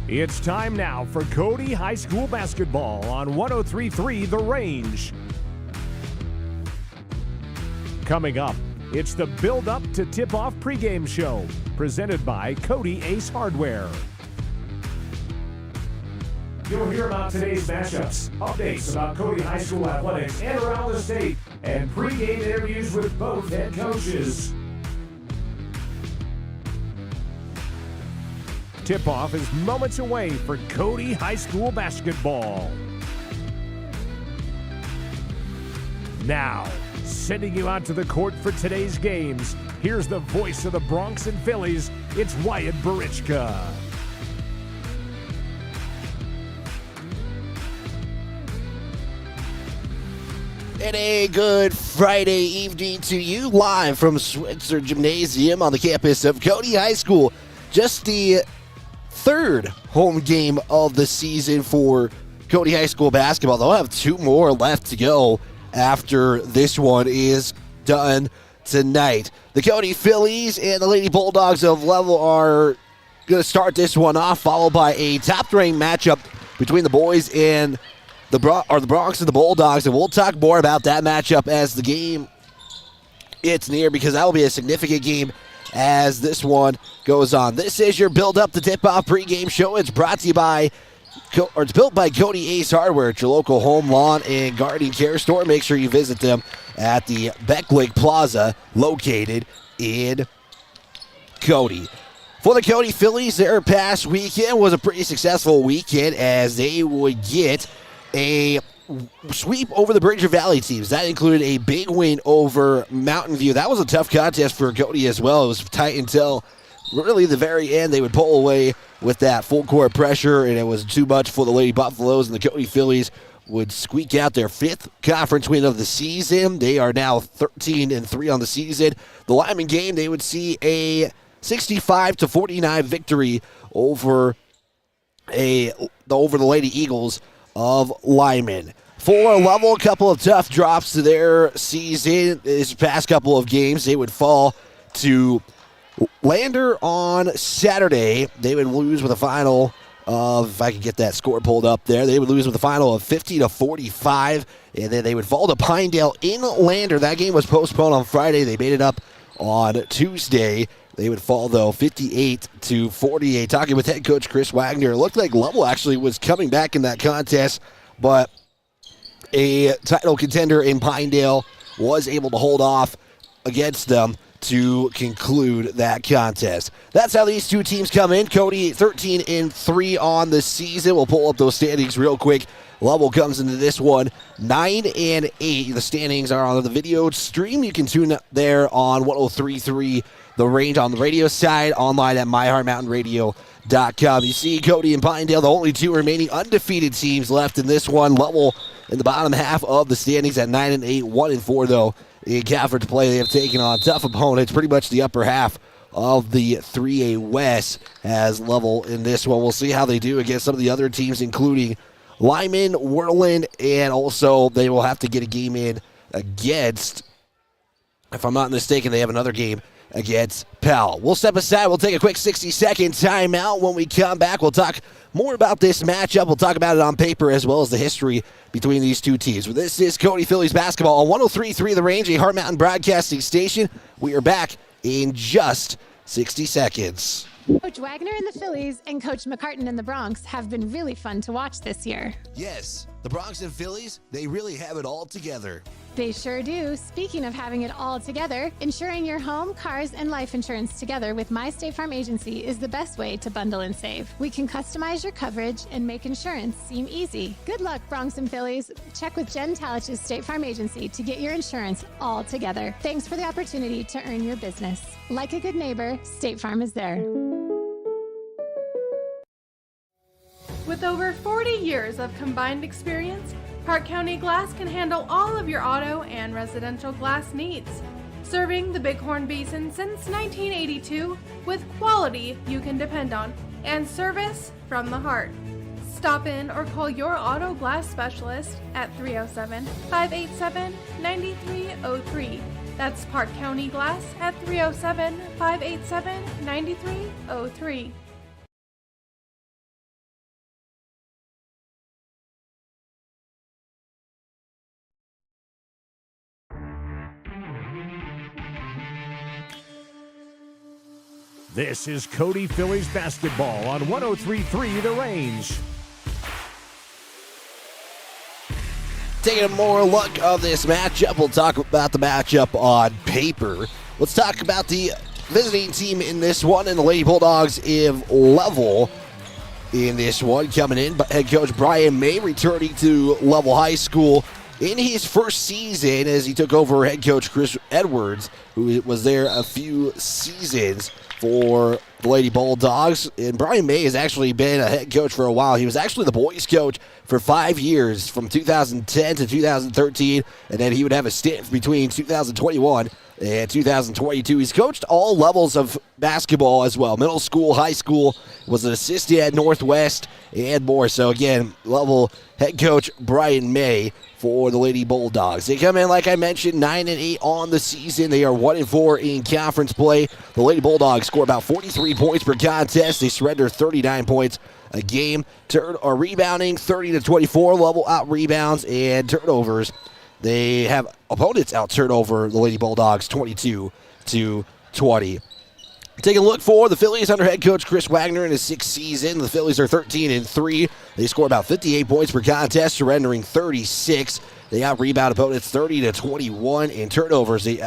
It's time now for Cody High School basketball on 103.3 The Range. Coming up, it's the build-up to tip-off pregame show, presented by Cody Ace Hardware. You'll hear about today's matchups, updates about Cody High School athletics and around the state, and pregame interviews with both head coaches. Tip-off is moments away for Cody High School basketball. Now, sending you out to the court for today's games, here's the voice of the Bronx and Phillies, it's Wyatt Barichka. And a good Friday evening to you, live from Switzer Gymnasium on the campus of Cody High School. Just the third home game of the season for Cody High School basketball. They'll have two more left to go after this one is done tonight. The Cody Phillies and the Lady Bulldogs of Lovell are going to start this one off, followed by a top-ranked matchup between the boys and the Bronx and the Bulldogs, and we'll talk more about that matchup as the game gets near, because that will be a significant game as this one goes on. This is your build-up to tip-off pregame show. It's brought to you by, or it's built by Cody Ace Hardware. It's your local home, lawn, and garden care store. Make sure you visit them at the Becklake Plaza, located in Cody. For the Cody Phillies, their past weekend was a pretty successful weekend as they would get a sweep over the Bridger Valley teams. That included a big win over Mountain View. That was a tough contest for Cody as well. It was tight until really the very end. They would pull away with that full court pressure, and it was too much for the Lady Buffaloes, and the Cody Phillies would squeak out their fifth conference win of the season. They are now 13-3 on the season. The Lyman game, they would see a 65-49 victory over the Lady Eagles of Lyman. For Lovell, a couple of tough drops to their season. This past couple of games, they would fall to Lander on Saturday. They would lose with a final of, if I could get that score pulled up there, they would lose with a final of 50-45, and then they would fall to Pinedale in Lander. That game was postponed on Friday. They made it up on Tuesday. They would fall, though, 58-48. Talking with head coach Chris Wagner, it looked like Lovell actually was coming back in that contest, but a title contender in Pinedale was able to hold off against them to conclude that contest. That's how these two teams come in. Cody 13-3 on the season. We'll pull up those standings real quick. Lovell comes into this one 9-8. The standings are on the video stream. You can tune up there on 103.3 The Range on the radio side, online at myheartmountainradio.com. You see Cody and Pinedale, the only two remaining undefeated teams left in this one. Lovell in the bottom half of the standings at 9-8, 1-4 though in conference play. They have taken on tough opponents, pretty much the upper half of the 3A West as Lovell in this one. We'll see how they do against some of the other teams, including Lyman, Worland, and also they will have to get a game in against, if I'm not mistaken, they have another game against Pell. We'll step aside. We'll take a quick 60-second timeout. When we come back, we'll talk more about this matchup. We'll talk about it on paper as well as the history between these two teams. This is Cody Phillies basketball on 103.3 The Range, a Heart Mountain broadcasting station. We are back in just 60 seconds. Coach Wagner and the Phillies and Coach McCartan and the Bronx have been really fun to watch this year. Yes, the Bronx and Phillies, they really have it all together. They sure do. Speaking of having it all together, insuring your home, cars, and life insurance together with My State Farm Agency is the best way to bundle and save. We can customize your coverage and make insurance seem easy. Good luck, Bronx and Phillies. Check with Jen Talich's State Farm Agency to get your insurance all together. Thanks for the opportunity to earn your business. Like a good neighbor, State Farm is there. With over 40 years of combined experience, Park County Glass can handle all of your auto and residential glass needs. Serving the Bighorn Basin since 1982 with quality you can depend on and service from the heart. Stop in or call your auto glass specialist at 307-587-9303. That's Park County Glass at 307-587-9303. This is Cody Phillies basketball on 103.3 The Range. Taking a more look of this matchup, we'll talk about the matchup on paper. Let's talk about the visiting team in this one, and the Lady Bulldogs of Lovell in this one. Coming in, but head coach Brian May returning to Lovell High School in his first season as he took over head coach Chris Edwards, who was there a few seasons for the Lady Bulldogs. And Brian May has actually been a head coach for a while. He was actually the boys coach for 5 years, from 2010 to 2013, and then he would have a stint between 2021 and 2022. He's coached all levels of basketball as well, middle school, high school, was an assistant at Northwest, and more. So again, Lovell head coach Brian May for the Lady Bulldogs. They come in, like I mentioned, 9-8 on the season. They are 1-4 in conference play. The Lady Bulldogs score about 43 points per contest. They surrender 39 points a game. Rebounding 30-24. Lovell out rebounds and turnovers. They have opponents out turnover the Lady Bulldogs 22-20. Taking a look for the Phillies under head coach Chris Wagner in his sixth season. The Phillies are 13-3. They score about 58 points per contest, surrendering 36. They out-rebound opponents 30-21 in turnovers. They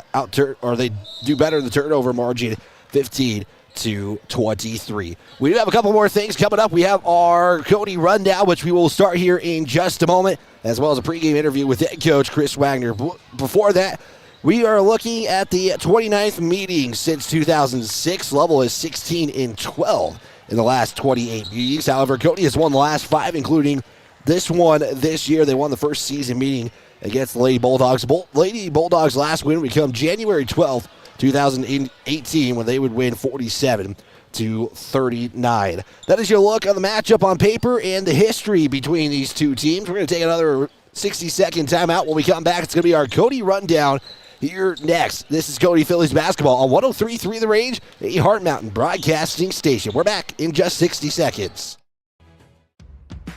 do better in the turnover margin, 15-23. We do have a couple more things coming up. We have our Cody rundown, which we will start here in just a moment, as well as a pregame interview with head coach Chris Wagner. Before that, we are looking at the 29th meeting since 2006. Lovell is 16-12 in the last 28 meetings. However, Cody has won the last 5, including this one this year. They won the first season meeting against the Lady Bulldogs. Lady Bulldogs' last win would come January 12th, 2018, when they would win 47-39. That is your look on the matchup on paper and the history between these two teams. We're going to take another 60-second timeout. When we come back, it's going to be our Cody rundown here next. This is Cody Phillies basketball on 103.3 The Range, a Heart Mountain broadcasting station. We're back in just 60 seconds.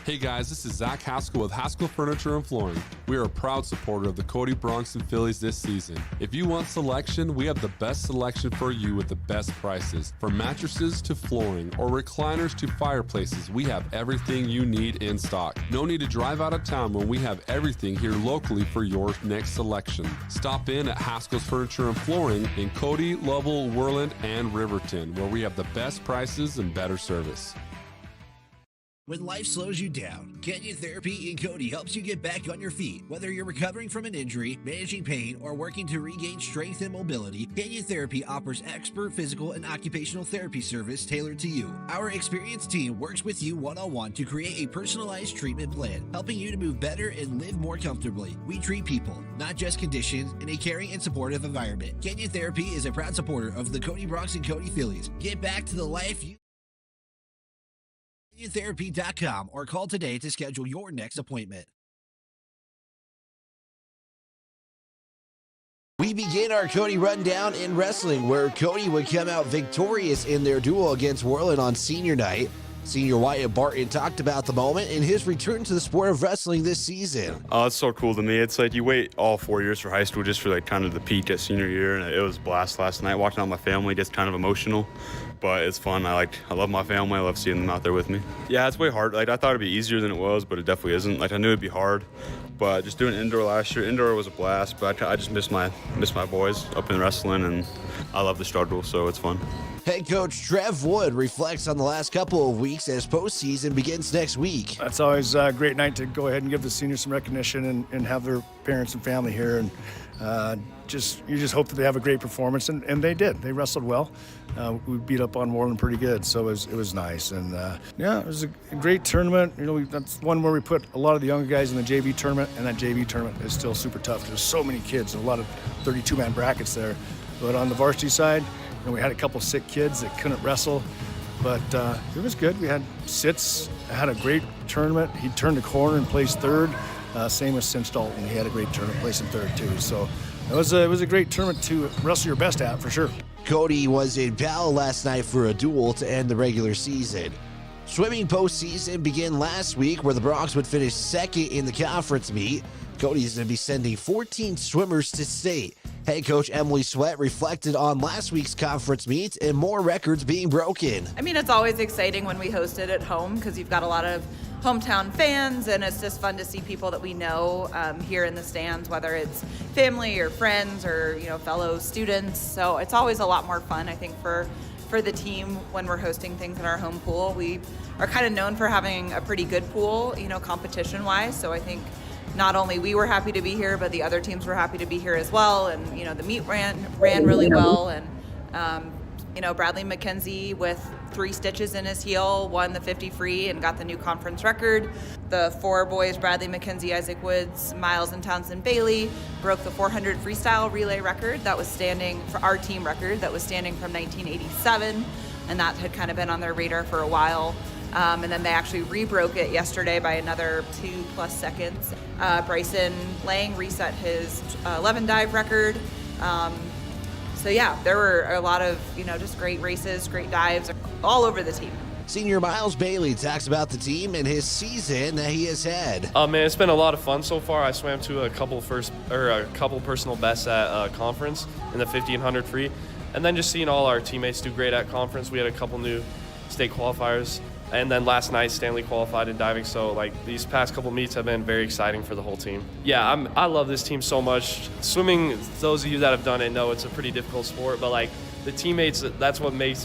Hey guys, this is Zach Haskell with Haskell Furniture and Flooring. We are a proud supporter of the Cody Bronx and Phillies this season. If you want selection, we have the best selection for you with the best prices. From mattresses to flooring or recliners to fireplaces, we have everything you need in stock. No need to drive out of town when we have everything here locally for your next selection. Stop in at Haskell's Furniture and Flooring in Cody, Lovell, Worland, and Riverton, where we have the best prices and better service. When life slows you down, Canyon Therapy in Cody helps you get back on your feet. Whether you're recovering from an injury, managing pain, or working to regain strength and mobility, Canyon Therapy offers expert physical and occupational therapy service tailored to you. Our experienced team works with you one-on-one to create a personalized treatment plan, helping you to move better and live more comfortably. We treat people, not just conditions, in a caring and supportive environment. Canyon Therapy is a proud supporter of the Cody Bronx and Cody Phillies. Get back to the life you CanyonTherapy.com or call today to schedule your next appointment. We begin our Cody rundown in wrestling, where Cody would come out victorious in their duel against Worland on senior night. Senior Wyatt Barton talked about the moment and his return to the sport of wrestling this season. Oh, it's so cool to me. It's like you wait all 4 years for high school just for like kind of the peak at senior year, and it was a blast last night. Watching out with my family gets kind of emotional, but it's fun. I love my family. I love seeing them out there with me. Yeah, it's way hard. Like I thought it'd be easier than it was, but it definitely isn't. Like I knew it'd be hard, but just doing indoor last year, indoor was a blast. But I just miss my boys up in wrestling, and I love the struggle, so it's fun. Head coach Trev Wood reflects on the last couple of weeks as postseason begins next week. It's always a great night to go ahead and give the seniors some recognition and have their parents and family here. And you just hope that they have a great performance, and they did. They wrestled well. We beat up on Worland pretty good, so it was nice. And it was a great tournament. You know, that's one where we put a lot of the younger guys in the JV tournament, and that JV tournament is still super tough. There's so many kids, and a lot of 32-man brackets there. But on the varsity side, we had a couple sick kids that couldn't wrestle, but it was good. We had Sitz, had a great tournament. He turned the corner and placed third. Same with Cinch Dalton. He had a great tournament, placing third too. So it was a great tournament to wrestle your best at, for sure. Cody was in battle last night for a duel to end the regular season. Swimming postseason began last week, where the Bronx would finish second in the conference meet. Cody's going to be sending 14 swimmers to state. Head coach Emily Sweat reflected on last week's conference meet and more records being broken. I mean, it's always exciting when we host it at home because you've got a lot of hometown fans, and it's just fun to see people that we know here in the stands, whether it's family or friends or fellow students. So it's always a lot more fun, I think, for the team when we're hosting things in our home pool. We are kind of known for having a pretty good pool, competition-wise. So I think not only we were happy to be here, but the other teams were happy to be here as well. And the meet ran really well, and Bradley McKenzie with 3 stitches in his heel won the 50 free and got the new conference record. The 4 boys, Bradley McKenzie, Isaac Woods, Miles, and Townsend Bailey, broke the 400 freestyle relay record that was standing for our team record that was standing from 1987, and that had kind of been on their radar for a while. And then they actually rebroke it yesterday by another 2+ seconds. Bryson Lang reset his 11 dive record. So yeah, there were a lot of, just great races, great dives all over the team. Senior Miles Bailey talks about the team and his season that he has had. Man, it's been a lot of fun so far. I swam to a couple personal bests at conference in the 50 and 100 free, and then just seeing all our teammates do great at conference. We had a couple new state qualifiers, and then last night Stanley qualified in diving. So these past couple meets have been very exciting for the whole team. Yeah, I love this team so much. Swimming, those of you that have done it know it's a pretty difficult sport, but the teammates, that's what made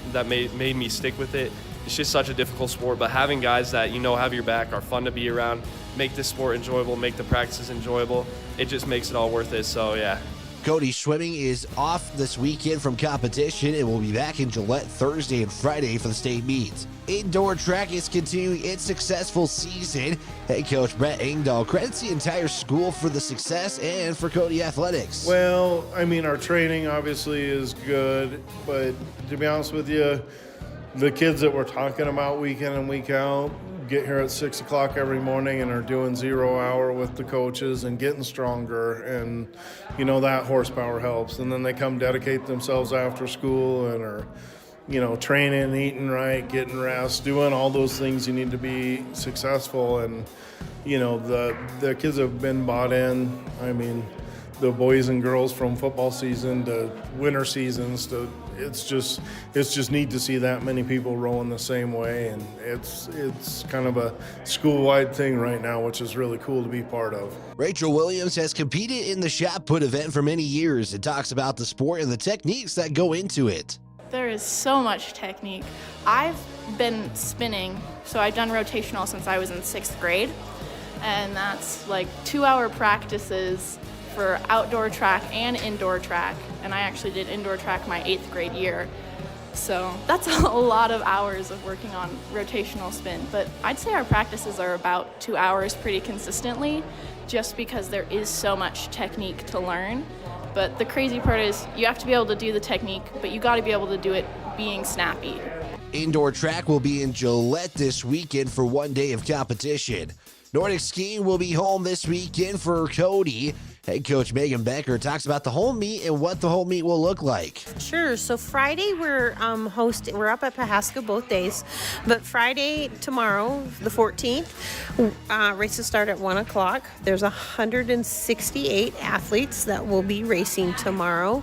me stick with it. It's just such a difficult sport, but having guys that have your back, are fun to be around, make this sport enjoyable, make the practices enjoyable, it just makes it all worth it. So yeah. Cody swimming is off this weekend from competition and will be back in Gillette Thursday and Friday for the state meets. Indoor track is continuing its successful season. Head coach Brett Engdahl credits the entire school for the success and for Cody athletics. Well, I mean, our training obviously is good, but to be honest with you, the kids that we're talking about week in and week out get here at 6 o'clock every morning and are doing 0 hour with the coaches and getting stronger, and that horsepower helps. And then they come dedicate themselves after school and are training, eating right, getting rest, doing all those things you need to be successful. And the kids have been bought in. I mean, the boys and girls from football season to winter seasons to it's just neat to see that many people rowing the same way, and it's kind of a school-wide thing right now, which is really cool to be part of. Rachel Williams has competed in the shot put event for many years and talks about the sport and the techniques that go into it. There is so much technique. I've been spinning, so I've done rotational since I was in 6th grade, and that's 2-hour practices for outdoor track and indoor track, and I actually did indoor track my 8th grade year. So that's a lot of hours of working on rotational spin, but I'd say our practices are about 2 hours pretty consistently, just because there is so much technique to learn. But the crazy part is you have to be able to do the technique, but you got to be able to do it being snappy. Indoor track will be in Gillette this weekend for 1 day of competition. Nordic skiing will be home this weekend for Cody. Head coach Megan Becker talks about the home meet and what the home meet will look like. Sure. So Friday we're hosting. We're up at Pahaska both days, but Friday tomorrow, the 14th, races start at 1 o'clock. There's 168 athletes that will be racing tomorrow,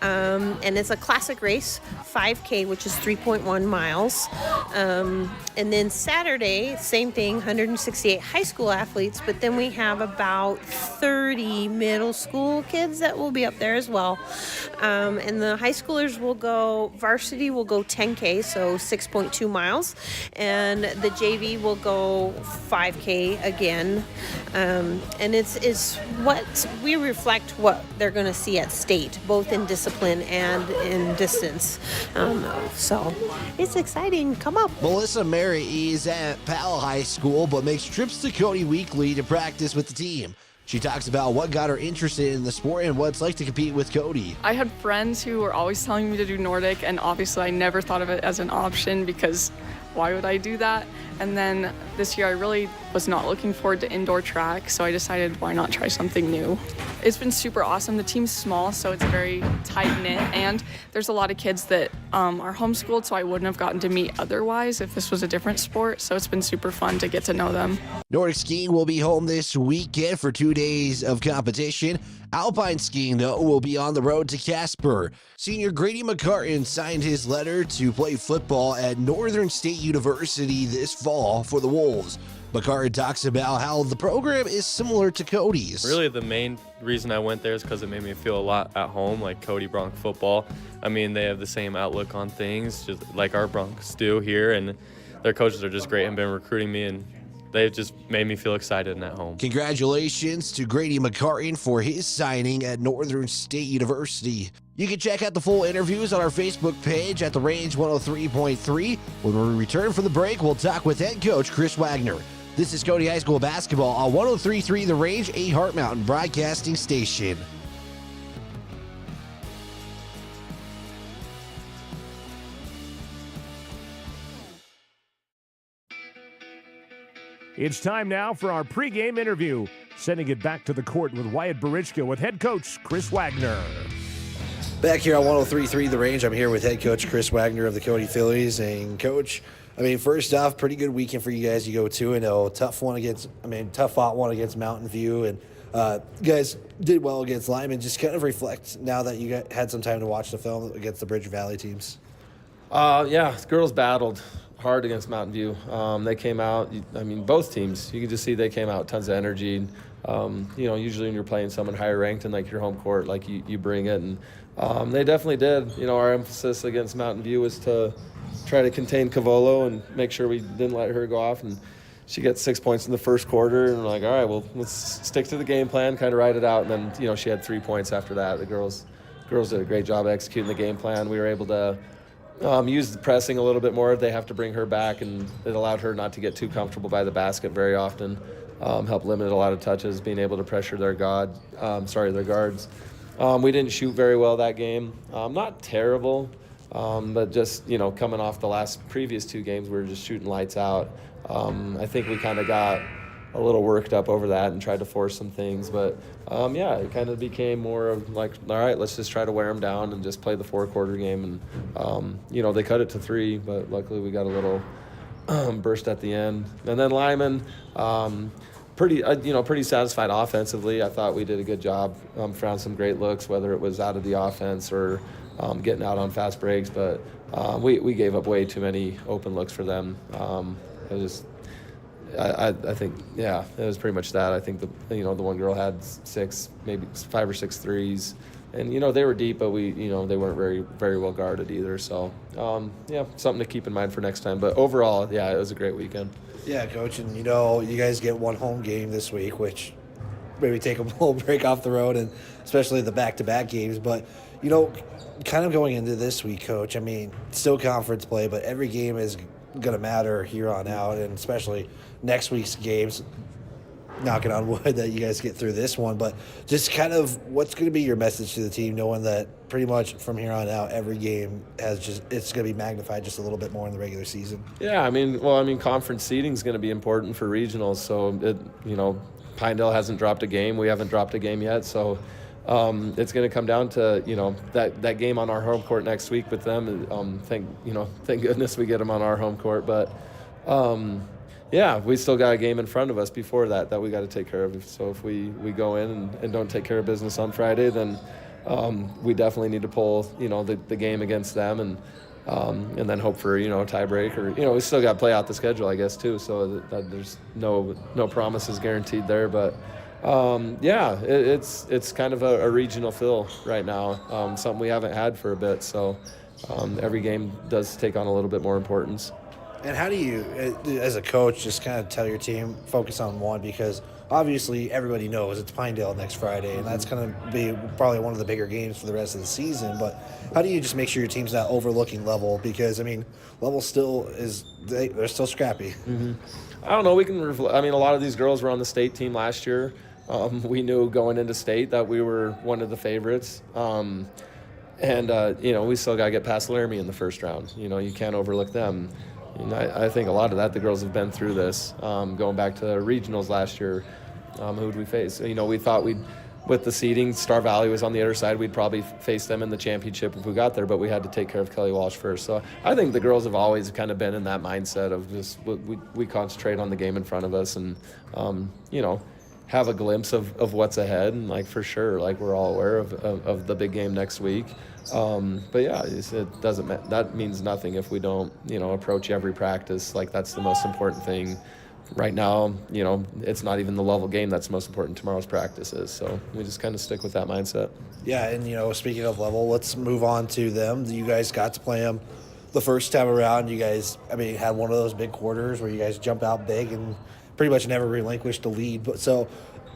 and it's a classic race, 5K, which is 3.1 miles. And then Saturday, same thing, 168 high school athletes, but then we have about 30 middle school kids that will be up there as well. And the high schoolers will go, varsity will go 10K, so 6.2 miles. And the JV will go 5K again. And it's what we reflect what they're going to see at state, both in discipline and in distance. So it's exciting. Come up. Melissa Mary is at Powell High School, but makes trips to Cody weekly to practice with the team. She talks about what got her interested in the sport and what it's like to compete with Cody. I had friends who were always telling me to do Nordic, and obviously I never thought of it as an option because why would I do that? And then this year I really was not looking forward to indoor track, so I decided why not try something new. It's been super awesome. The team's small, so it's very tight-knit, and there's a lot of kids that are homeschooled, so I wouldn't have gotten to meet otherwise if this was a different sport, so it's been super fun to get to know them. Nordic skiing will be home this weekend for 2 days of competition. Alpine skiing, though, will be on the road to Casper. Senior Grady McCartan signed his letter to play football at Northern State University this fall for the Wolves. McCartan talks about how the program is similar to Cody's. Really, the main reason I went there is because it made me feel a lot at home, like Cody Bronc football. I mean, they have the same outlook on things, just like our Broncos do here, and their coaches are just great and been recruiting me, and they just made me feel excited and at home. Congratulations to Grady McCartan for his signing at Northern State University. You can check out the full interviews on our Facebook page at The Range 103.3. When we return from the break, we'll talk with head coach Chris Wagner. This is Cody High School basketball on 103.3 The Range, a Heart Mountain broadcasting station. It's time now for our pregame interview. Sending it back to the court with Wyatt Barichka with head coach Chris Wagner. Back here on 103.3 The Range, I'm here with head coach Chris Wagner of the Cody Phillies. And coach, I mean, first off, pretty good weekend for you guys. You go 2-0, tough fought one against Mountain View, and you guys did well against Lyman. Just kind of reflect now that you had some time to watch the film against the Bridge Valley teams. Yeah, the girls battled hard against Mountain View. They came out, I mean, both teams, you can just see they came out tons of energy. Usually when you're playing someone higher ranked in like your home court, like you bring it, and they definitely did. Our emphasis against Mountain View was to try to contain Cavolo and make sure we didn't let her go off. And she gets 6 points in the first quarter, and we're like, all right, well, let's stick to the game plan, kind of ride it out. And then, she had 3 points after that. The girls did a great job executing the game plan. We were able to use the pressing a little bit more. They have to bring her back, and it allowed her not to get too comfortable by the basket very often. Helped limit a lot of touches, being able to pressure their guards. We didn't shoot very well that game. Not terrible, but just, coming off the previous 2 games, we were just shooting lights out. I think we kind of got a little worked up over that and tried to force some things. But, it kind of became more of like, all right, let's just try to wear them down and just play the 4-quarter game. And, they cut it to 3, but luckily we got a little burst at the end. And then Lyman, pretty satisfied offensively. I thought we did a good job, found some great looks, whether it was out of the offense or getting out on fast breaks. But we gave up way too many open looks for them. I think, it was pretty much that. I think the one girl had 5 or 6 threes, and they were deep, but they weren't very, very well guarded either. So something to keep in mind for next time. But overall, it was a great weekend. Yeah, coach, and you guys get one home game this week, which maybe take a little break off the road, and especially the back-to-back games. But kind of going into this week, coach, I mean, still conference play, but every game is going to matter here on out, and especially next week's games. Knocking on wood that you guys get through this one, but just kind of what's going to be your message to the team, knowing that pretty much from here on out, every game it's going to be magnified just a little bit more in the regular season. Yeah, conference seeding is going to be important for regionals. So Pinedale hasn't dropped a game. We haven't dropped a game yet. So it's going to come down to that game on our home court next week with them. Thank goodness we get them on our home court, but. We still got a game in front of us before that we got to take care of. So if we go in and don't take care of business on Friday, then we definitely need to pull the game against them and then hope for a tie break, or we still got to play out the schedule, I guess, too. So that there's no promises guaranteed there, but it's kind of a regional feel right now, something we haven't had for a bit. So every game does take on a little bit more importance. And how do you, as a coach, just kind of tell your team, focus on one? Because obviously everybody knows it's Pinedale next Friday, and that's going to be probably one of the bigger games for the rest of the season. But how do you just make sure your team's not overlooking Lovell? Because, Lovell still they're still scrappy. Mm-hmm. I don't know. A lot of these girls were on the state team last year. We knew going into state that we were one of the favorites. We still got to get past Laramie in the first round. You can't overlook them. And I think a lot of that, the girls have been through this. Going back to the regionals last year, who would we face? We thought with the seeding, Star Valley was on the other side. We'd probably face them in the championship if we got there, but we had to take care of Kelly Walsh first. So I think the girls have always kind of been in that mindset of just we concentrate on the game in front of us and, have a glimpse of what's ahead. And, for sure, we're all aware of the big game next week. But yeah, it doesn't. That means nothing if we don't, approach every practice like that's the most important thing. Right now, it's not even the Lovell game that's most important. Tomorrow's practice is. So we just kind of stick with that mindset. Yeah, and speaking of Lovell, let's move on to them. You guys got to play them the first time around. You guys, had one of those big quarters where you guys jump out big and pretty much never relinquished the lead. But so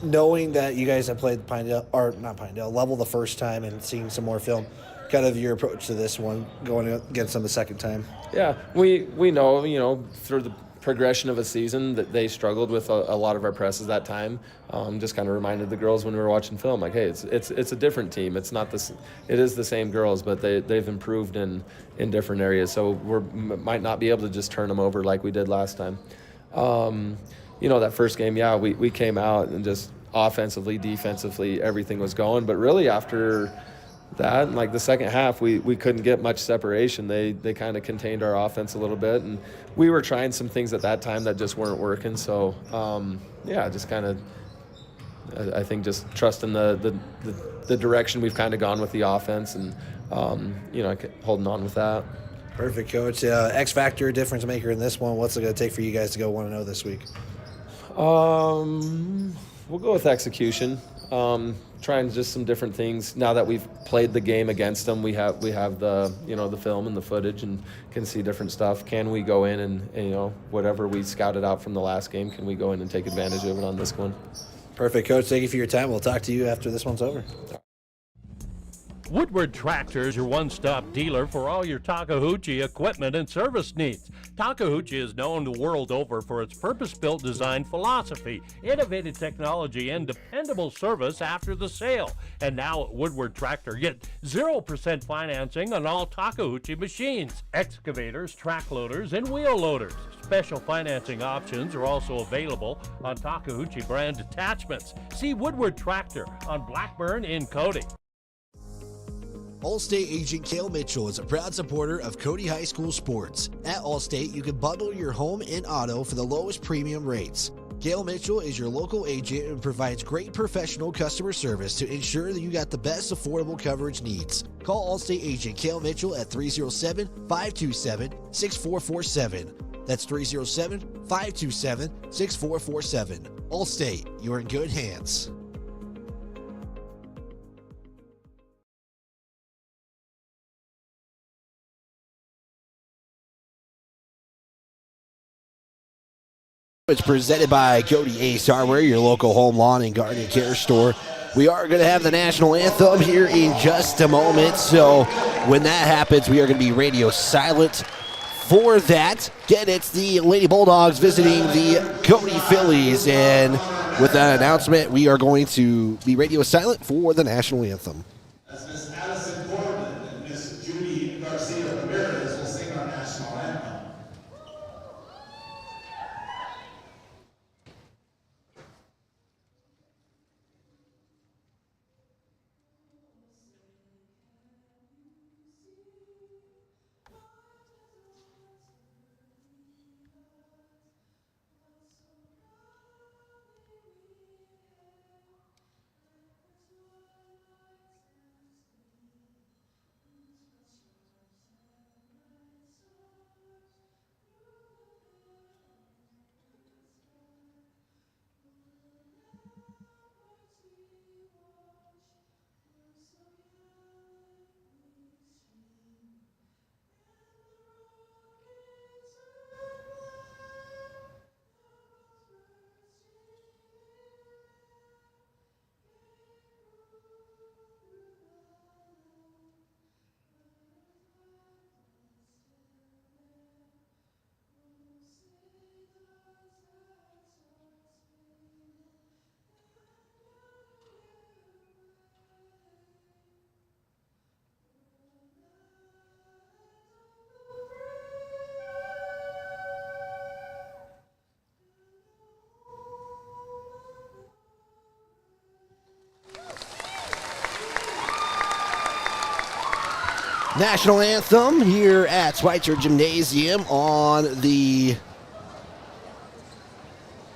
knowing that you guys have played Lovell the first time and seeing some more film, kind of your approach to this one going against them the second time. Yeah, we know, through the progression of a season that they struggled with a lot of our presses that time. Just kind of reminded the girls when we were watching film, hey, it's a different team. It's not this. It is the same girls, but they've improved in different areas. So might not be able to just turn them over like we did last time. That first game, yeah, we came out and just offensively, defensively, everything was going. But really after that, and the second half, we couldn't get much separation. They kind of contained our offense a little bit, and we were trying some things at that time that just weren't working. So just kind of, I think just trusting the direction we've kind of gone with the offense, and holding on with that. Perfect, Coach. X factor, difference maker in this one. What's it going to take for you guys to go 1-0 this week? We'll go with execution. Trying just some different things. Now that we've played the game against them, we have the the film and the footage and can see different stuff. Can we go in and whatever we scouted out from the last game, can we go in and take advantage of it on this one? Perfect, Coach. Thank you for your time. We'll talk to you after this one's over. Woodward Tractor is your one-stop dealer for all your Takahauchi equipment and service needs. Takahauchi is known the world over for its purpose-built design philosophy, innovative technology, and dependable service after the sale. And now at Woodward Tractor, get 0% financing on all Takahauchi machines, excavators, track loaders, and wheel loaders. Special financing options are also available on Takahauchi brand attachments. See Woodward Tractor on Blackburn in Cody. Allstate agent Cale Mitchell is a proud supporter of Cody High School sports. At Allstate, you can bundle your home and auto for the lowest premium rates. Cale Mitchell is your local agent and provides great professional customer service to ensure that you got the best affordable coverage needs. Call Allstate agent Cale Mitchell at 307-527-6447. That's 307-527-6447. Allstate, you're in good hands. It's presented by Cody Ace Hardware, your local home lawn and garden care store. We are going to have the national anthem here in just a moment, so when that happens, we are going to be radio silent for that. Again, it's the Lady Bulldogs visiting the Cody Phillies, and with that announcement, we are going to be radio silent for the national anthem. As Miss Addison Corbin and Miss Judy Garcia Ramirez will sing our national anthem. national anthem here at Schweitzer Gymnasium on the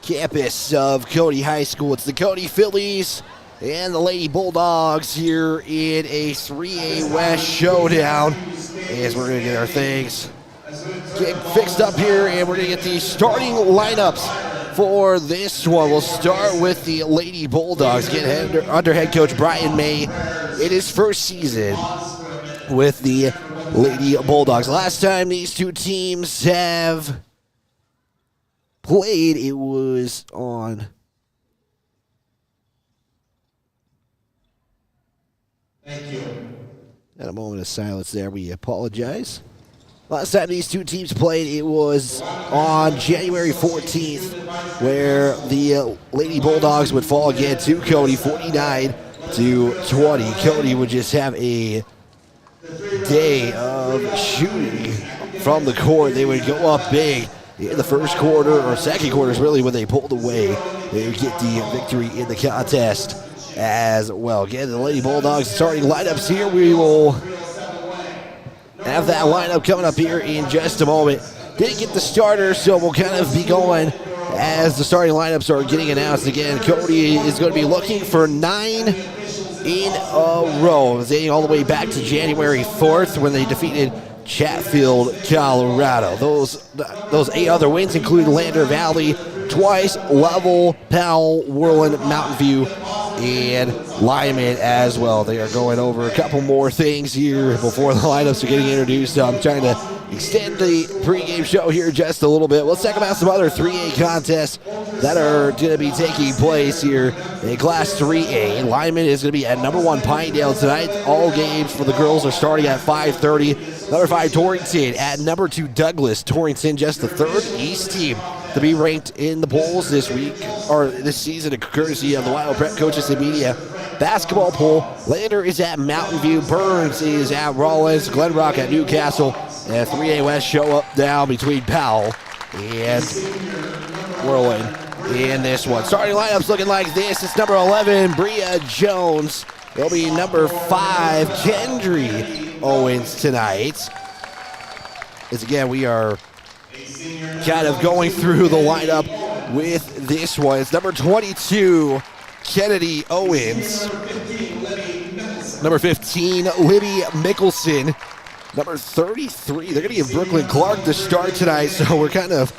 campus of Cody High School. It's the Cody Phillies and the Lady Bulldogs here in a 3A West showdown as we're going to get our things fixed up here, and we're going to get the starting lineups for this one. We'll start with the Lady Bulldogs, under head coach Brian May in his first season with the Lady Bulldogs. Last time these two teams have played, it was on... Thank you. At a moment of silence there, we apologize. Last time these two teams played, it was on January 14th, where the Lady Bulldogs would fall again to Cody, 49-20. Cody would just have a day of shooting from the court. They would go up big in the first quarter, or second quarter is really when they pulled away. They would get the victory in the contest as well. Again, the Lady Bulldogs starting lineups here. We will have that lineup coming up here in just a moment. Didn't get the starter, so we'll kind of be going as the starting lineups are getting announced again. Cody is going to be looking for 9 in a row, dating all the way back to January 4th when they defeated Chatfield, Colorado. Those 8 other wins include Lander Valley twice, Lovell, Powell, Worland, Mountain View, and Lyman as well. They are going over a couple more things here before the lineups are getting introduced. So I'm trying to extend the pregame show here just a little bit. Let's talk about some other 3A contests that are going to be taking place here in Class 3A. Lyman is going to be at number 1 Pinedale tonight. All games for the girls are starting at 5:30. Number 5 Torrington at number 2 Douglas. Torrington just the 3rd East team to be ranked in the polls this week, or this season, courtesy of the Wild Prep Coaches and Media basketball poll. Lander is at Mountain View. Burns is at Rollins. Glenrock at Newcastle. And 3A West show up down between Powell and Whirling in this one. Starting lineups looking like this. It's number 11, Bria Jones. It'll be number 5, Kendry Owens tonight. As again, we are kind of going through the lineup with this one. It's number 22, Kennedy Owens. Number 15, Libby Mickelson. Number 33, they're going to give Brooklyn Clark the start tonight, so we're kind of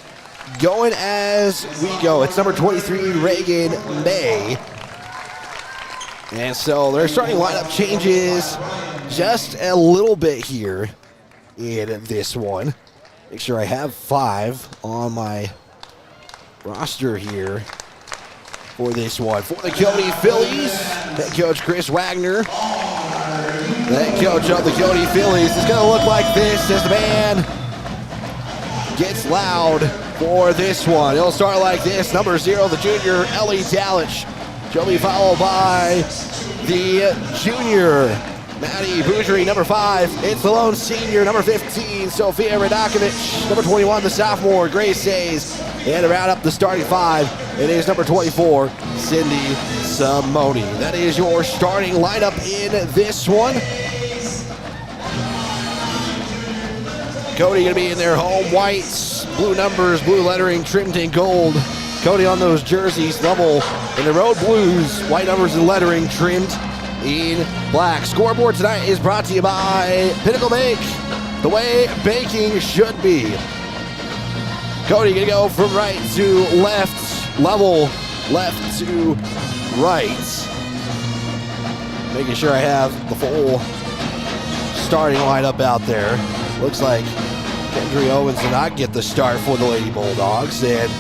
going as we go. It's number 23, Reagan May. And so their starting lineup changes just a little bit here in this one. Make sure I have 5 on my roster here for this one. For the Cody Phillies, head coach Chris Wagner. The head coach of the Cody Phillies is going to look like this as the band gets loud for this one. It'll start like this. Number 0, the junior, Ellie Talich. She'll be followed by the junior, Maddie Boudry. Number 5, it's the lone senior. Number 15, Sophia Radakovich. Number 21, the sophomore, Grace Hayes. And to round up the starting 5, it is number 24, Cindy Simone. That is your starting lineup in this one. Cody going to be in their home whites, blue numbers, blue lettering, trimmed in gold. Cody on those jerseys, Lovell in the road blues, white numbers and lettering trimmed in black. Scoreboard tonight is brought to you by Pinnacle Bake, the way baking should be. Cody gonna go from right to left, Lovell left to right. Making sure I have the full starting lineup out there. Looks like Kendry Owens did not get the start for the Lady Bulldogs, and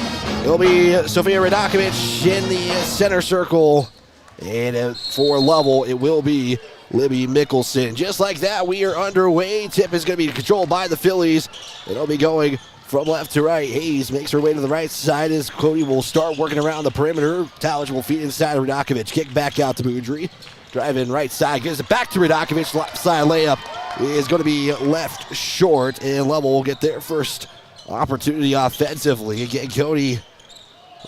it'll be Sophia Radakovich in the center circle. And for Lovell, it will be Libby Mickelson. Just like that, we are underway. Tip is going to be controlled by the Phillies. It'll be going from left to right. Hayes makes her way to the right side as Cody will start working around the perimeter. Talich will feed inside Radakovich. Kick back out to Boudry. Drive in right side. Gives it back to Radakovich. Left side layup is going to be left short. And Lovell will get their first opportunity offensively. Again, Cody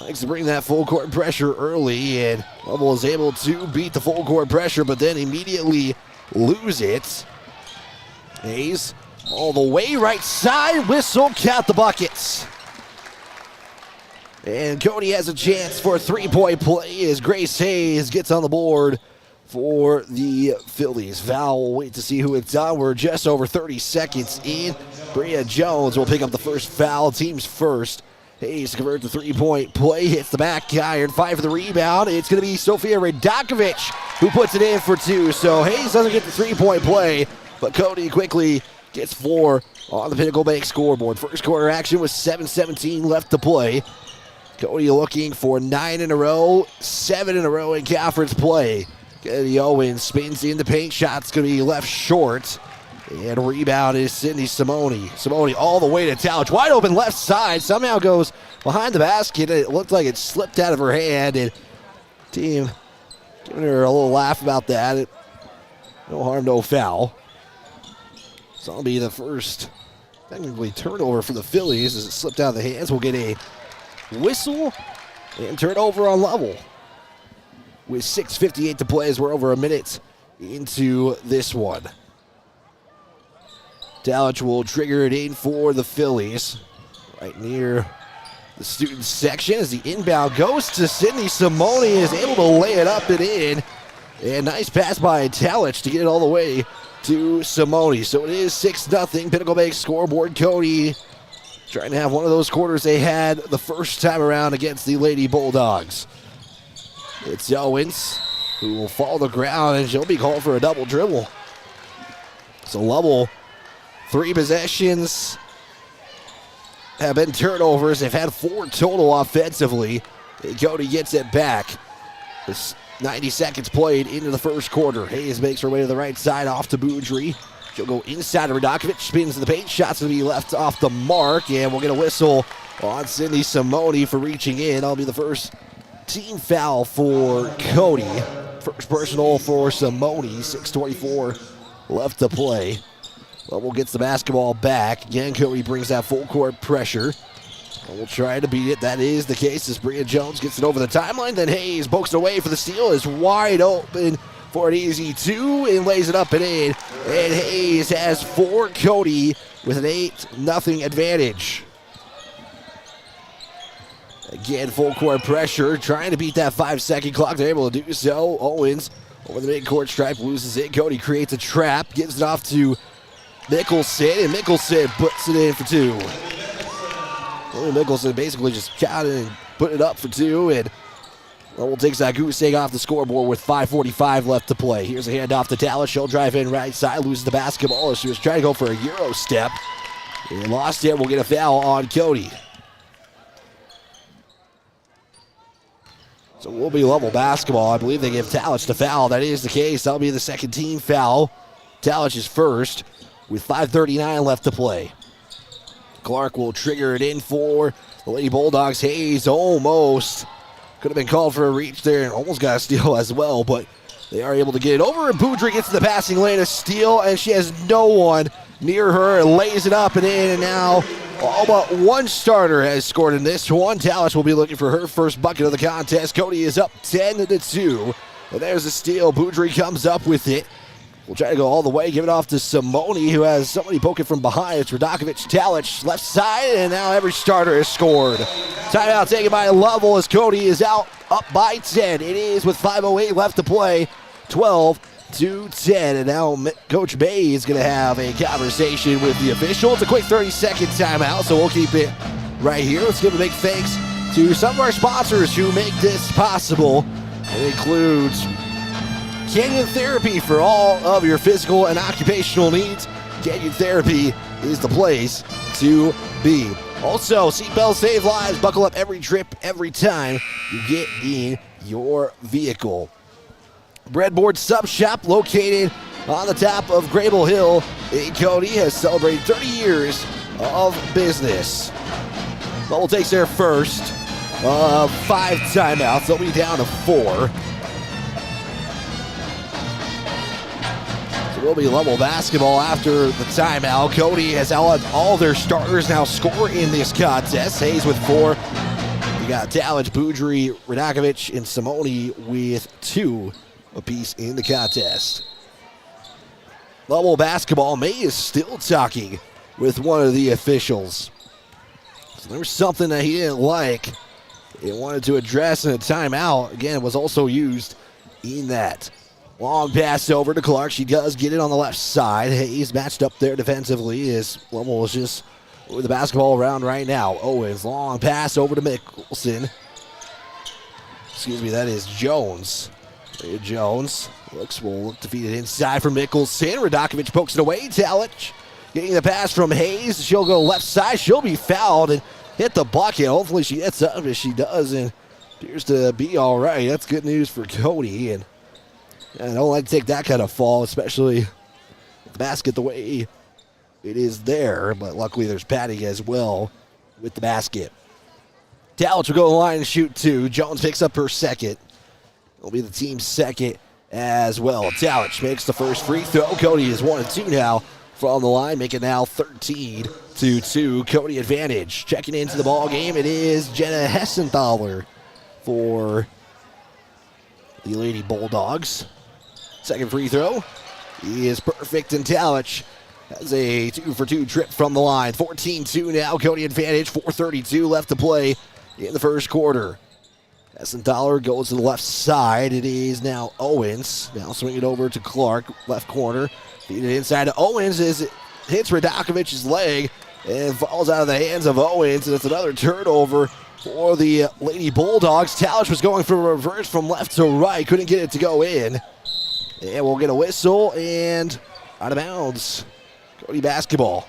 likes to bring that full court pressure early, and Lovell is able to beat the full court pressure, but then immediately lose it. Hayes all the way right side. Whistle, count the buckets. And Cody has a chance for a three-point play as Grace Hayes gets on the board for the Phillies. Val will wait to see who it's on. We're just over 30 seconds in. Bria Jones will pick up the first foul, team's first. Hayes converts the three-point play, hits the back iron, 5 for the rebound. It's going to be Sofia Radakovic who puts it in for 2. So Hayes doesn't get the three-point play, but Cody quickly gets 4 on the Pinnacle Bank scoreboard. First quarter action with 7:17 left to play. Cody looking for 9 in a row, 7 in a row in conference play. Kennedy Owens spins in the paint, shot's going to be left short. And rebound is Sydney Simone. Simone all the way to Talich. Wide open left side. Somehow goes behind the basket. It looked like it slipped out of her hand. And team giving her a little laugh about that. No harm, no foul. So that'll be the first technically turnover for the Phillies as it slipped out of the hands. We'll get a whistle and turnover on Lovell. With 6:58 to play as we're over a minute into this one. Talich will trigger it in for the Phillies. Right near the student section as the inbound goes to Sydney Simone, is able to lay it up and in. And nice pass by Talich to get it all the way to Simone. So it is 6-0. Pinnacle Bank scoreboard. Cody trying to have one of those quarters they had the first time around against the Lady Bulldogs. It's Owens who will fall to the ground, and she'll be called for a double dribble. So Lovell, 3 possessions have been turnovers. They've had 4 total offensively. And Cody gets it back. It's 90 seconds played into the first quarter. Hayes makes her way to the right side off to Boudry. She'll go inside to Radakovic, spins to the paint. Shots will be left off the mark, and we'll get a whistle on Sydney Simone for reaching in. That'll be the first team foul for Cody. First personal for Simone. 6:24 left to play. Lovell gets the basketball back. Again, Cody brings that full court pressure. And we'll try to beat it. That is the case as Bria Jones gets it over the timeline. Then Hayes pokes it away for the steal. Is wide open for an easy 2 and lays it up and in. And Hayes has 4. Cody with an 8-0 advantage. Again, full court pressure, trying to beat that 5-second clock. They're able to do so. Owens over the midcourt stripe, loses it. Cody creates a trap, gives it off to Mickelson, and Mickelson puts it in for 2. Mickelson basically just counted and put it up for 2, and Lovell takes that goose egg off the scoreboard with 5:45 left to play. Here's a handoff to Talich. She'll drive in right side, loses the basketball as she was trying to go for a Euro step. And lost it. We'll get a foul on Cody. So we'll be Lovell basketball. I believe they give Talich the foul. That is the case. That'll be the second team foul. Talich is first with 5:39 left to play. Clark will trigger it in for the Lady Bulldogs. Hayes almost could have been called for a reach there and almost got a steal as well, but they are able to get it over, and Boudry gets to the passing lane, a steal, and she has no one near her and lays it up and in, and now all but one starter has scored in this one. Talich will be looking for her first bucket of the contest. Cody is up 10-2. And there's a steal. Boudry comes up with it. We'll try to go all the way, give it off to Simone, who has somebody poking from behind. It's Radakovic, Talich, left side, and now every starter has scored. Timeout taken by Lovell as Cody is out, up by 10. It is with 5:08 left to play, 12-10. And now Coach Bay is going to have a conversation with the official. It's a quick 30-second timeout, so we'll keep it right here. Let's give a big thanks to some of our sponsors who make this possible. It includes Canyon Therapy for all of your physical and occupational needs. Canyon Therapy is the place to be. Also, seatbelts save lives. Buckle up every trip, every time you get in your vehicle. Breadboard Sub Shop, located on the top of Grable Hill in Cody, has celebrated 30 years of business. Lovell takes their first 5 timeouts. They'll be down to 4. Will be Lovell basketball after the timeout. Cody has all their starters now score in this contest. Hayes with 4. We got Talich, Boudry, Radakovic, and Simone with 2 apiece in the contest. Lovell basketball. May is still talking with one of the officials. So there was something that he didn't like. He wanted to address in a timeout. Again, it was also used in that. Long pass over to Clark. She does get it on the left side. Hayes matched up there defensively as Lovell is just with the basketball around right now. Owens, long pass over to Mickelson. Excuse me, that is Jones. Jones will look to feed it inside for Mickelson. Radakovic pokes it away. Talich getting the pass from Hayes. She'll go left side. She'll be fouled and hit the bucket. Hopefully she gets up. If she does, and appears to be all right. That's good news for Cody. And I don't like to take that kind of fall, especially the basket the way it is there. But luckily there's padding as well with the basket. Talich will go to the line and shoot 2. Jones picks up her second. It'll be the team's second as well. Talich makes the first free throw. Cody is 1 and 2 now from the line, making now 13-2. Cody advantage. Checking into the ball game, it is Jenna Hessenthaler for the Lady Bulldogs. Second free throw is perfect, and Talich has a 2-for-2 trip from the line. 14-2 now. Cody advantage. 4:32 left to play in the first quarter. Hessenthaler goes to the left side. It is now Owens. Now swing it over to Clark, left corner. Feed it inside to Owens as it hits Radakovic's leg and falls out of the hands of Owens. And it's another turnover for the Lady Bulldogs. Talich was going for a reverse from left to right. Couldn't get it to go in. And we'll get a whistle and out of bounds. Cody basketball.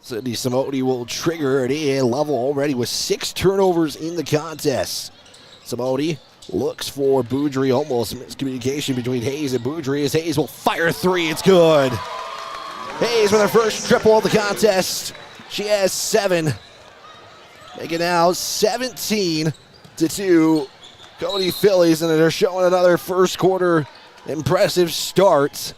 Sydney Simone will trigger it in. Lovell already with 6 turnovers in the contest. Simone looks for Boudry. Almost miscommunication between Hayes and Boudry as Hayes will fire 3. It's good. Hayes with her first triple of the contest. She has 7. Make it now 17-2. Cody Phillies, and they're showing another first quarter impressive start.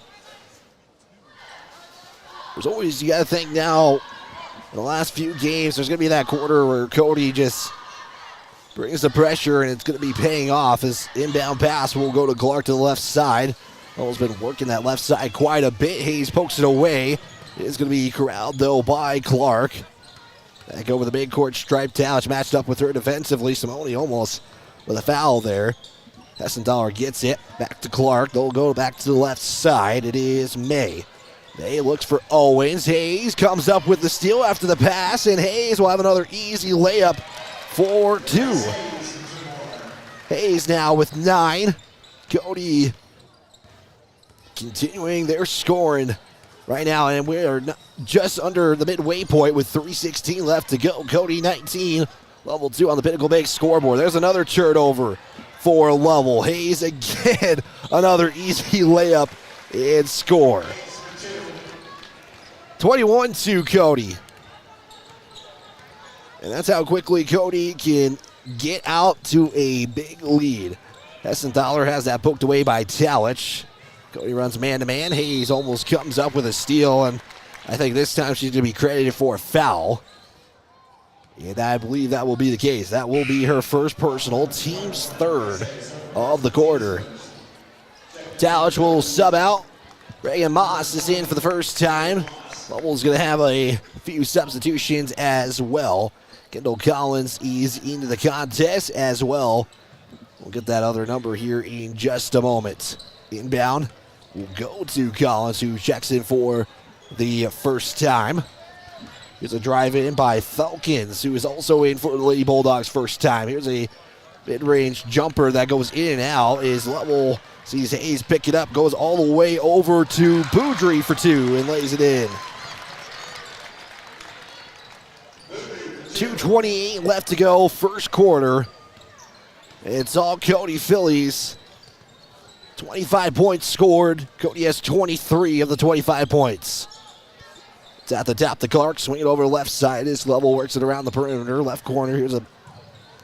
There's always, you got to think now, in the last few games, there's going to be that quarter where Cody just brings the pressure, and it's going to be paying off. His inbound pass will go to Clark to the left side. Lovell's been working that left side quite a bit. Hayes pokes it away. It is going to be corralled, though, by Clark. Back over the midcourt stripe. Talich matched up with her defensively. Simone almost with a foul there. Hessenthaler gets it. Back to Clark. They'll go back to the left side. It is May. May looks for Owens. Hayes comes up with the steal after the pass, and Hayes will have another easy layup for 2. Hayes now with 9. Cody continuing their scoring right now, and we're just under the midway point with 3:16 left to go. Cody 19, Lovell 2 on the Pinnacle Bank scoreboard. There's another turnover for Lovell. Hayes again, another easy layup and score. 21-2 Cody. And that's how quickly Cody can get out to a big lead. Hessenthaler has that poked away by Talich. Cody runs man-to-man. Hayes almost comes up with a steal, and I think this time she's going to be credited for a foul. And I believe that will be the case. That will be her first personal, team's third of the quarter. Talich will sub out. Reagan Moss is in for the first time. Lovell's going to have a few substitutions as well. Kendall Collins is into the contest as well. We'll get that other number here in just a moment. Inbound will go to Collins, who checks in for the first time. Here's a drive in by Falcons, who is also in for the Lady Bulldogs first time. Here's a mid-range jumper that goes in and out. Is Lovell sees Hayes pick it up, goes all the way over to Boudry for 2 and lays it in. 2:28 left to go, first quarter. It's all Cody Phillies. 25 points scored. Cody has 23 of the 25 points. It's at the top to Clark, swing it over the left side. This Lovell works it around the perimeter, left corner. Here's a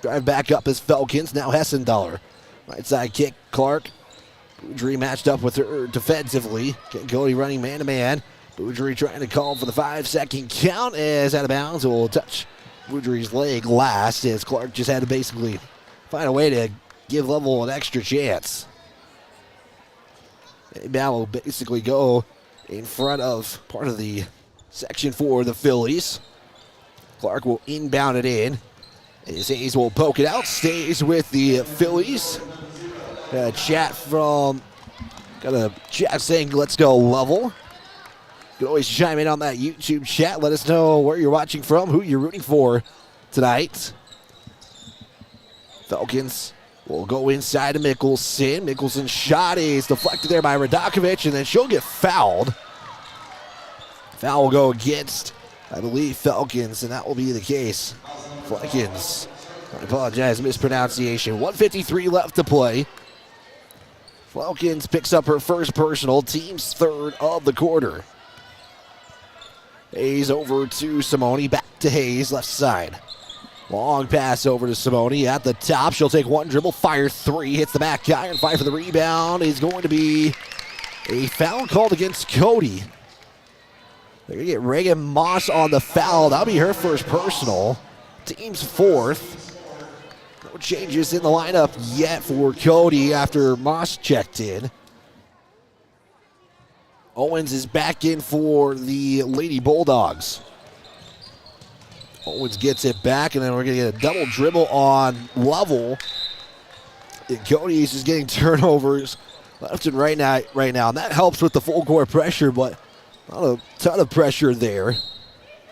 drive back up as Falcons. Now Hessenthaler. Right side kick, Clark. Boudry matched up with her defensively. Cody running man-to-man. Boudry trying to call for the 5-second count as out of bounds. It will touch Boudry's leg last as Clark just had to basically find a way to give Lovell an extra chance. Inbound will basically go in front of part of the section for the Phillies. Clark will inbound it in. As Hayes will poke it out, stays with the Phillies. Got a chat saying, let's go Lovell. You can always chime in on that YouTube chat. Let us know where you're watching from, who you're rooting for tonight. Falcons will go inside to Mickelson. Mickelson's shot is deflected there by Radakovich, and then she'll get fouled. Foul will go against, I believe, Falcons, and that will be the case. Falcons, I apologize, mispronunciation. 1:53 left to play. Falcons picks up her first personal, team's third of the quarter. Hayes over to Simone, back to Hayes, left side. Long pass over to Simone at the top. She'll take one dribble, fire three, hits the back iron, fight for the rebound. Is going to be a foul called against Cody. They're going to get Reagan Moss on the foul. That'll be her first personal. Team's fourth. No changes in the lineup yet for Cody after Moss checked in. Owens is back in for the Lady Bulldogs. Owens gets it back, and then we're going to get a double dribble on Lovell. And Cody is just getting turnovers left and right now, and that helps with the full court pressure, but not a ton of pressure there.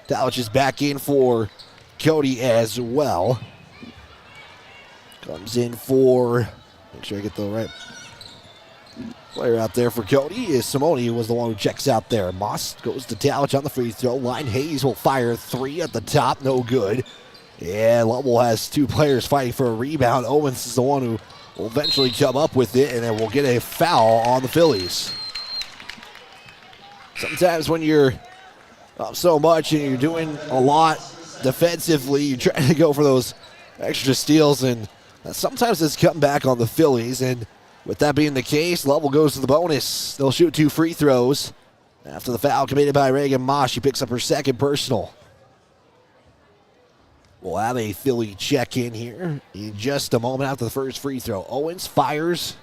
Dowich is back in for Cody as well. Comes in for, make sure I get the right player out there for Cody. Is Simone, who was the one who checks out there. Moss goes to Dowich on the free throw line. Hayes will fire three at the top, no good. And Lovell has two players fighting for a rebound. Owens is the one who will eventually come up with it, and then we'll get a foul on the Phillies. Sometimes when you're up so much and you're doing a lot defensively, you're trying to go for those extra steals, and sometimes it's cutting back on the Phillies. And with that being the case, Lovell goes to the bonus. They'll shoot two free throws. After the foul committed by Reagan Moss, she picks up her second personal. We'll have a Philly check in here in just a moment after the first free throw. Owens fires.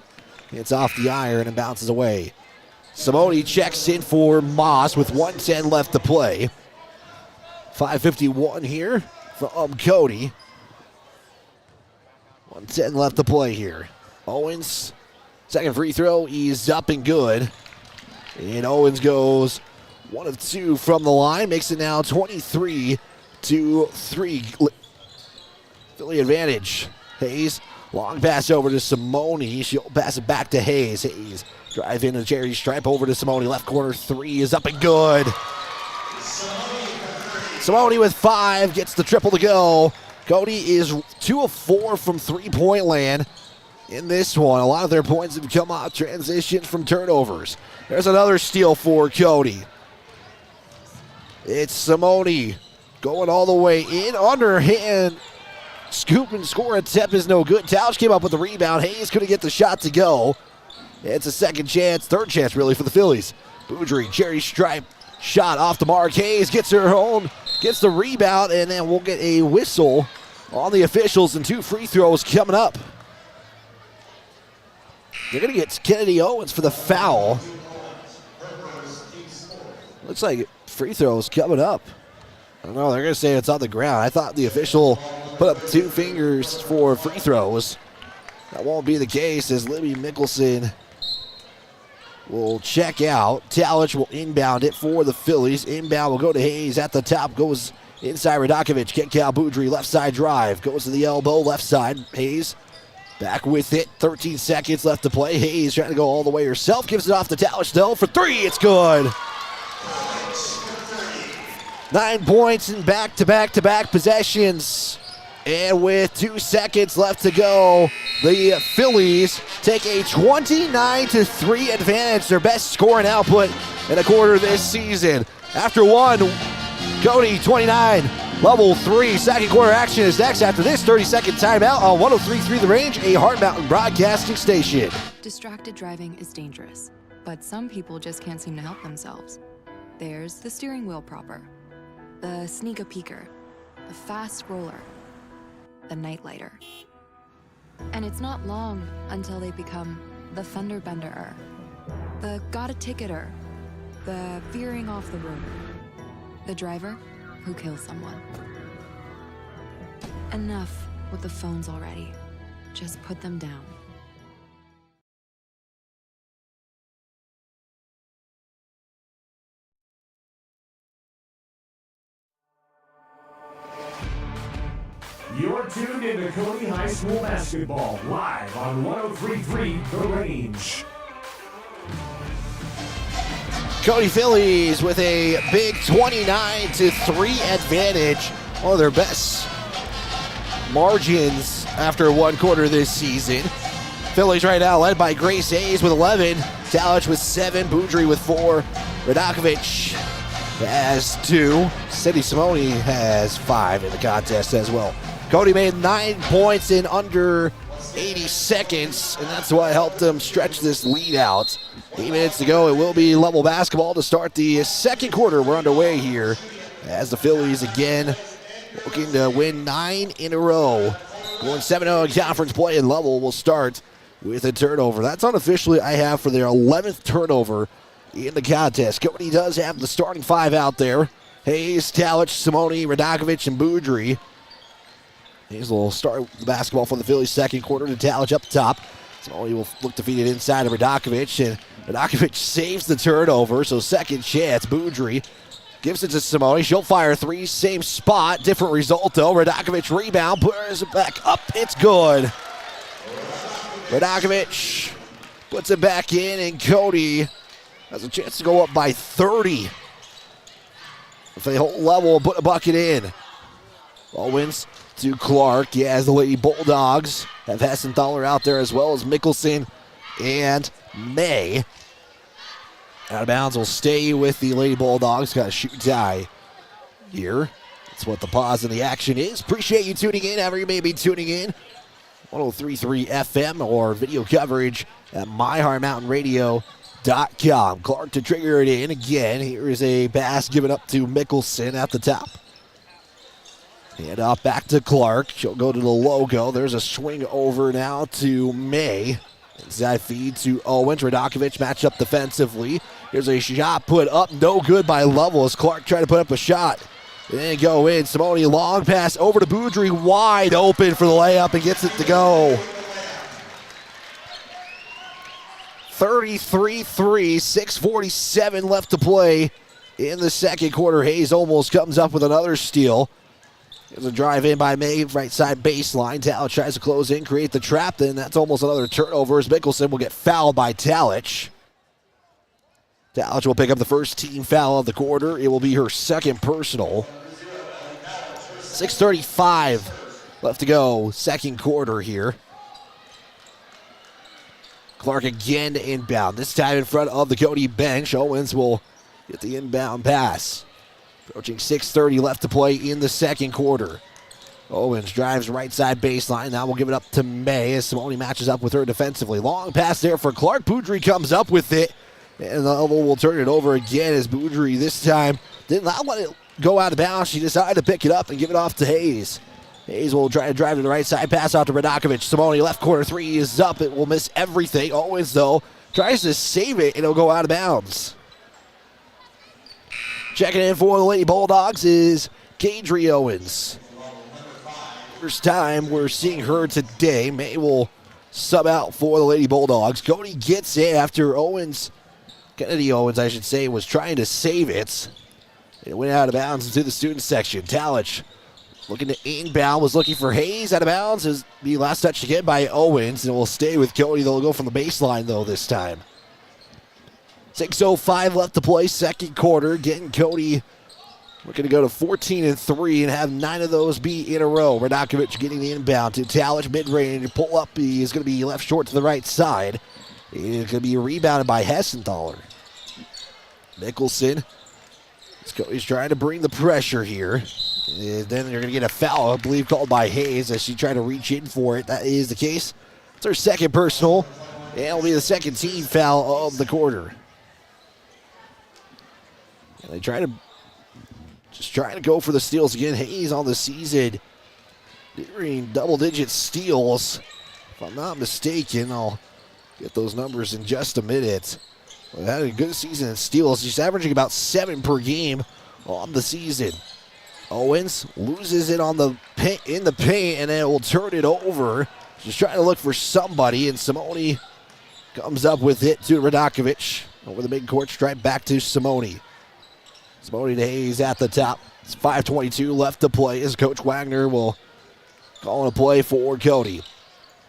It's off the iron and bounces away. Simone checks in for Moss with 1:10 left to play. 5:51 here from Cody. 1:10 left to play here. Owens, second free throw, he's up and good. And Owens goes 1 of 2 from the line, makes it now 23-3. Philly advantage. Hayes, long pass over to Simone. She'll pass it back to Hayes. Hayes drive into the charity stripe over to Simone. Left corner three is up and good. Simone with 5, gets the triple to go. Cody is 2 of 4 from three-point land in this one. A lot of their points have come off transitions from turnovers. There's another steal for Cody. It's Simone going all the way in, underhand. Scoop and score attempt is no good. Tausch came up with the rebound. Hayes couldn't get the shot to go. It's a second chance, third chance really for the Phillies. Boudry, cherry stripe, shot off the mark. Hayes gets her own, gets the rebound, and then we'll get a whistle on the officials and 2 free throws coming up. They're going to get Kennedy Owens for the foul. Looks like free throws coming up. I don't know, they're going to say it's on the ground. I thought the official put up 2 fingers for free throws. That won't be the case as Libby Mickelson will check out. Talich will inbound it for the Phillies. Inbound will go to Hayes at the top. Goes inside Radakovich. Kick out Boudry. Left side drive. Goes to the elbow. Left side. Hayes back with it. 13 seconds left to play. Hayes trying to go all the way herself. Gives it off to Talich though for 3. It's good. 9 points in back-to-back-to-back possessions. And with 2 seconds left to go, the Phillies take a 29-3 advantage, their best scoring output in a quarter this season. After one, Cody 29, Lovell 3. Second quarter action is next after this 30-second timeout on 103.3 The Range, a Hart Mountain broadcasting station. Distracted driving is dangerous, but some people just can't seem to help themselves. There's the steering wheel propper, the sneak-a-peeker, the fast roller, the nightlighter. And it's not long until they become the fender-bender-er. The got a ticketer. The veering off the road. The driver who kills someone. Enough with the phones already. Just put them down. You're tuned into Cody High School basketball live on 103.3 The Range. Cody Phillies with a big 29-3 advantage. One of their best margins after one quarter this season. Phillies right now led by Grace Hayes with 11, Talich with 7, Boudry with 4, Radakovic has 2, Cindy Simone has 5 in the contest as well. Cody made 9 points in under 80 seconds, and that's what helped them stretch this lead out. 8 minutes to go. It will be Lovell basketball to start the second quarter. We're underway here as the Phillies again looking to win 9 in a row. Going 7-0 in conference play, and Lovell will start with a turnover. That's unofficially I have for their 11th turnover in the contest. Cody does have the starting 5 out there. Hayes, Talich, Simone, Radakovic, and Boudry. Hayes will start the basketball for the Phillies second quarter to Talich up top. Simone will look to feed it inside of Radakovic, and Radakovic saves the turnover, so second chance. Boudry gives it to Simone. She'll fire 3, same spot, different result though. Radakovic rebound, puts it back up, it's good. Radakovic puts it back in, and Cody has a chance to go up by 30. If they hold level, put a bucket in. Owens to Clark. Yeah, as the Lady Bulldogs have Hessenthaler out there as well as Mickelson and May. Out of bounds will stay with the Lady Bulldogs. Got a shoot tie here. That's what the pause in the action is. Appreciate you tuning in, however you may be tuning in. 103.3 FM or video coverage at myheartmountainradio.com. Clark to trigger it in again. Here is a pass given up to Mickelson at the top. Hand off back to Clark. She'll go to the logo. There's a swing over now to May. Inside feed to Owens. Radakovic matched up defensively. Here's a shot put up. No good by Lovell as Clark tried to put up a shot. Then go in. Simone long pass over to Boudry. Wide open for the layup and gets it to go. 33-3. 6:47 left to play in the second quarter. Hayes almost comes up with another steal. There's a drive in by May, right side baseline. Talich tries to close in, create the trap, then that's almost another turnover as Mickelson will get fouled by Talich. Talich will pick up the first team foul of the quarter. It will be her second personal. 6:35 left to go, second quarter here. Clark again inbound, this time in front of the Cody bench. Owens will get the inbound pass. Approaching 6:30 left to play in the second quarter. Owens drives right side baseline. Now we'll give it up to May as Simone matches up with her defensively. Long pass there for Clark. Boudry comes up with it. And Lovell will turn it over again as Boudry this time did not let it go out of bounds. She decided to pick it up and give it off to Hayes. Hayes will try to drive to the right side. Pass out to Radakovic. Simone left corner 3 is up. It will miss everything. Owens though tries to save it and it'll go out of bounds. Checking in for the Lady Bulldogs is Kadri Owens. First time we're seeing her today. May will sub out for the Lady Bulldogs. Cody gets it after Kennedy Owens, I should say, was trying to save it. It went out of bounds into the student section. Talich looking to inbound, was looking for Hayes. Out of bounds is the last touch again by Owens, and it will stay with Cody. They'll go from the baseline, though, this time. 6:05 left to play, second quarter. Getting Cody looking to go to 14-3 and have 9 of those be in a row. Radakovic getting the inbound to Talich, mid-range. Pull up, he is going to be left short to the right side. It's going to be rebounded by Hessenthaler. Mickelson. Cody's trying to bring the pressure here. And then they're going to get a foul, I believe, called by Hayes as she tried to reach in for it. That is the case. It's her second personal. And it'll be the second team foul of the quarter. And they trying to go for the steals again. Hayes on the season doing double-digit steals. If I'm not mistaken, I'll get those numbers in just a minute. had a good season in steals. She's averaging about 7 per game on the season. Owens loses it on the in the paint, and then will turn it over. She's trying to look for somebody, and Simone comes up with it to Radakovic. Over the midcourt stripe, back to Simone. Simone to Hayes at the top. It's 5:22 left to play as Coach Wagner will call a play for Cody.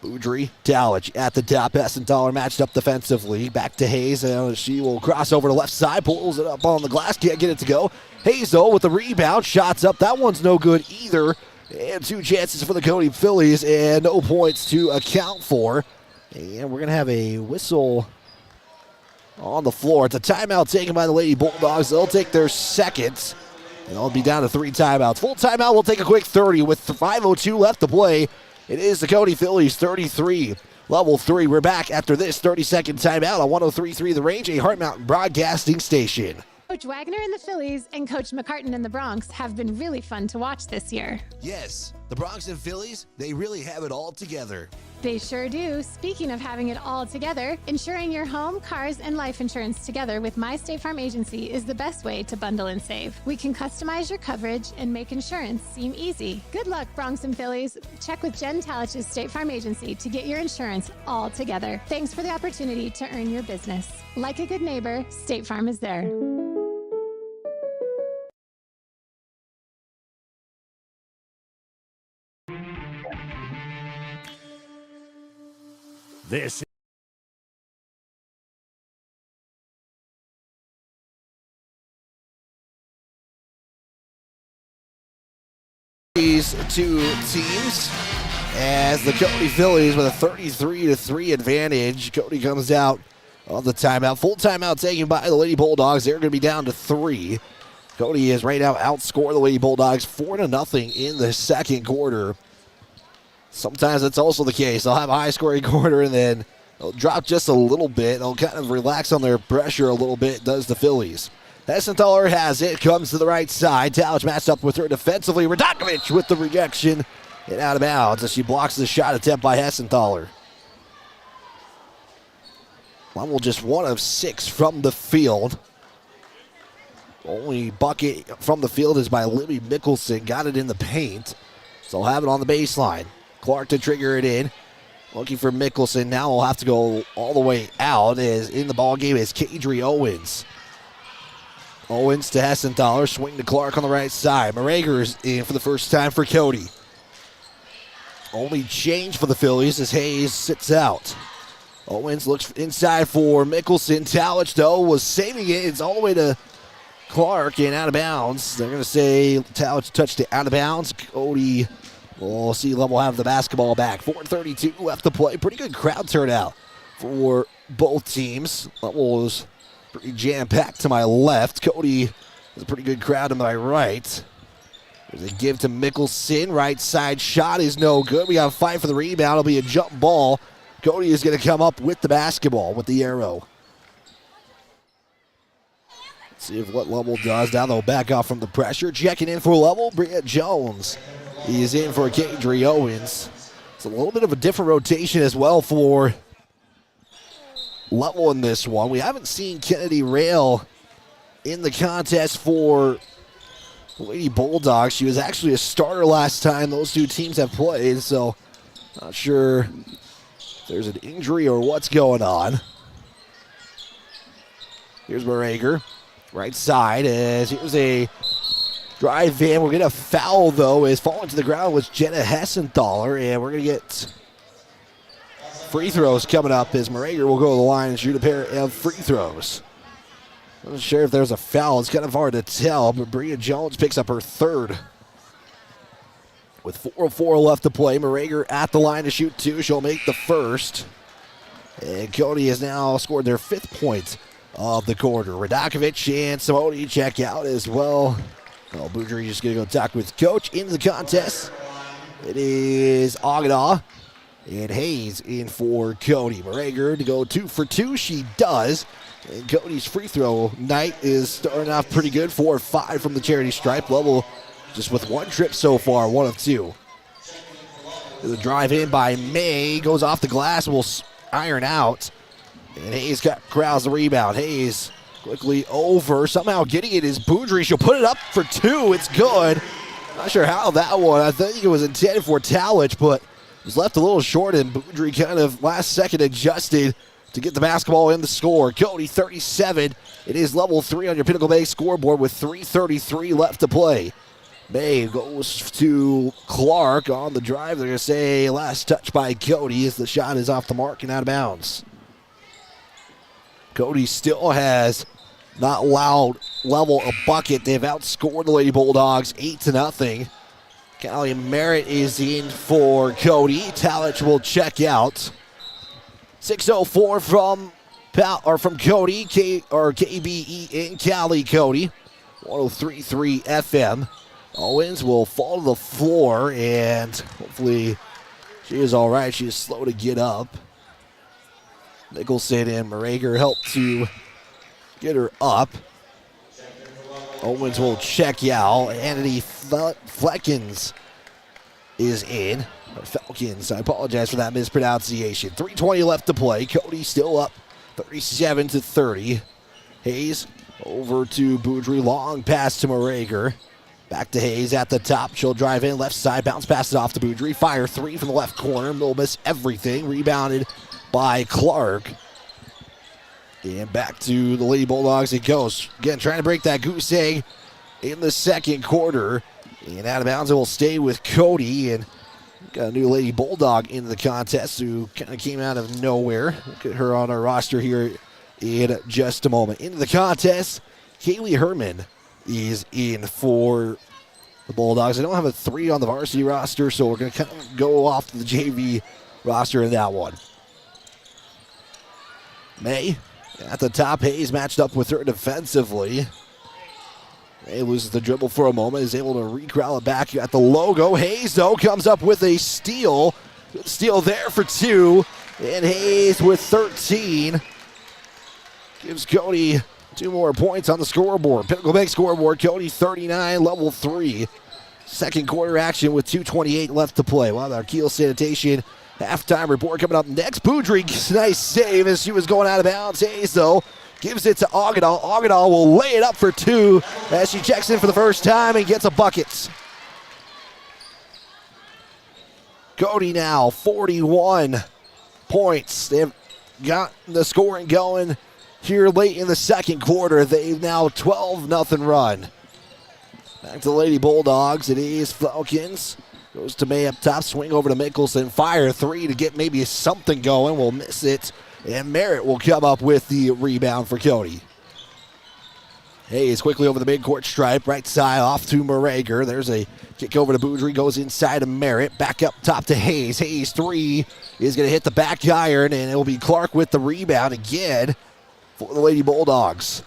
Boudry, Talich at the top. Hessenthaler matched up defensively. Back to Hayes. She will cross over to left side. Pulls it up on the glass. Can't get it to go. Hayes, though, with the rebound. Shots up. That one's no good either. And 2 chances for the Cody Phillies and no points to account for. And we're going to have a whistle on the floor. It's a timeout taken by the Lady Bulldogs. They'll take their second. And they'll be down to 3 timeouts. Full timeout, we'll take a quick 30 with 5:02 left to play. It is the Cody Phillies 33, Lovell 3. We're back after this 30-second timeout on 103.3 The Range, a Heart Mountain broadcasting station. Coach Wagner and the Phillies and Coach McCartan and the Bronx have been really fun to watch this year. Yes, the Bronx and Phillies, they really have it all together. They sure do. Speaking of having it all together, insuring your home, cars, and life insurance together with My State Farm Agency is the best way to bundle and save. We can customize your coverage and make insurance seem easy. Good luck, Bronx and Phillies. Check with Jen Talich's State Farm Agency to get your insurance all together. Thanks for the opportunity to earn your business. Like a good neighbor, State Farm is there. This These 2 teams as the Cody Phillies with a 33-3 advantage. Cody comes out on the timeout. Full timeout taken by the Lady Bulldogs. They're going to be down to 3. Cody is right now outscored the Lady Bulldogs 4-0 in the second quarter. Sometimes that's also the case. They'll have a high-scoring quarter and then they'll drop just a little bit. They'll kind of relax on their pressure a little bit, does the Phillies. Hessenthaler has it, comes to the right side. Talich matched up with her defensively. Radakovic with the rejection and out of bounds as she blocks the shot attempt by Hessenthaler. Lovell just 1 of 6 from the field. Only bucket from the field is by Libby Mickelson. Got it in the paint. So they'll have it on the baseline. Clark to trigger it in. Looking for Mickelson. Now we'll have to go all the way out. As in the ball game is Kadri Owens. Owens to Hessenthaler. Swing to Clark on the right side. Morager's in for the first time for Cody. Only change for the Phillies as Hayes sits out. Owens looks inside for Mickelson. Talich, though, was saving it. It's all the way to Clark and out of bounds. They're going to say Talich touched it out of bounds. Cody will see Lovell have the basketball back. 4:32 left to play. Pretty good crowd turnout for both teams. Lovell was pretty jam-packed to my left. Cody has a pretty good crowd to my right. There's a give to Mickelson. Right side shot is no good. We got a fight for the rebound. It'll be a jump ball. Cody is going to come up with the basketball with the arrow. Let's see if what Lovell does. Now they'll back off from the pressure. Checking in for Lovell, Brianna Jones. He is in for Kadri Owens. It's a little bit of a different rotation as well for Lovell in this one. We haven't seen Kennedy Rail in the contest for Lady Bulldogs. She was actually a starter last time those 2 teams have played, so not sure if there's an injury or what's going on. Here's Morager. Right side as here's a drive in. We're going to foul, though, as falling to the ground was Jenna Hessenthaler, and we're going to get free throws coming up as Morager will go to the line and shoot a pair of free throws. I'm not sure if there's a foul. It's kind of hard to tell, but Brianna Jones picks up her 3rd. With 4:04 left to play, Morager at the line to shoot 2. She'll make the first. And Cody has now scored their 5th point of the quarter. Radakovic and Simone check out as well. Well, Boudry just going to go talk with Coach into the contest. It is Agada and Hayes in for Cody. Morager to go 2 for 2. She does. And Cody's free throw night is starting off pretty good. 4 or 5 from the charity stripe. Lovell just with 1 trip so far, 1 of 2. The drive in by May goes off the glass. Will iron out. And Hayes corrals the rebound. Hayes quickly over. Somehow getting it is Boudry. She'll put it up for 2. It's good. Not sure how that one. I think it was intended for Talich, but it was left a little short, and Boudry kind of last second adjusted to get the basketball in the score. Cody 37. It is level 3 on your Pinnacle Bay scoreboard with 3:33 left to play. May goes to Clark on the drive. They're going to say last touch by Cody as the shot is off the mark and out of bounds. Cody still has not allowed Lovell a bucket. They've outscored the Lady Bulldogs 8-0. Callie Merritt is in for Cody. Talich will check out. 6:04 from Cody, KBE in Cali, Cody. 103.3 FM. Owens will fall to the floor, and hopefully she is all right. She is slow to get up. Nicholson and Morager help to get her up. Owens will check out. Andy Fleckins is in. Or Falcons, I apologize for that mispronunciation. 3:20 left to play. Cody still up 37-30. Hayes over to Boudry. Long pass to Morager. Back to Hayes at the top. She'll drive in left side. Bounce pass it off to Boudry. Fire 3 from the left corner. They'll miss everything. Rebounded by Clark. And back to the Lady Bulldogs it goes. Again, trying to break that goose egg in the second quarter. And out of bounds, it will stay with Cody. And got a new Lady Bulldog into the contest who kind of came out of nowhere. Look at her on our roster here in just a moment. Into the contest, Kaylee Herman is in for the Bulldogs. I don't have a 3 on the varsity roster, so we're going to kind of go off to the JV roster in that one. May at the top. Hayes matched up with her defensively. May loses the dribble for a moment, is able to recrowd it back at the logo. Hayes, though, comes up with a steal. Good steal there for 2. And Hayes with 13. Gives Cody 2 more points on the scoreboard. Pinnacle Bank scoreboard, Cody 39, level 3. Second quarter action with 2:28 left to play. Well, our Kiel Sanitation halftime report coming up next. Boudry, nice save as she was going out of bounds. Hayes, though, gives it to Agadal. Agadal will lay it up for 2 as she checks in for the first time and gets a bucket. Cody now 41 points. They've got the scoring going here late in the second quarter. They've now 12-0 run. Back to the Lady Bulldogs. It is Falcons. Goes to May up top. Swing over to Mickelson. Fire 3 to get maybe something going. We'll miss it. And Merritt will come up with the rebound for Cody. Hayes quickly over the midcourt stripe. Right side off to Morager. There's a kick over to Boudry. Goes inside to Merritt. Back up top to Hayes. Hayes 3 is going to hit the back iron. And it will be Clark with the rebound again for the Lady Bulldogs.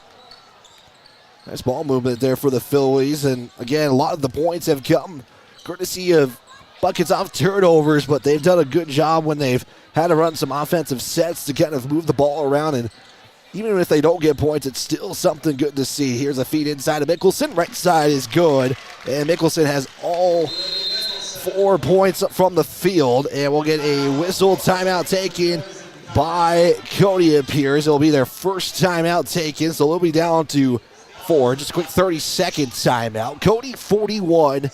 Nice ball movement there for the Phillies. And again, a lot of the points have come courtesy of buckets off turnovers, but they've done a good job when they've had to run some offensive sets to kind of move the ball around. And even if they don't get points, it's still something good to see. Here's a feed inside of Mickelson. Right side is good. And Mickelson has all 4 points from the field. And we'll get a whistle timeout taken by Cody, it appears. It'll be their first timeout taken, so they'll be down to 4. Just a quick 30-second timeout. Cody 41,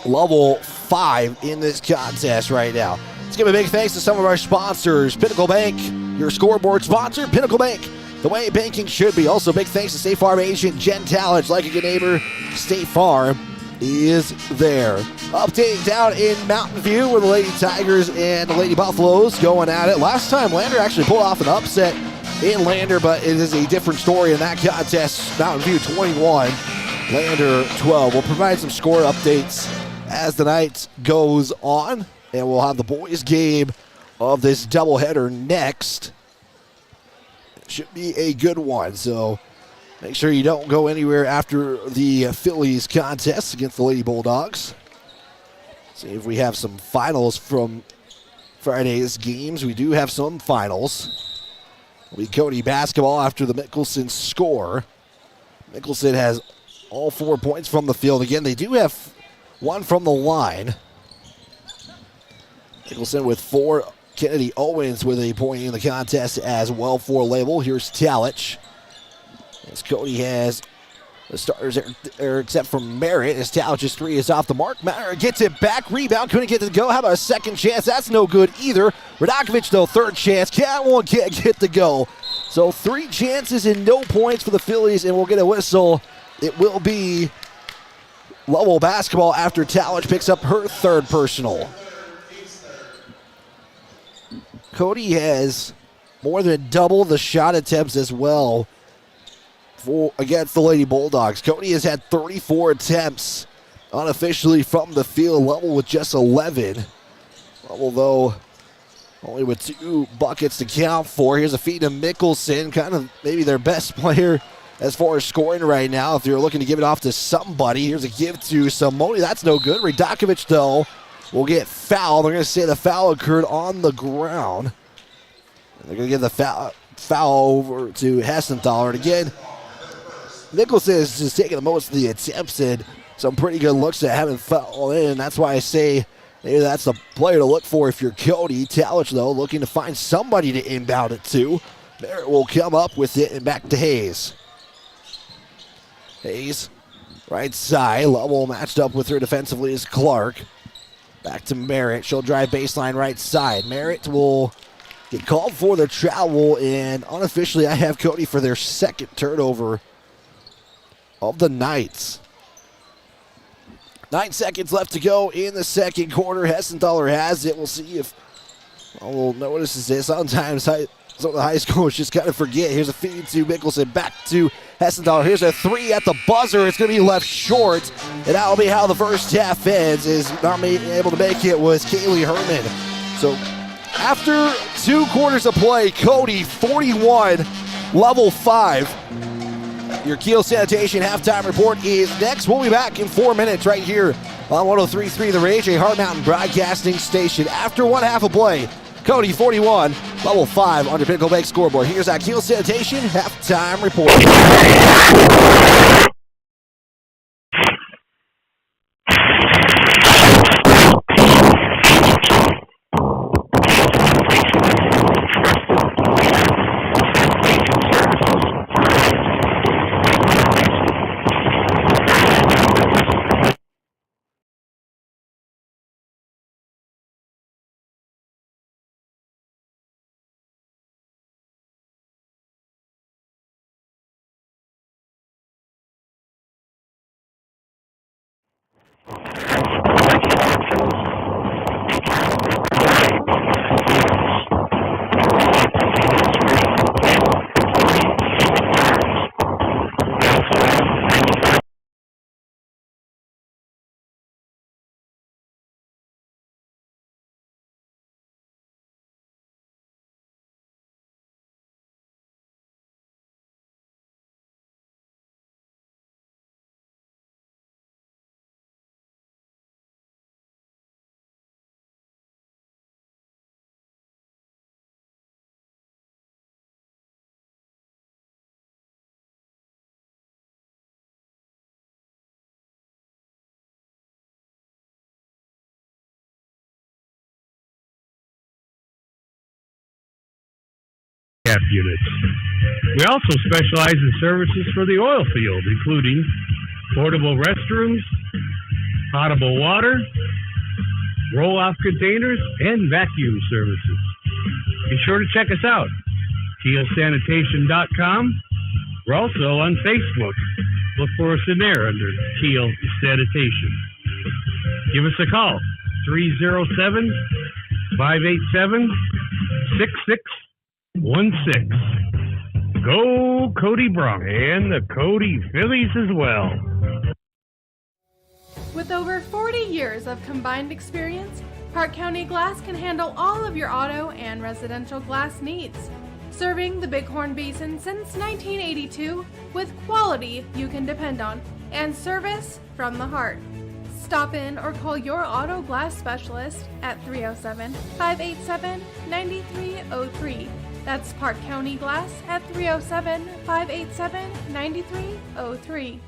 Lovell 5 in this contest right now. Let's give a big thanks to some of our sponsors. Pinnacle Bank, your scoreboard sponsor. Pinnacle Bank, the way banking should be. Also, big thanks to State Farm agent Jen Talich. Like a good neighbor, State Farm is there. Update down in Mountain View where the Lady Tigers and the Lady Buffaloes going at it. Last time, Lander actually pulled off an upset in Lander, but it is a different story in that contest. Mountain View 21, Lander 12. We'll provide some score updates as the night goes on, and we'll have the boys' game of this doubleheader next. It should be a good one, so make sure you don't go anywhere after the Phillies contest against the Lady Bulldogs. See if we have some finals from Friday's games. We do have some finals. It'll be Cody basketball after the Mickelson score. Mickelson has all 4 points from the field. Again, they do have 1 from the line. Mickelson with 4 Kennedy Owens with a point in the contest as well for Lovell. Here's Talich. As Cody has the starters there, except for Merritt, as Talich's three is off the mark. Merritt gets it back, rebound, couldn't get it to go. How about a second chance? That's no good either. Radakovic, though, third chance. Can't get to go. So 3 chances and no points for the Phillies, and we'll get a whistle. It will be Lovell basketball after Talich picks up her third personal. Cody has more than double the shot attempts as well against the Lady Bulldogs. Cody has had 34 attempts unofficially from the field. Lovell with just 11. Lovell, though, only with 2 buckets to count for. Here's a feed to Mickelson, kind of maybe their best player as far as scoring right now. If you're looking to give it off to somebody, here's a give to Simone. That's no good. Radakovic, though, will get fouled. They're going to say the foul occurred on the ground. And they're going to give the foul over to Hessenthaler. And again, Mickelson is just taking the most of the attempts and some pretty good looks that haven't fallen in. That's why I say maybe that's the player to look for if you're Cody. Talich, though, looking to find somebody to inbound it to. Merritt will come up with it and back to Hayes. Hayes, right side. Lovell matched up with her defensively is Clark. Back to Merritt. She'll drive baseline right side. Merritt will get called for the travel, and unofficially I have Cody for their second turnover of the night. 9 seconds left to go in the second quarter. Hessenthaler has it. We'll see if Lovell notices this. Sometimes some of the high schoolers just kind of forget. Here's a feed to Mickelson. Back to Hessenthaler. Here's a 3 at the buzzer. It's going to be left short. And that'll be how the first half ends. Is not able to make it was Kaylee Herman. So after 2 quarters of play, Cody 41, Lovell 5. Your Kiel Sanitation halftime report is next. We'll be back in 4 minutes right here on 103.3 The Rage, a Hard Mountain broadcasting station. After 1 half of play, Cody 41, Lovell 5 under Pinnacle Bank scoreboard. Here's our Kiel Sanitation halftime report. Units. We also specialize in services for the oil field, including portable restrooms, potable water, roll-off containers, and vacuum services. Be sure to check us out, KielSanitation.com. We're also on Facebook. Look for us in there under Kiel Sanitation. Give us a call, 307-587-6616. Go Cody Bronx and the Cody Phillies as well. With over 40 years of combined experience, Park County Glass can handle all of your auto and residential glass needs. Serving the Bighorn Basin since 1982 with quality you can depend on and service from the heart. Stop in or call your auto glass specialist at 307-587-9303. That's Park County Glass at 307-587-9303.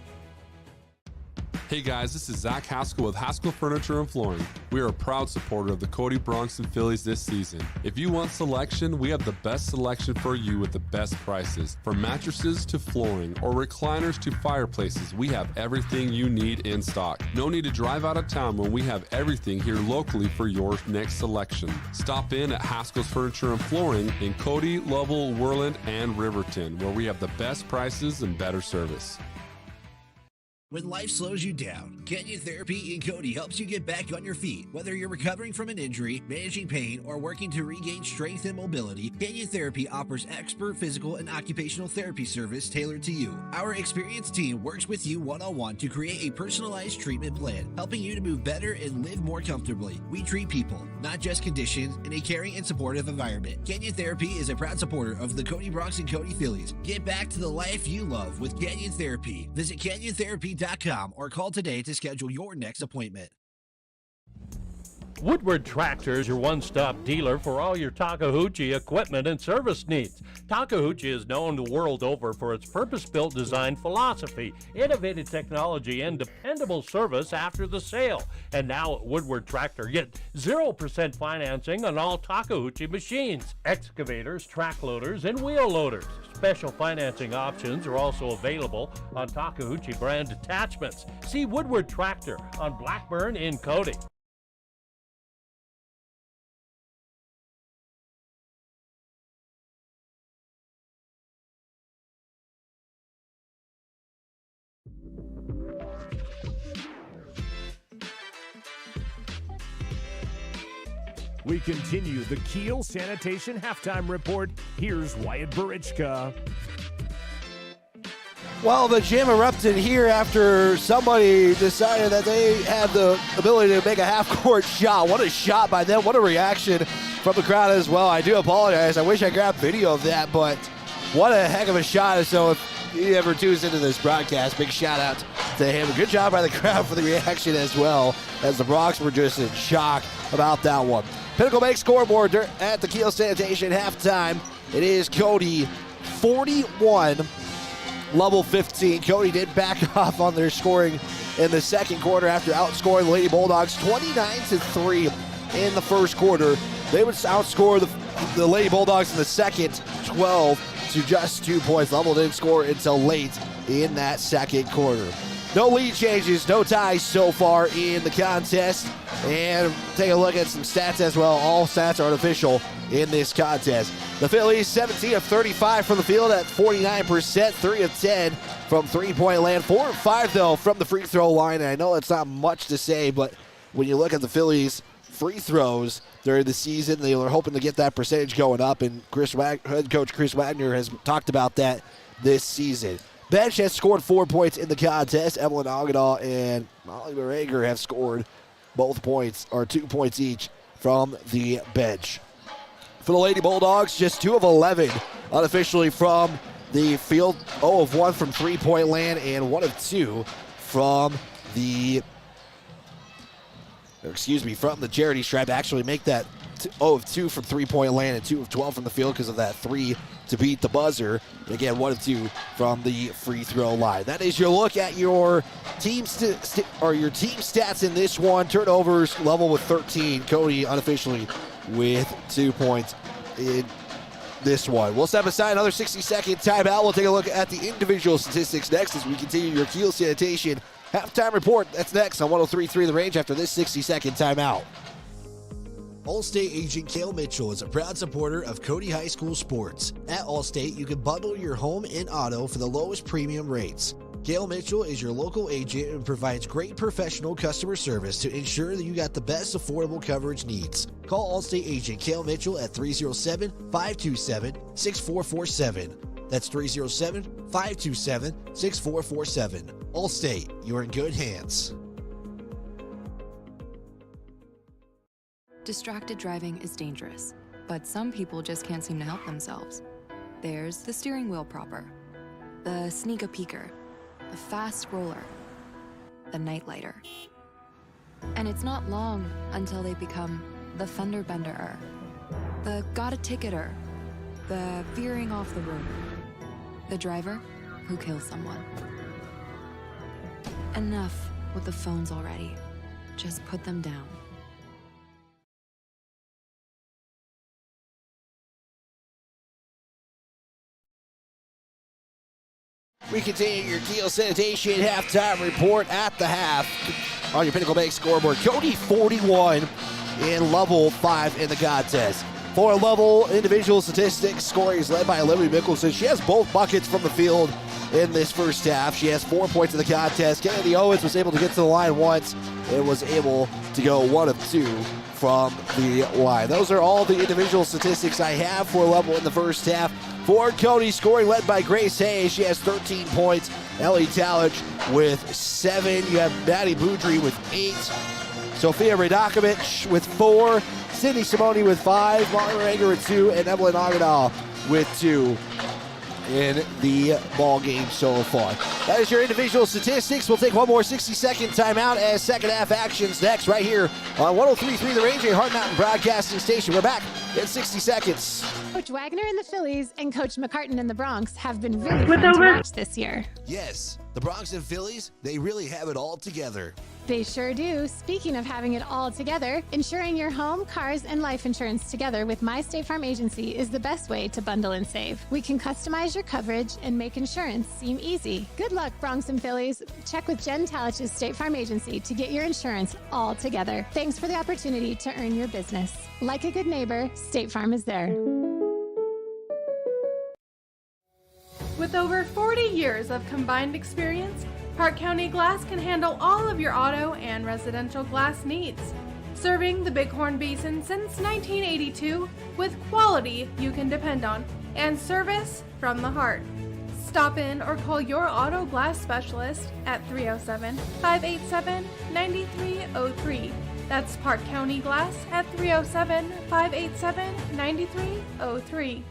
Hey guys, this is Zach Haskell with Haskell Furniture and Flooring. We are a proud supporter of the Cody Bronx and Phillies this season. If you want selection, we have the best selection for you with the best prices. From mattresses to flooring or recliners to fireplaces, we have everything you need in stock. No need to drive out of town when we have everything here locally for your next selection. Stop in at Haskell's Furniture and Flooring in Cody, Lovell, Worland, and Riverton, where we have the best prices and better service. When life slows you down, Canyon Therapy in Cody helps you get back on your feet. Whether you're recovering from an injury, managing pain, or working to regain strength and mobility, Canyon Therapy offers expert physical and occupational therapy service tailored to you. Our experienced team works with you one-on-one to create a personalized treatment plan, helping you to move better and live more comfortably. We treat people, not just conditions, in a caring and supportive environment. Canyon Therapy is a proud supporter of the Cody Bronx and Cody Phillies. Get back to the life you love with Canyon Therapy. Visit CanyonTherapy.com or call today to schedule your next appointment. Woodward Tractor is your one-stop dealer for all your Takahauchi equipment and service needs. Takahauchi is known the world over for its purpose-built design philosophy, innovative technology, and dependable service after the sale. And now at Woodward Tractor, get 0% financing on all Takahauchi machines, excavators, track loaders, and wheel loaders. Special financing options are also available on Takahauchi brand attachments. See Woodward Tractor on Blackburn in Cody. We continue the Kiel Sanitation Halftime Report. Here's Wyatt Barichka. Well, the gym erupted here after somebody decided that they had the ability to make a half-court shot. What a shot by them. What a reaction from the crowd as well. I do apologize. I wish I grabbed video of that, but what a heck of a shot. So if he ever tunes into this broadcast, big shout-out to him. Good job by the crowd for the reaction as well, as the Bronx were just in shock about that one. Pinnacle Bank scoreboard at the Kiel Sanitation halftime. It is Cody 41, Lovell 15. Cody did back off on their scoring in the second quarter after outscoring the Lady Bulldogs 29-3 in the first quarter. They would outscore the Lady Bulldogs in the second 12 to just 2 points. Lovell didn't score until late in that second quarter. No lead changes, no ties so far in the contest. And take a look at some stats as well. All stats are unofficial in this contest. The Phillies, 17 of 35 from the field at 49%, 3 of 10 from three-point land, 4 of 5, though, from the free throw line. And I know it's not much to say, but when you look at the Phillies' free throws during the season, they were hoping to get that percentage going up, and head coach Chris Wagner has talked about that this season. Bench has scored 4 points in the contest. Evelyn Agadaw and Molly Barager have scored both points, or 2 points each, from the bench. For the Lady Bulldogs, just 2 of 11 unofficially from the field. 0 of 1 from three-point land, and 1 of 2 from the, from the charity stripe to actually make that 0 of 2 from three-point land and 2 of 12 from the field because of that 3 to beat the buzzer. And again, 1 of 2 from the free throw line. That is your look at your team team stats in this one. Turnovers, Lovell with 13. Cody unofficially with 2 points in this one. We'll step aside another 60-second timeout. We'll take a look at the individual statistics next as we continue your Kiel Sanitation halftime report. That's next on 103.3 The Range after this 60-second timeout. Allstate agent Cale Mitchell is a proud supporter of Cody High School sports. At Allstate, you can bundle your home and auto for the lowest premium rates. Cale Mitchell is your local agent and provides great professional customer service to ensure that you got the best affordable coverage needs. Call Allstate agent Cale Mitchell at 307-527-6447. That's 307-527-6447. Allstate, you're in good hands. Distracted driving is dangerous, but some people just can't seem to help themselves. There's the steering wheel propper, the sneak a peeker, the fast roller, the night lighter. And it's not long until they become the fender benderer, the got a ticketer, the veering off the road, the driver who kills someone. Enough with the phones already. Just put them down. We continue your Deal Sanitation halftime report at the half on your Pinnacle Bank scoreboard. Cody 41 and Lovell 5 in the contest. For Lovell, individual statistics, scoring is led by Olivia Mickelson. She has both buckets from the field in this first half. She has 4 points in the contest. Kennedy Owens was able to get to the line once and was able to go 1 of 2 from the line. Those are all the individual statistics I have for Lovell in the first half. For Cody, scoring led by Grace Hayes. She has 13 points. Ellie Talich with 7. You have Maddie Boudry with 8. Sophia Radakovic with 4. Sydney Simone with 5. Molly Ranger with 2. And Evelyn Agadal with 2 in the ball game so far. That is your individual statistics. We'll take one more 60-second timeout as second half actions next right here on 103.3 The Range, Hard Mountain Broadcasting Station. We're back in 60 seconds. Coach Wagner and the Phillies and Coach McCartan and the Bronx have been really fun to watch this year. Yes, the Bronx and Phillies, they really have it all together. They sure do. Speaking of having it all together, insuring your home, cars, and life insurance together with My State Farm Agency is the best way to bundle and save. We can customize your coverage and make insurance seem easy. Good luck, Bronx and Phillies. Check with Jen Talich's State Farm Agency to get your insurance all together. Thanks for the opportunity to earn your business. Like a good neighbor, State Farm is there. With over 40 years of combined experience, Park County Glass can handle all of your auto and residential glass needs. Serving the Bighorn Basin since 1982 with quality you can depend on and service from the heart. Stop in or call your auto glass specialist at 307-587-9303. That's Park County Glass at 307-587-9303.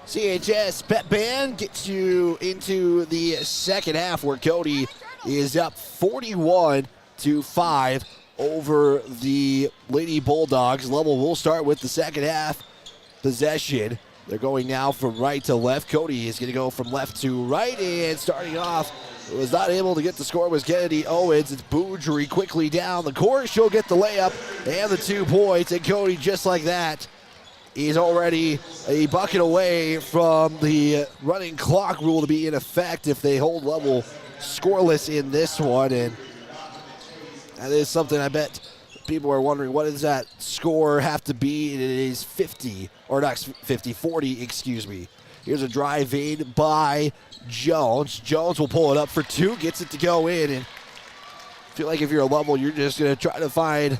CHS Pep Band gets you into the second half where Cody is up 41-5 over the Lady Bulldogs. Lovell will start with the second half possession. They're going now from right to left. Cody is going to go from left to right, and starting off, was not able to get the score was Kennedy Owens. It's Boudry quickly down the court. She'll get the layup and the 2 points, and Cody just like that. He's already a bucket away from the running clock rule to be in effect if they hold Lovell scoreless in this one. And that is something I bet people are wondering, what does that score have to be? It is 40, excuse me. Here's a drive in by Jones. Jones will pull it up for 2, gets it to go in. And I feel like if you're a Lovell, you're just going to try to find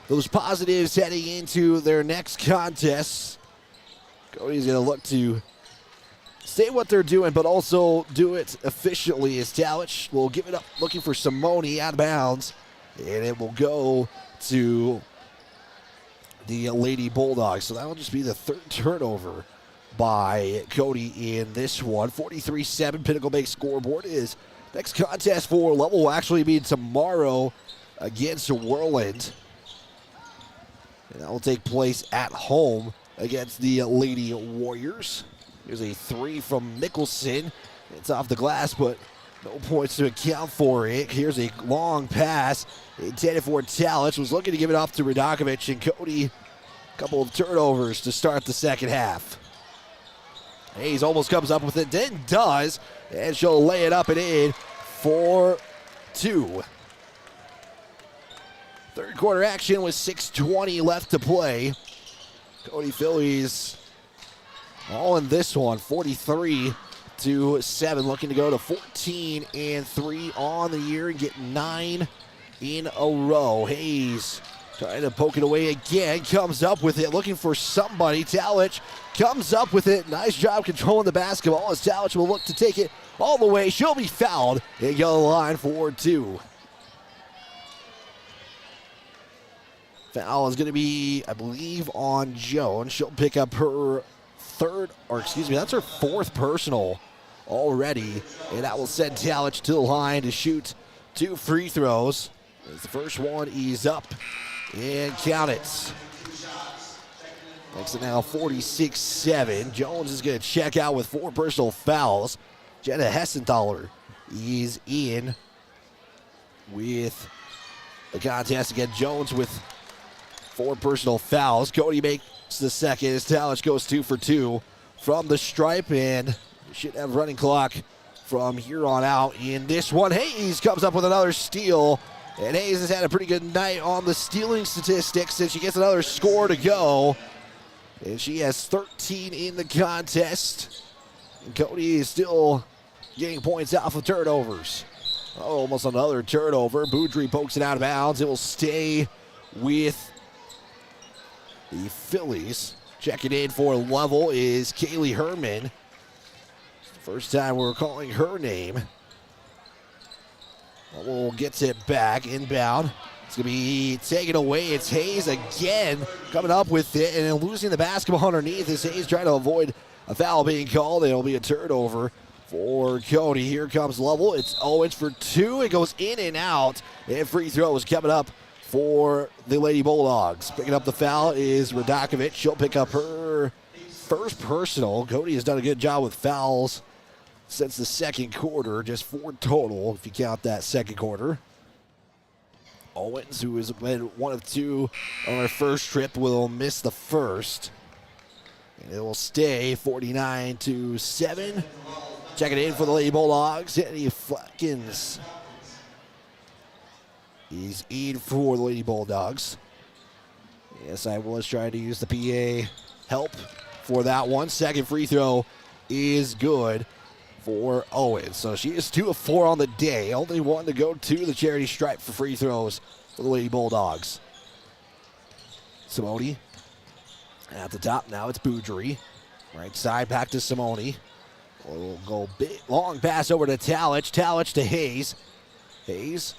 those positives heading into their next contest. Cody's going to look to stay what they're doing, but also do it efficiently as Talich will give it up, looking for Simone out of bounds, and it will go to the Lady Bulldogs. So that will just be the 3rd turnover by Cody in this one. 43-7 Pinnacle Bank scoreboard is next contest for Lovell will actually be tomorrow against Whirland. And that will take place at home against the Lady Warriors. Here's a 3 from Mickelson. It's off the glass, but no points to account for it. Here's a long pass intended for Talich. Was looking to give it off to Radakovic, and Cody, a couple of turnovers to start the second half. Hayes almost comes up with it, then does, and she'll lay it up and in for 2. Third quarter action with 6:20 left to play. Cody Phillies all in this one, 43-7, looking to go to 14-3 on the year and get 9 in a row. Hayes trying to poke it away again, comes up with it, looking for somebody. Talich comes up with it. Nice job controlling the basketball as Talich will look to take it all the way. She'll be fouled and go to the line for 2. Foul is going to be, I believe, on Jones. She'll pick up her that's her 4th personal already. And that will send Talich to the line to shoot 2 free throws. As the first one is up And count it. Makes it now 46-7. Jones is going to check out with 4 personal fouls. Jenna Hessenthaler is in with the contest again. Jones with 4 personal fouls. Cody makes the second as Talich goes 2 for 2 from the stripe, and we should have running clock from here on out in this one. Hayes comes up with another steal, and Hayes has had a pretty good night on the stealing statistics, and she gets another score to go. And she has 13 in the contest. And Cody is still getting points off of turnovers. Oh, almost another turnover. Boudry pokes it out of bounds. It will stay with the Phillies. Checking in for Lovell is Kaylee Herman. First time we're calling her name. Lovell gets it back inbound. It's going to be taken away. It's Hayes again coming up with it and then losing the basketball underneath as Hayes trying to avoid a foul being called. It'll be a turnover for Cody. Here comes Lovell. It's Owens for 2. It goes in and out. And free throw is coming up for the Lady Bulldogs. Picking up the foul is Radakovic. She'll pick up her first personal. Cody has done a good job with fouls since the second quarter. Just 4 total if you count that second quarter. Owens, who has been 1 of 2 on her first trip, will miss the first. And it will stay 49-7. Checking in for the Lady Bulldogs, Eddie Flatkins. He's in for the Lady Bulldogs. Yes, I was trying to use the PA help for that one. Second free throw is good for Owens. So she is 2 of 4 on the day. Only one to go to the charity stripe for free throws for the Lady Bulldogs. Simone at the top. Now it's Boudry. Right side back to Simone. We'll go big, long pass over to Talich. Talich to Hayes. Hayes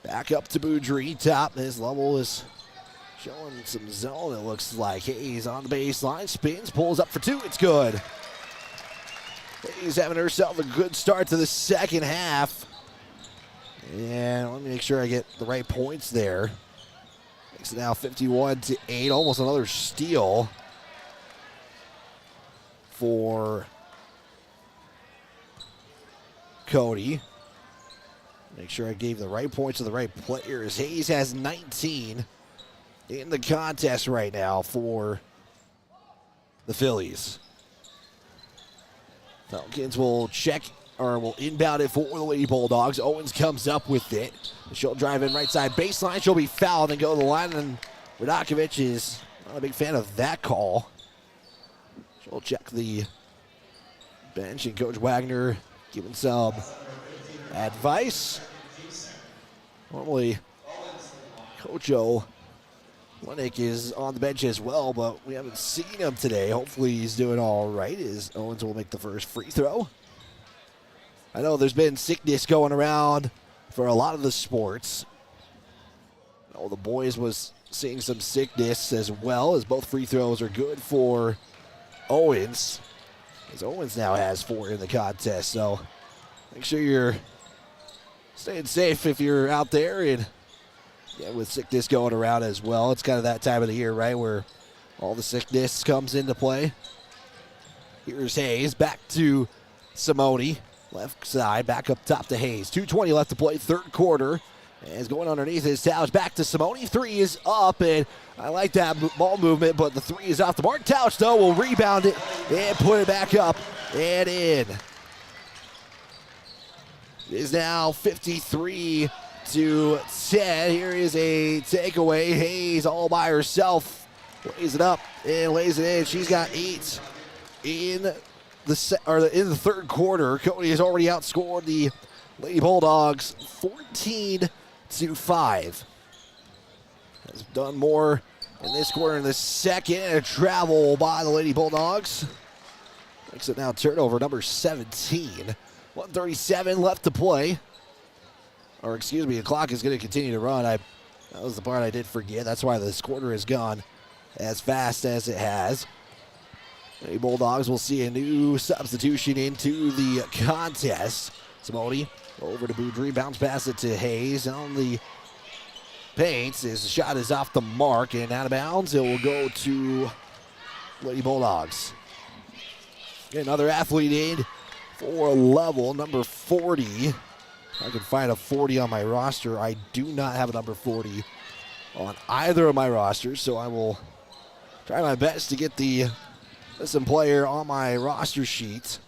back up to Boudry. Top. His level is showing some zone, it looks like. Hayes on the baseline. Spins. Pulls up for 2. It's good. Hayes having herself a good start to the second half. And let me make sure I get the right points there. Makes it now 51-8. Almost another steal for Cody. Make sure I gave the right points to the right players. Hayes has 19 in the contest right now for the Phillies. Falcons will check, or will inbound it for the Lady Bulldogs. Owens comes up with it. She'll drive in right side baseline. She'll be fouled and go to the line, and Radakovic is not a big fan of that call. She'll check the bench, and Coach Wagner giving some advice. Normally, Coach Lennick is on the bench as well, but we haven't seen him today. Hopefully he's doing all right, as Owens will make the first free throw. I know there's been sickness going around for a lot of the sports. The boys was seeing some sickness as well, as both free throws are good for Owens, as Owens now has 4 in the contest. So make sure you're staying safe if you're out there, and yeah, with sickness going around as well. It's kind of that time of the year, right, where all the sickness comes into play. Here's Hayes, back to Simone. Left side, back up top to Hayes. 2:20 left to play, third quarter. As going underneath his Towers, back to Simone. 3 is up, and I like that ball movement, but the 3 is off the mark. Towers, though, will rebound it and put it back up and in. It is now 53-10. Here is a takeaway. Hayes all by herself lays it up and lays it in. She's got 8 in the third quarter. Cody has already outscored the Lady Bulldogs 14-5. Has done more in this quarter in the second. A travel by the Lady Bulldogs. Makes it now turnover number 17. 1:37 left to play. Or excuse me, the clock is going to continue to run. That was the part I did forget. That's why this quarter has gone as fast as it has. The Bulldogs will see a new substitution into the contest. Simone over to Boudry, bounce pass it to Hayes. On the paints as the shot is off the mark and out of bounds. It will go to Lady Bulldogs. Get another athlete in for Lovell, number 40. I can find a 40 on my roster. I do not have a number 40 on either of my rosters, so I will try my best to get the missing player on my roster sheet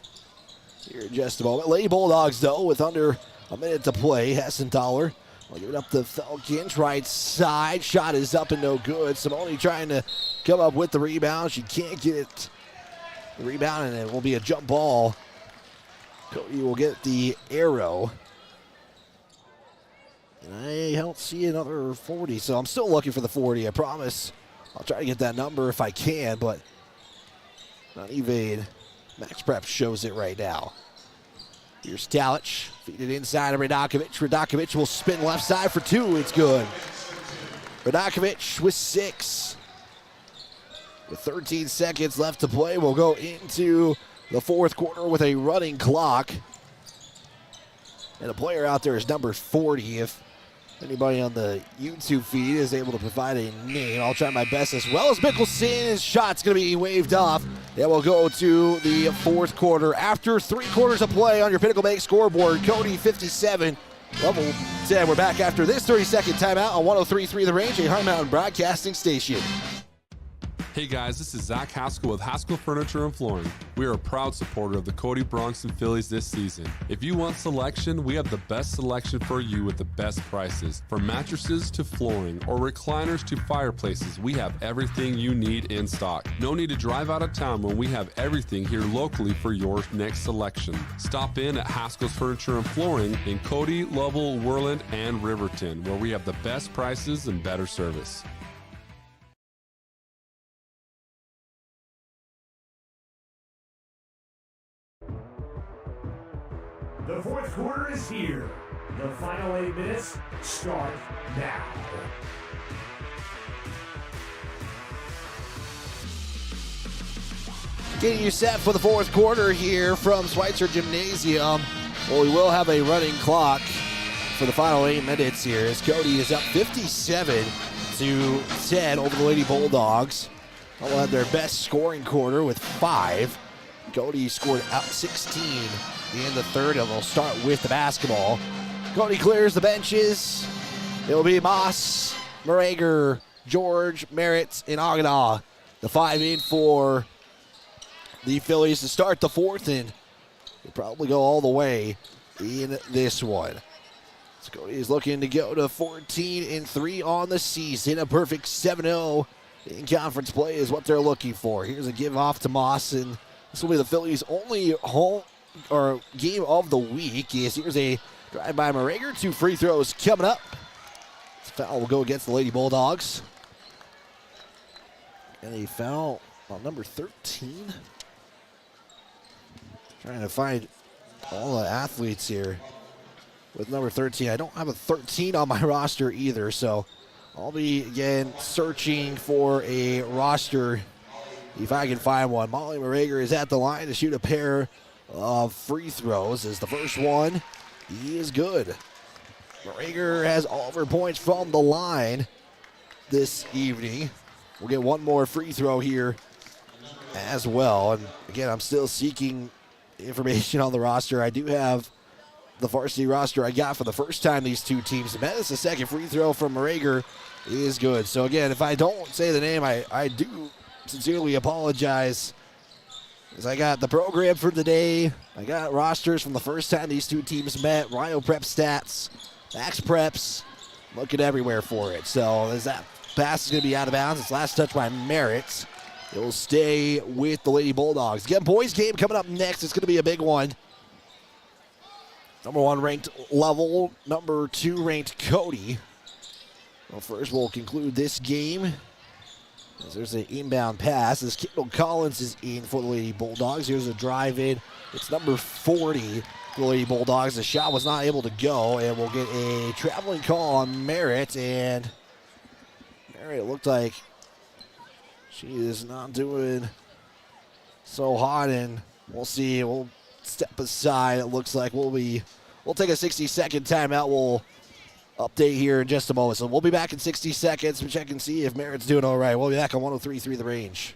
here in just a moment. Lady Bulldogs, though, with under a minute to play. Hessenthaler will give it up to Falcons, right side. Shot is up and no good. Simone trying to come up with the rebound. She can't get it. The rebound, and it will be a jump ball. Cody will get the arrow. And I don't see another 40, so I'm still looking for the 40, I promise. I'll try to get that number if I can, but not evade. Max Prep shows it right now. Here's Talich, feed it inside of Radakovic. Radakovic will spin left side for 2, it's good. Radakovic with 6. With 13 seconds left to play, we'll go into the fourth quarter with a running clock. And the player out there is number 40. If anybody on the YouTube feed is able to provide a name, I'll try my best as well as Mickelson. His shot's going to be waved off. It will go to the fourth quarter. After 3 quarters of play on your Pinnacle Bank scoreboard, Cody 57, Lovell 10. We're back after this 30-second timeout on 103.3 The Range, a High Mountain broadcasting station. Hey guys, this is Zach Haskell with Haskell Furniture and Flooring. We are a proud supporter of the Cody Bronx and Phillies this season. If you want selection, we have the best selection for you with the best prices. From mattresses to flooring or recliners to fireplaces, we have everything you need in stock. No need to drive out of town when we have everything here locally for your next selection. Stop in at Haskell's Furniture and Flooring in Cody, Lovell, Worland, and Riverton, where we have the best prices and better service. The fourth quarter is here. The final 8 minutes start now. Getting you set for the fourth quarter here from Schweitzer Gymnasium. Well, we will have a running clock for the final 8 minutes here as Cody is up 57-10 over the Lady Bulldogs. They'll have their best scoring quarter with 5. Cody scored out 16 in the third, and we'll start with the basketball. Cody clears the benches. It'll be Moss, Morager, George, Merritt, and Agana. The 5 in for the Phillies to start the fourth, and they'll probably go all the way in this one. So Cody is looking to go to 14-3 on the season. A perfect 7-0 in conference play is what they're looking for. Here's a give off to Moss, and this will be the Phillies' only home or game of the week. Here's a drive by Morager. 2 free throws coming up. This foul will go against the Lady Bulldogs. And a foul on number 13. Trying to find all the athletes here with number 13. I don't have a 13 on my roster either, so I'll be, again, searching for a roster if I can find one. Molly Morager is at the line to shoot a pair of free throws. As the first one, he is good. Morager has all of her points from the line this evening. We'll get one more free throw here as well. And again, I'm still seeking information on the roster. I do have the varsity roster I got for the first time these two teams met. It's the second free throw from Morager is good. So again, if I don't say the name, I do sincerely apologize, as I got the program for the day. I got rosters from the first time these two teams met, Rhino Prep stats, Max Preps, looking everywhere for it. So as that pass is going to be out of bounds, it's last touch by Merritt. It will stay with the Lady Bulldogs. Again, boys game coming up next. It's going to be a big one. Number 1 ranked Lovell, number 2 ranked Cody. Well, first we'll conclude this game. As there's an inbound pass as Kendall Collins is in for the Lady Bulldogs. Here's a drive in. It's number 40 for the Lady Bulldogs. The shot was not able to go, and we'll get a traveling call on Merritt. And Merritt looked like she is not doing so hot, and we'll see. We'll step aside. It looks like we'll take a 60-second timeout. We'll update here in just a moment. So we'll be back in 60 seconds. We'll check and see if Merritt's doing all right. We'll be back on 103.3 The Range.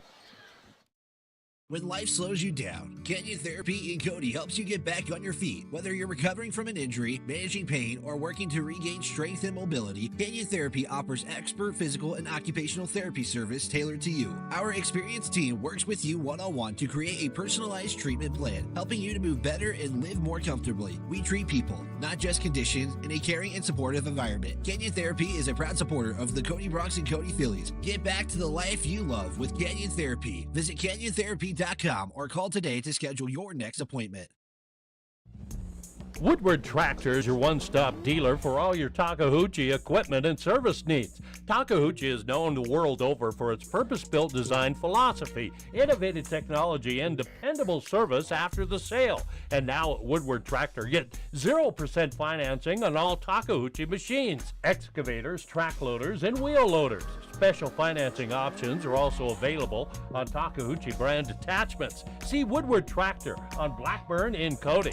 When life slows you down, Canyon Therapy in Cody helps you get back on your feet. Whether you're recovering from an injury, managing pain, or working to regain strength and mobility, Canyon Therapy offers expert physical and occupational therapy service tailored to you. Our experienced team works with you one-on-one to create a personalized treatment plan, helping you to move better and live more comfortably. We treat people, not just conditions, in a caring and supportive environment. Canyon Therapy is a proud supporter of the Cody Bronx and Cody Phillies. Get back to the life you love with Canyon Therapy. Visit CanyonTherapy.com or call today to schedule your next appointment. Woodward Tractor is your one-stop dealer for all your Takahouchi equipment and service needs. Takahouchi is known the world over for its purpose-built design philosophy, innovative technology, and dependable service after the sale. And now at Woodward Tractor, get 0% financing on all Takahouchi machines, excavators, track loaders, and wheel loaders. Special financing options are also available on Takahouchi brand attachments. See Woodward Tractor on Blackburn in Cody.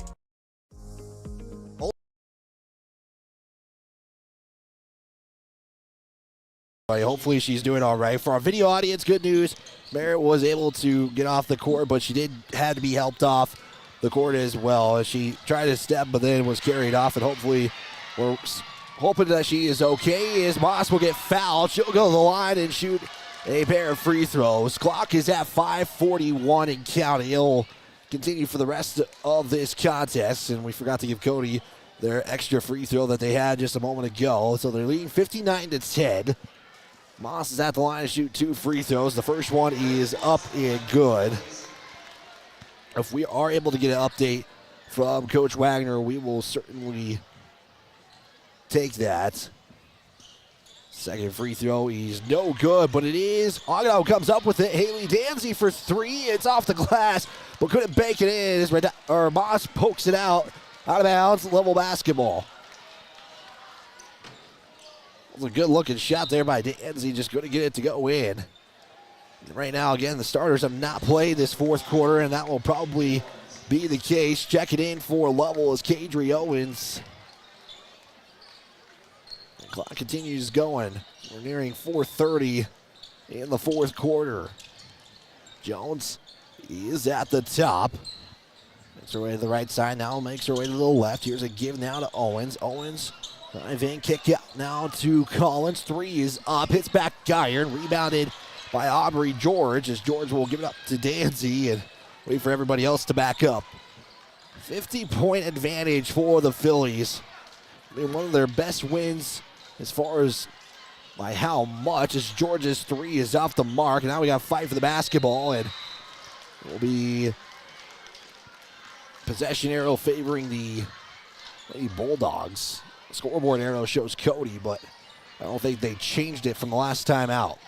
Hopefully she's doing all right. For our video audience, good news. Merritt was able to get off the court, but she had to be helped off the court as well. She tried to step, but then was carried off, and hopefully we're hoping that she is okay. As Moss will get fouled, she'll go to the line and shoot a pair of free throws. Clock is at 5:41 and counting. It'll continue for the rest of this contest, and we forgot to give Cody their extra free throw that they had just a moment ago. So they're leading 59-10. Moss is at the line to shoot 2 free throws. The first one is up and good. If we are able to get an update from Coach Wagner, we will certainly take that. Second free throw is no good, but it is. Ogano comes up with it. Haley Danzy for 3. It's off the glass, but couldn't bank it in as Moss pokes it out of bounds. Level basketball. It was a good-looking shot there by Danzy, just going to get it to go in. Right now, again, the starters have not played this fourth quarter, and that will probably be the case. Checking in for Lovell is Kadri Owens. The clock continues going. We're nearing 4:30 in the fourth quarter. Jones is at the top. Makes her way to the right side now, makes her way to the left. Here's a give now to Owens. Owens, drive-in, kick out now to Collins. 3 is up, hits back Geyer, rebounded by Aubrey George, as George will give it up to Danzy and wait for everybody else to back up. 50-point advantage for the Phillies. I mean, one of their best wins as far as by how much, as George's 3 is off the mark. Now we got to fight for the basketball, and it will be possession arrow favoring the Lady Bulldogs. The scoreboard arrow shows Cody, but I don't think they changed it from the last time out.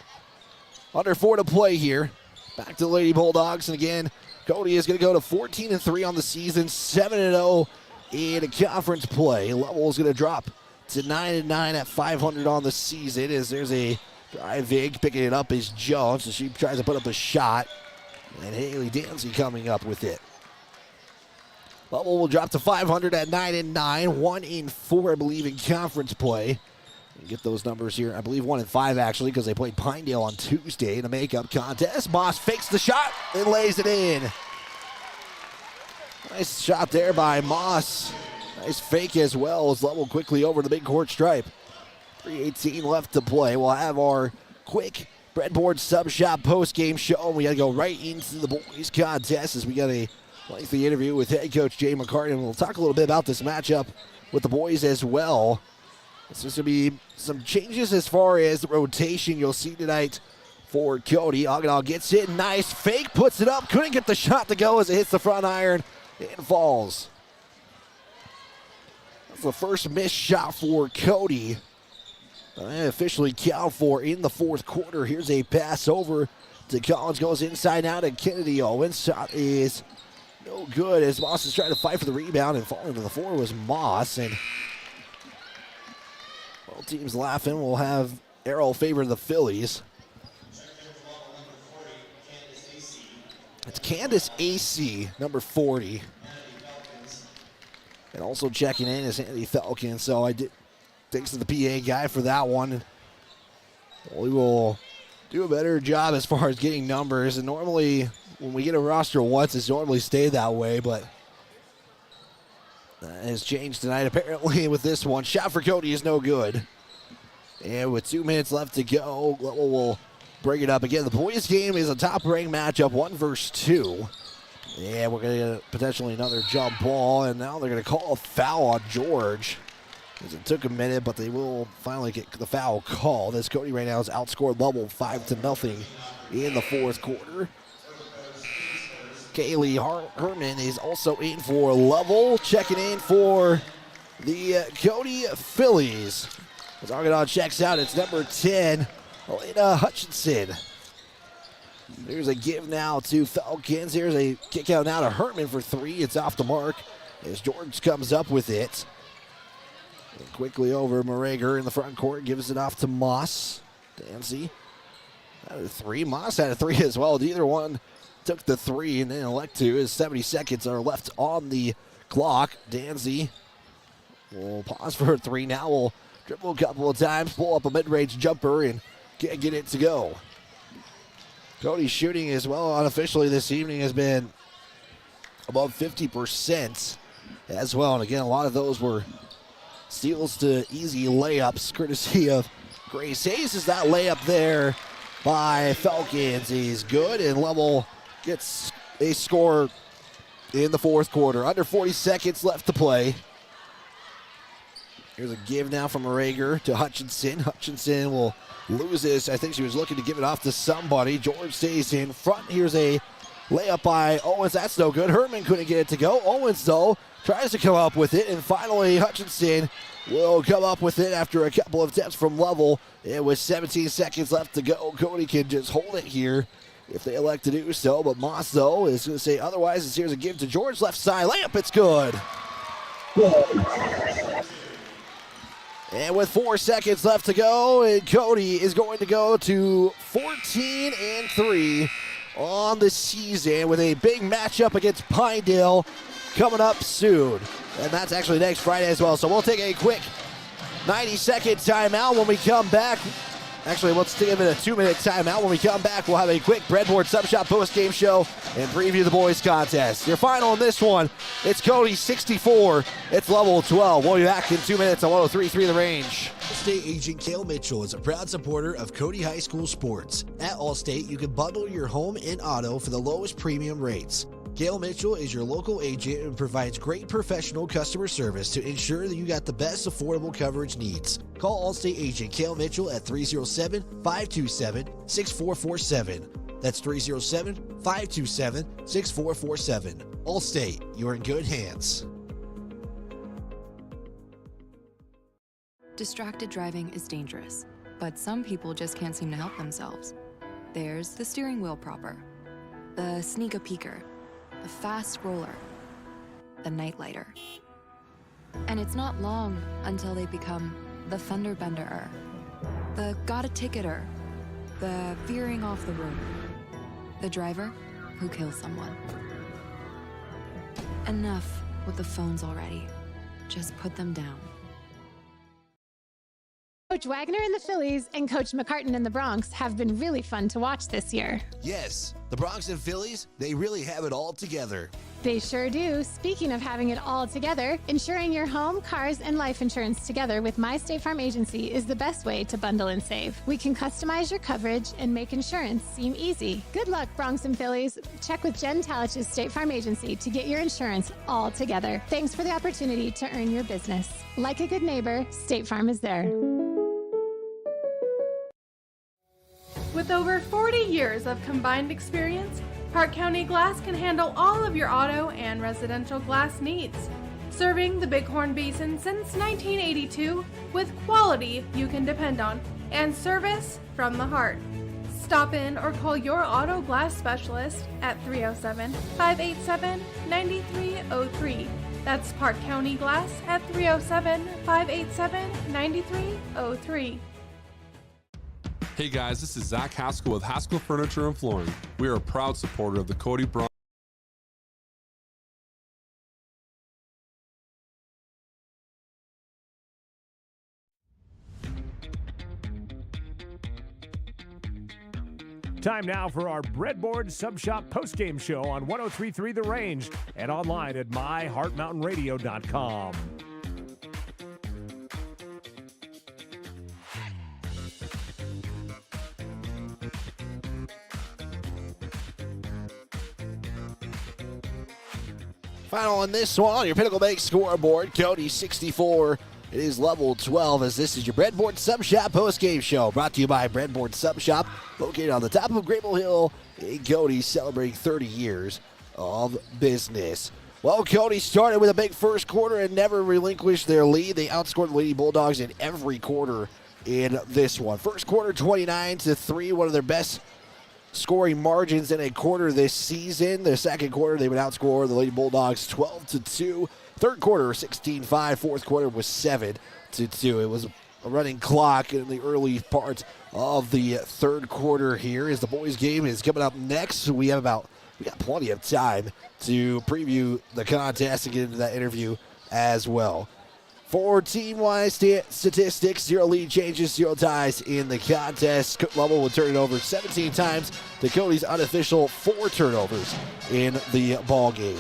Under 4 to play here. Back to the Lady Bulldogs, and again, Cody is going to go to 14-3 on the season, 7-0 in conference play. Lovell is going to drop to 9-9 at 500 on the season, as there's a drive in. Picking it up is Jones, and she tries to put up a shot, and Haley Danzy coming up with it. Lovell will drop to 500 at 9-9, 1-4, I believe, in conference play. Get those numbers here. I believe 1-5 actually, because they played Pinedale on Tuesday in a makeup contest. Moss fakes the shot and lays it in. Nice shot there by Moss. Nice fake as well, as Lovell quickly over the big court stripe. 3:18 left to play. We'll have our quick breadboard sub shop post game show. We got to go right into the boys contest, as we got a lengthy interview with head coach Jay McCartan. We'll talk a little bit about this matchup with the boys as well. This is going to be some changes as far as the rotation you'll see tonight for Cody. Ogdenal gets it. Nice fake. Puts it up. Couldn't get the shot to go as it hits the front iron and falls. That's the first missed shot for Cody. Officially count for in the fourth quarter. Here's a pass over to Collins. Goes inside now to Kennedy Owens. Shot is no good, as Moss is trying to fight for the rebound, and falling to the floor was Moss. And both teams laughing. We'll have arrow favor the Phillies. It's Candace AC, number 40. And also checking in is Andy Falcon. So I Thanks to the PA guy for that one. We will do a better job as far as getting numbers. And normally, when we get a roster once, it's normally stayed that way, but that has changed tonight apparently with this one. Shot for Cody is no good. And with 2 minutes left to go, Lovell will bring it up again. The boys' game is a top-ranked matchup, 1 versus 2. And we're going to get potentially another jump ball, and now they're going to call a foul on George. It took a minute, but they will finally get the foul called as Cody right now has outscored Lovell 5-0 in the fourth quarter. Kaylee Herman is also in for Lovell, checking in for the Cody Phillies. As Argonaut checks out, it's number 10, Elena Hutchinson. There's a give now to Falcons. Here's a kick out now to Herman for 3. It's off the mark as George comes up with it. And quickly over Morager in the front court, gives it off to Moss. Dancy had a 3. Moss had a 3 as well. Neither one took the 3 and then elect to as 70 seconds are left on the clock. Dancy will pause for a 3 now. Will dribble a couple of times, pull up a mid-range jumper, and can't get it to go. Cody's shooting as well unofficially this evening has been above 50% as well. And again, a lot of those were steals to easy layups, courtesy of Grace Hayes. Is that layup there by Falcons is good, and Lovell gets a score in the fourth quarter. Under 40 seconds left to play. Here's a give now from Morager to Hutchinson. Hutchinson will lose this. I think she was looking to give it off to somebody. George stays in front. Here's a layup by Owens. That's no good. Herman couldn't get it to go. Owens, though, tries to come up with it. And finally, Hutchinson will come up with it after a couple of attempts from Lovell. And with 17 seconds left to go, Cody can just hold it here if they elect to do so. But Moss, though, is going to say otherwise. As here's a give to George. Left side layup. It's good. And with 4 seconds left to go, and Cody is going to go to 14-3 on the season with a big matchup against Pinedale coming up soon. And that's actually next Friday as well. So we'll take a quick 90-second timeout when we come back. Actually, let's give it a 2-minute timeout. When we come back, we'll have a quick Breadboard Sub Shop post-game show and preview the boys' contest. Your final in this one, it's Cody 64. It's Lovell 12. We'll be back in 2 minutes on 103.3 The Range. Allstate agent Cale Mitchell is a proud supporter of Cody High School sports. At Allstate, you can bundle your home and auto for the lowest premium rates. Cale Mitchell is your local agent and provides great professional customer service to ensure that you got the best affordable coverage needs. Call Allstate agent Cale Mitchell at 307-527-6447. That's 307-527-6447. Allstate, you're in good hands. Distracted driving is dangerous, but some people just can't seem to help themselves. There's the steering wheel propper, the sneak a peeker, the fast roller, the night lighter. And it's not long until they become the fender benderer, the got a ticketer, the veering off the road, the driver who kills someone. Enough with the phones already. Just put them down. Coach Wagner and the Phillies and Coach McCartan and the Bronx have been really fun to watch this year. Yes, the Bronx and Phillies, they really have it all together. They sure do. Speaking of having it all together, insuring your home, cars, and life insurance together with My State Farm Agency is the best way to bundle and save. We can customize your coverage and make insurance seem easy. Good luck, Bronx and Phillies. Check with Jen Talich's State Farm Agency to get your insurance all together. Thanks for the opportunity to earn your business. Like a good neighbor, State Farm is there. With over 40 years of combined experience, Park County Glass can handle all of your auto and residential glass needs. Serving the Bighorn Basin since 1982 with quality you can depend on and service from the heart. Stop in or call your auto glass specialist at 307-587-9303. That's Park County Glass at 307-587-9303. Hey guys, this is Zach Haskell with Haskell Furniture and Flooring. We are a proud supporter of the Cody Bronx. Time now for our Breadboard Sub Shop postgame show on 103.3 The Range and online at myheartmountainradio.com. Final on this one, your Pinnacle Bank scoreboard, Cody 64. It is Lovell 12, as this is your Breadboard Sub Shop postgame show, brought to you by Breadboard Sub Shop, located on the top of Grable Hill in Cody, celebrating 30 years of business. Well, Cody started with a big first quarter and never relinquished their lead. They outscored the Lady Bulldogs in every quarter in this one. First quarter, 29-3, one of their best scoring margins in a quarter this season. The second quarter, they would outscore the Lady Bulldogs 12-2. Third quarter, 16-5. Fourth quarter was 7-2. It was a running clock in the early part of the third quarter here. As the boys' game is coming up next, we got plenty of time to preview the contest and get into that interview as well. For team-wise statistics, 0 lead changes, 0 ties in the contest. Lovell would turn it over 17 times to Cody's unofficial 4 turnovers in the ball game.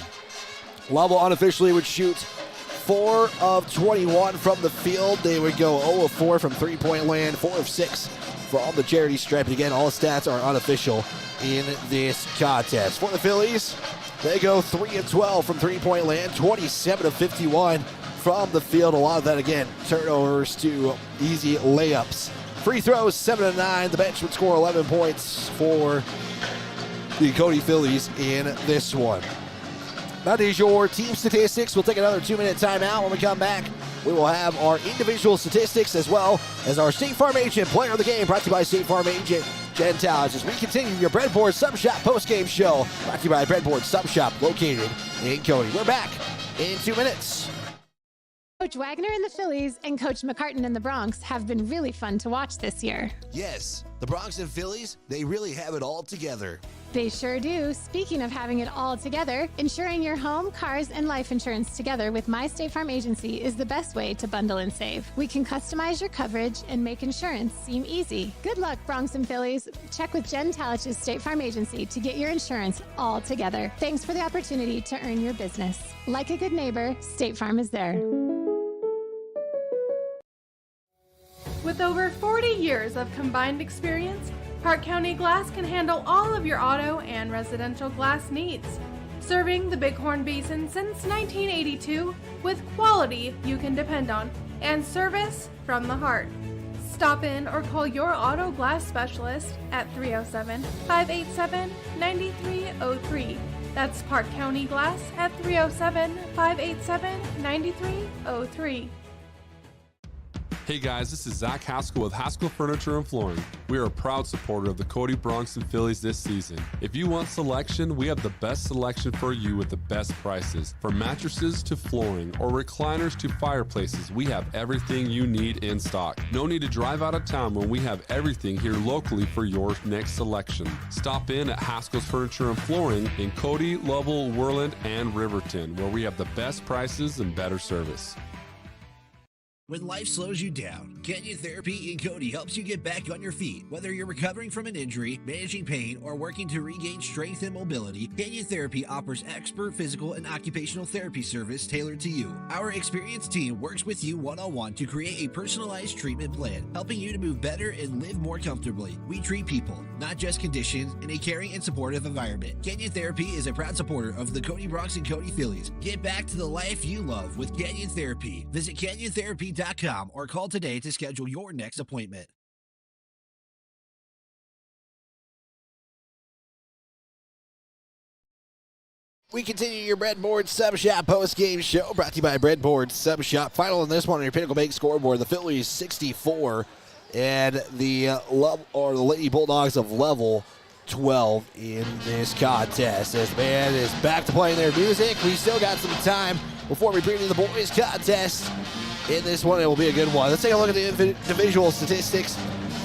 Lovell unofficially would shoot 4 of 21 from the field. They would go 0 of 4 from three-point land, 4 of 6 from the charity stripe. And again, all stats are unofficial in this contest. For the Phillies, they go 3 of 12 from three-point land, 27 of 51 from the field. A lot of that, again, turnovers to easy layups. Free throws, 7 of 9. The bench would score 11 points for the Cody Phillies in this one. That is your team statistics. We'll take another 2-minute timeout. When we come back, we will have our individual statistics as well as our State Farm Agent Player of the Game, brought to you by State Farm Agent Jen Towers. As we continue your Breadboard Sub Shop postgame show, brought to you by Breadboard Sub Shop, located in Cody. We're back in 2 minutes. Coach Wagner and the Phillies and Coach McCartan and the Bronx have been really fun to watch this year. Yes, the Bronx and Phillies, they really have it all together. They sure do. Speaking of having it all together, insuring your home, cars, and life insurance together with My State Farm Agency is the best way to bundle and save. We can customize your coverage and make insurance seem easy. Good luck, Bronx and Phillies. Check with Jen Talich's State Farm Agency to get your insurance all together. Thanks for the opportunity to earn your business. Like a good neighbor, State Farm is there. With over 40 years of combined experience, Park County Glass can handle all of your auto and residential glass needs. Serving the Bighorn Basin since 1982 with quality you can depend on and service from the heart. Stop in or call your auto glass specialist at 307-587-9303. That's Park County Glass at 307-587-9303. Hey guys, this is Zach Haskell with Haskell Furniture and Flooring. We are a proud supporter of the Cody Bronx and Phillies this season. If you want selection, we have the best selection for you with the best prices. From mattresses to flooring or recliners to fireplaces, we have everything you need in stock. No need to drive out of town when we have everything here locally for your next selection. Stop in at Haskell's Furniture and Flooring in Cody, Lovell, Worland, and Riverton, where we have the best prices and better service. When life slows you down, Canyon Therapy in Cody helps you get back on your feet. Whether you're recovering from an injury, managing pain, or working to regain strength and mobility, Canyon Therapy offers expert physical and occupational therapy service tailored to you. Our experienced team works with you one-on-one to create a personalized treatment plan, helping you to move better and live more comfortably. We treat people, not just conditions, in a caring and supportive environment. Canyon Therapy is a proud supporter of the Cody Bronx and Cody Phillies. Get back to the life you love with Canyon Therapy. Visit CanyonTherapy.com or call today to schedule your next appointment. We continue your Breadboard Sub Shop post-game show, brought to you by Breadboard Sub Shop. Final on this one on your Pinnacle Bank scoreboard, the Phillies 64 and the Lady Bulldogs of Lovell 12 in this contest. As the band is back to playing their music, we still got some time before we preview the boys contest. In this one, it will be a good one. Let's take a look at the individual statistics.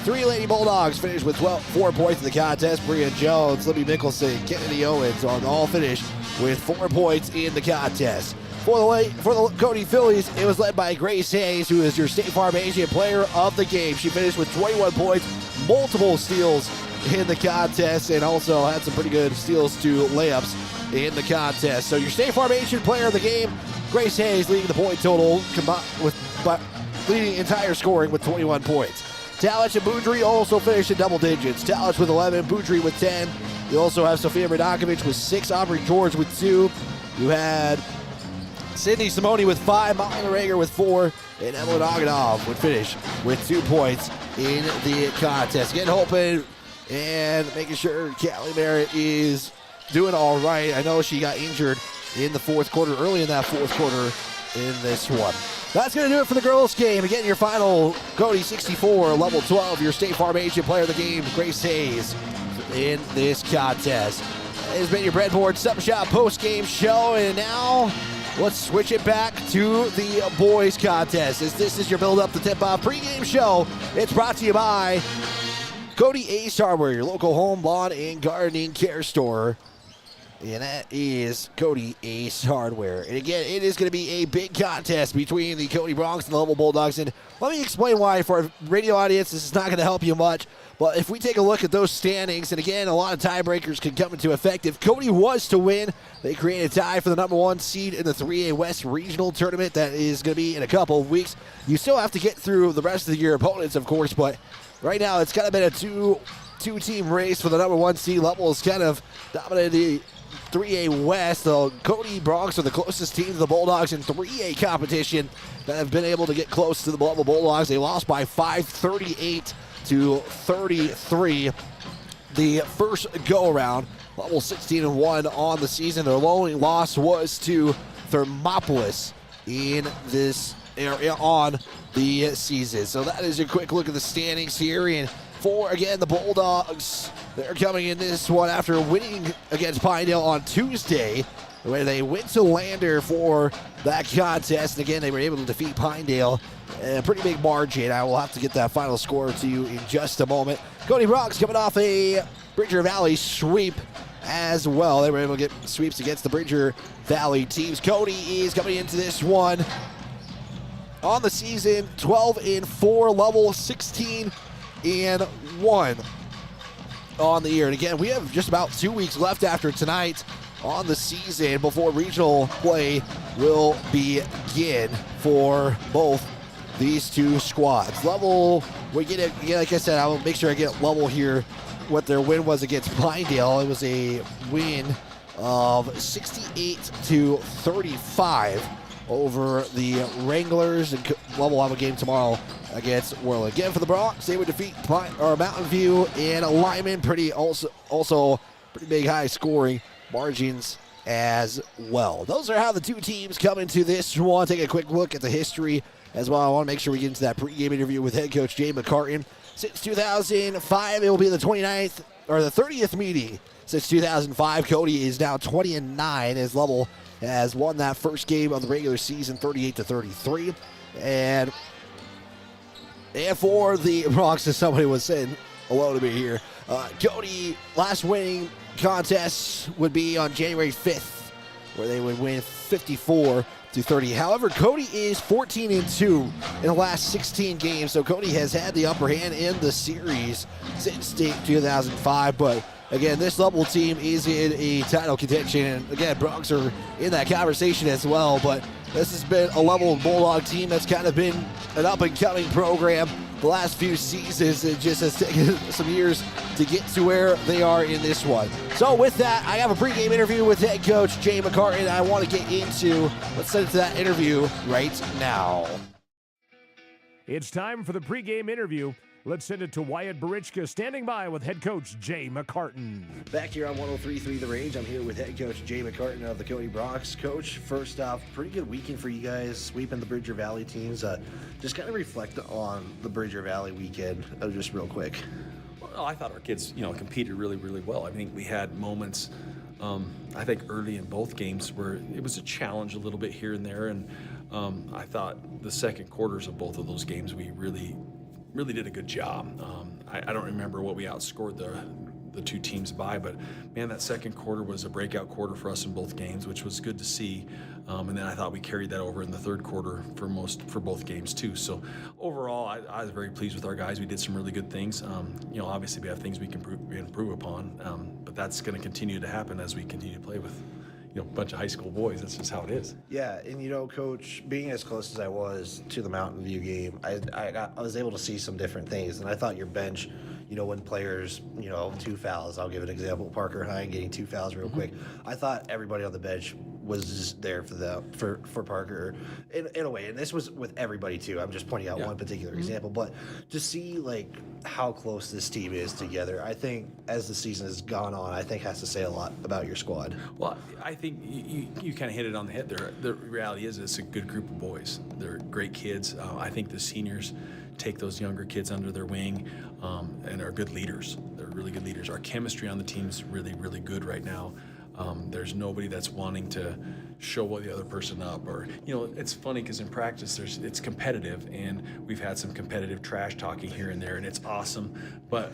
3 Lady Bulldogs finished with 4 points in the contest. Bria Jones, Libby Mickelson, Kennedy Owens on all finished with 4 points in the contest. For the Cody Phillies, it was led by Grace Hayes, who is your State Farm Agent Player of the Game. She finished with 21 points, multiple steals in the contest and also had some pretty good steals to layups in the contest. So your State Farm Agent player of the game, Grace Hayes, leading the point total leading entire scoring with 21 points. Talich and Boudry also finished in double digits. Talich with 11, Boudry with 10. You also have Sofia Mrdakovic with 6, Aubrey George with 2. You had Sydney Simone with 5, Molly Rager with 4, and Evelyn Oganov would finish with 2 points in the contest. Getting hoping and making sure Callie Merritt is doing all right. I know she got injured in the fourth quarter, early in that fourth quarter in this one. That's going to do it for the girls' game. Again, your final, Cody 64, level 12, your State Farm Agent player of the game, Grace Hayes, in this contest. It has been your Breadboard Sup Shop post-game show, and now let's switch it back to the boys' contest. As this is your build-up to tip-off pregame show, it's brought to you by Cody Ace Hardware, your local home, lawn, and gardening care store. And that is Cody Ace Hardware. And again, it is going to be a big contest between the Cody Broncs and the Lovell Bulldogs. And let me explain why. For our radio audience, this is not going to help you much. But if we take a look at those standings, and again, a lot of tiebreakers can come into effect. If Cody was to win, they create a tie for the number 1 seed in the 3A West Regional Tournament. That is going to be in a couple of weeks. You still have to get through the rest of your opponents, of course. But right now, it's kind of been a two-team race for the number 1 seed. Lovell has kind of dominated the 3A West. The Cody Broncs are the closest team to the Bulldogs in 3A competition that have been able to get close to the Lovell Bulldogs. They lost by 5, 38 to 33 the first go-around. Lovell 16-1 on the season. Their only loss was to Thermopolis in this area on the season. So that is a quick look at the standings here. And for, again, the Bulldogs, they're coming in this one after winning against Pinedale on Tuesday, where they went to Lander for that contest. And again, they were able to defeat Pinedale in a pretty big margin. I will have to get that final score to you in just a moment. Cody Broncs coming off a Bridger Valley sweep as well. They were able to get sweeps against the Bridger Valley teams. Cody is coming into this one on the season 12-4, Lovell 16-1 on the year. And again, we have just about 2 weeks left after tonight on the season before regional play will begin for both these two squads. Lovell, we get it, like I said, I will make sure I get Lovell here what their win was against Pinedale. It was a win of 68-35 over the Wranglers, and Lovell will have a game tomorrow against Worland. Again, for the Broncs, they would defeat Mountain View and Lyman. Also pretty big high scoring margins as well. Those are how the two teams come into this one. Take a quick look at the history as well. I want to make sure we get into that pregame interview with head coach Jay McCartan. Since 2005, it will be the 29th or the 30th meeting since 2005. Cody is now 20-9 as Lovell has won that first game of the regular season 38-33. And for the Broncs, as somebody was saying hello to me here, Cody last winning contest would be on January 5th, where they would win 54-30. However, Cody is 14-2 in the last 16 games, so Cody has had the upper hand in the series since 2005. But again, this Lovell team is in a title contention, and again, Broncs are in that conversation as well. But this has been a Lovell Bulldog team that's kind of been an up-and-coming program the last few seasons. It just has taken some years to get to where they are in this one. So with that, I have a pregame interview with head coach Jay McCartan. I want to get into, let's send it to that interview right now. It's time for the pregame interview. Let's send it to Wyatt Barichka, standing by with head coach Jay McCartan. Back here on 103.3 The Range, I'm here with head coach Jay McCartan of the Cody Broncs. Coach, first off, pretty good weekend for you guys, sweeping the Bridger Valley teams. Just kind of reflect on the Bridger Valley weekend, just real quick. Well, I thought our kids, competed really, really well. I think we had moments, I think early in both games where it was a challenge a little bit here and there, and I thought the second quarters of both of those games we really did a good job. I don't remember what we outscored the two teams by. But man, that second quarter was a breakout quarter for us in both games, which was good to see. And then I thought we carried that over in the third quarter for both games too. So overall, I was very pleased with our guys. We did some really good things. Obviously we have things we can improve upon, but that's going to continue to happen as we continue to play with a bunch of high school boys. That's just how it is. Yeah, and Coach, being as close as I was to the Mountain View game, I was able to see some different things, and I thought your bench, when players, 2 fouls, I'll give an example, Parker Hine getting 2 fouls real quick. I thought everybody on the bench was just there for Parker in a way, and this was with everybody too. I'm just pointing out one particular example, but to see how close this team is together, I think as the season has gone on, I think has to say a lot about your squad. Well, I think you kind of hit it on the head there. The reality is it's a good group of boys. They're great kids. I think the seniors take those younger kids under their wing and are good leaders. They're really good leaders. Our chemistry on the team is really, really good right now. There's nobody that's wanting to show the other person up, or it's funny because in practice it's competitive, and we've had some competitive trash talking here and there, and it's awesome. But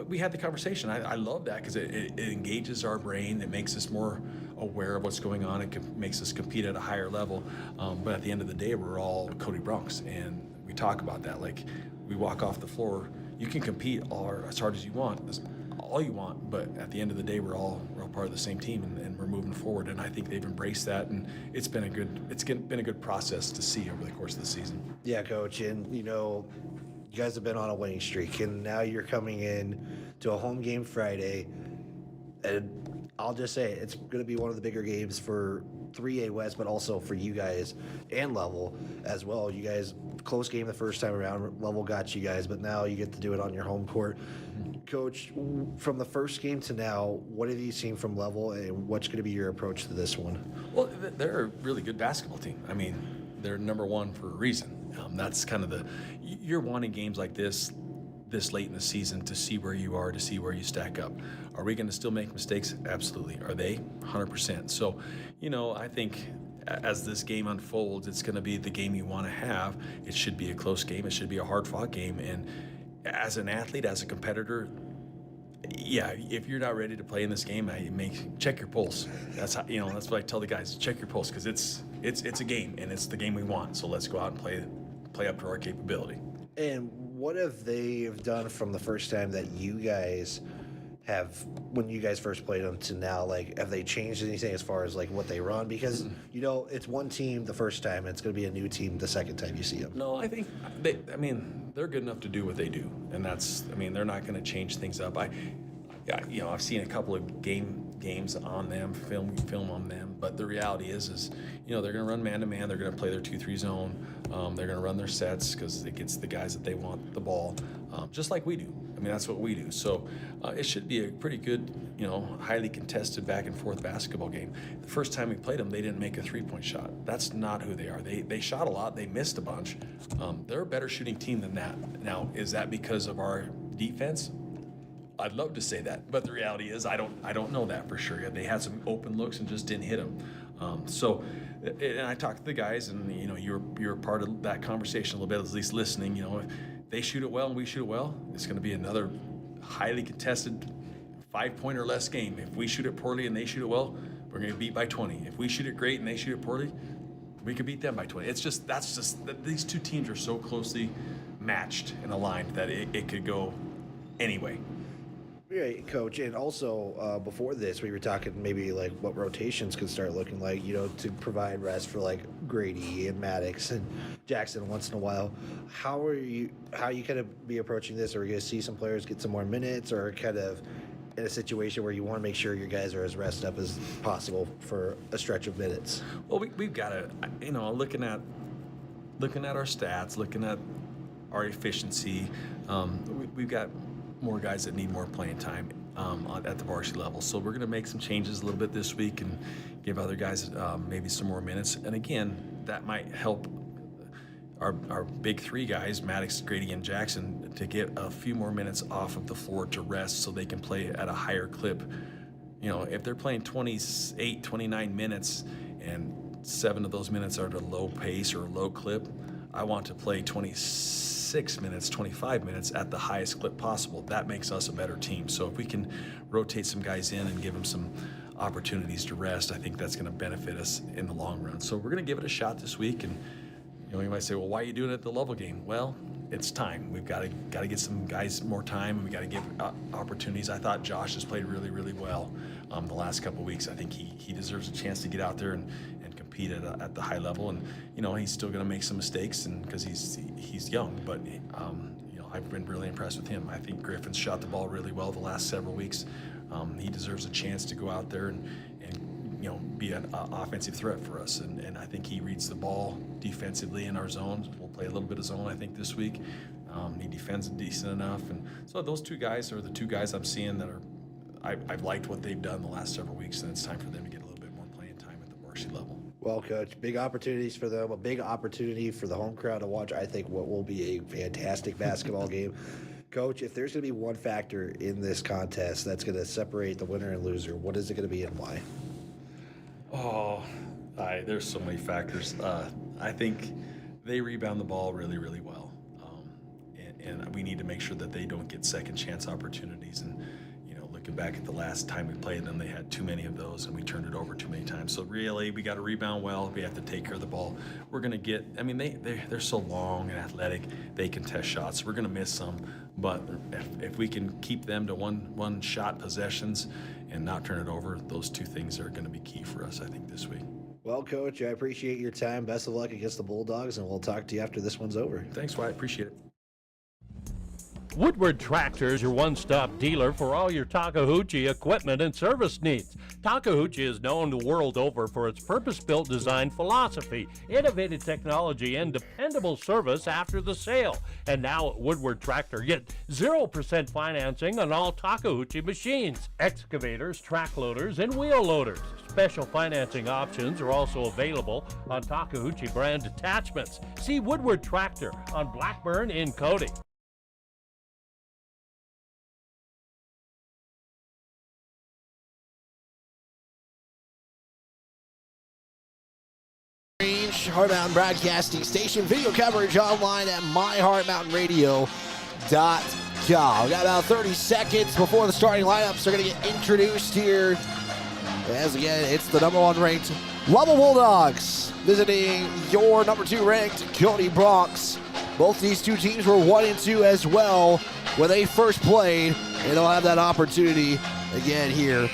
we had the conversation. I love that because it engages our brain. It makes us more aware of what's going on. It makes us compete at a higher level. But at the end of the day, we're all Cody Bronx, and we talk about that. Like, we walk off the floor. You can compete as hard as you want, all you want, but at the end of the day, we're all part of the same team, and we're moving forward. And I think they've embraced that, and it's been a good process to see over the course of the season. Yeah, Coach, and you guys have been on a winning streak, and now you're coming in to a home game Friday, and I'll just say it's going to be one of the bigger games for 3A West, but also for you guys and Lovell as well. You guys, close game the first time around. Lovell got you guys, but now you get to do it on your home court. Coach, from the first game to now, what have you seen from Lovell, and what's going to be your approach to this one? Well, they're a really good basketball team. I mean, they're number one for a reason. That's kind of you're wanting games like this late in the season to see where you are, to see where you stack up. Are we going to still make mistakes? Absolutely. Are they? 100%. So, I think as this game unfolds, it's going to be the game you want to have. It should be a close game. It should be a hard-fought game. And as an athlete, as a competitor, yeah, if you're not ready to play in this game, check your pulse. That's how, that's what I tell the guys. Check your pulse, because it's a game, and it's the game we want. So let's go out and play up to our capability. And what have they done from the first time that you guys have, when you guys first played them to now? Have they changed anything as far as what they run? Because it's one team the first time, and it's going to be a new team the second time you see them. No, I think they're good enough to do what they do, and they're not going to change things up. I've seen a couple of games on them, film on them, but the reality is they're going to run man-to-man. They're going to play their 2-3 zone. They're going to run their sets because it gets the guys that they want the ball, just like we do. That's what we do. So it should be a pretty good, highly contested back-and-forth basketball game. The first time we played them, they didn't make a three-point shot. That's not who they are. They shot a lot. They missed a bunch. They're a better shooting team than that. Now, is that because of our defense? I'd love to say that, but the reality is I don't know that for sure. They had some open looks and just didn't hit them. And I talked to the guys, and you're part of that conversation a little bit, at least listening. If they shoot it well and we shoot it well, it's going to be another highly contested 5-point or less game. If we shoot it poorly and they shoot it well, we're going to beat by 20. If we shoot it great and they shoot it poorly, we could beat them by 20. These two teams are so closely matched and aligned that it could go anyway. Right, Coach. And also, before this, we were talking maybe what rotations could start looking like, to provide rest for Grady and Maddox and Jackson once in a while. How you kind of be approaching this? Are we going to see some players get some more minutes, or kind of in a situation where you want to make sure your guys are as rested up as possible for a stretch of minutes? Well, we've got to, looking at our stats, looking at our efficiency, we've got more guys that need more playing time at the varsity level. So we're going to make some changes a little bit this week and give other guys maybe some more minutes. And again, that might help our big three guys, Maddox, Grady, and Jackson, to get a few more minutes off of the floor to rest so they can play at a higher clip. If they're playing 28, 29 minutes and 7 of those minutes are at a low pace or a low clip, I want to play 26 26 minutes, 25 minutes at the highest clip possible. That makes us a better team. So if we can rotate some guys in and give them some opportunities to rest, I think that's going to benefit us in the long run. So we're going to give it a shot this week. And you might say, well, why are you doing it at the Lovell game? Well, it's time. We've got to get some guys more time, and we got to give opportunities. I thought Josh has played really, really well the last couple of weeks. I think he deserves a chance to get out there and compete at the high level. And he's still going to make some mistakes, and because he's young, but I've been really impressed with him. I think Griffin's shot the ball really well the last several weeks. He deserves a chance to go out there and be an offensive threat for us. And I think he reads the ball defensively in our zones. We'll play a little bit of zone, I think, this week. He defends decent enough. And so those two guys are the two guys I'm seeing that I've liked what they've done the last several weeks, and it's time for them to get a little bit more playing time at the varsity level. Well, Coach, big opportunities for them, a big opportunity for the home crowd to watch, I think, what will be a fantastic basketball game. Coach, if there's going to be one factor in this contest that's going to separate the winner and loser, what is it going to be and why? Oh, there's so many factors. I think they rebound the ball really, really well. And we need to make sure that they don't get second chance opportunities. And, looking back at the last time we played them, they had too many of those and we turned it over too many times. So really, we got to rebound well. We have to take care of the ball. We're going to get, they're so long and athletic. They can test shots. We're going to miss some. But if we can keep them to one shot possessions and not turn it over, those two things are going to be key for us, I think, this week. Well, Coach, I appreciate your time. Best of luck against the Bulldogs, and we'll talk to you after this one's over. Thanks, Wyatt. Appreciate it. Woodward Tractor is your one-stop dealer for all your Takahouchi equipment and service needs. Takahouchi is known the world over for its purpose-built design philosophy, innovative technology, and dependable service after the sale. And now at Woodward Tractor, get 0% financing on all Takahouchi machines, excavators, track loaders, and wheel loaders. Special financing options are also available on Takahouchi brand attachments. See Woodward Tractor on Blackburn in Cody. Heartbound Broadcasting Station. Video coverage online at myheartmountainradio.com. We got about 30 seconds before the starting lineups are going to get introduced here. As again, it's the number 1 ranked Lovell Bulldogs visiting your number 2 ranked Cody Bronx. Both these two teams were 1-2 as well when they first played, and they'll have that opportunity again here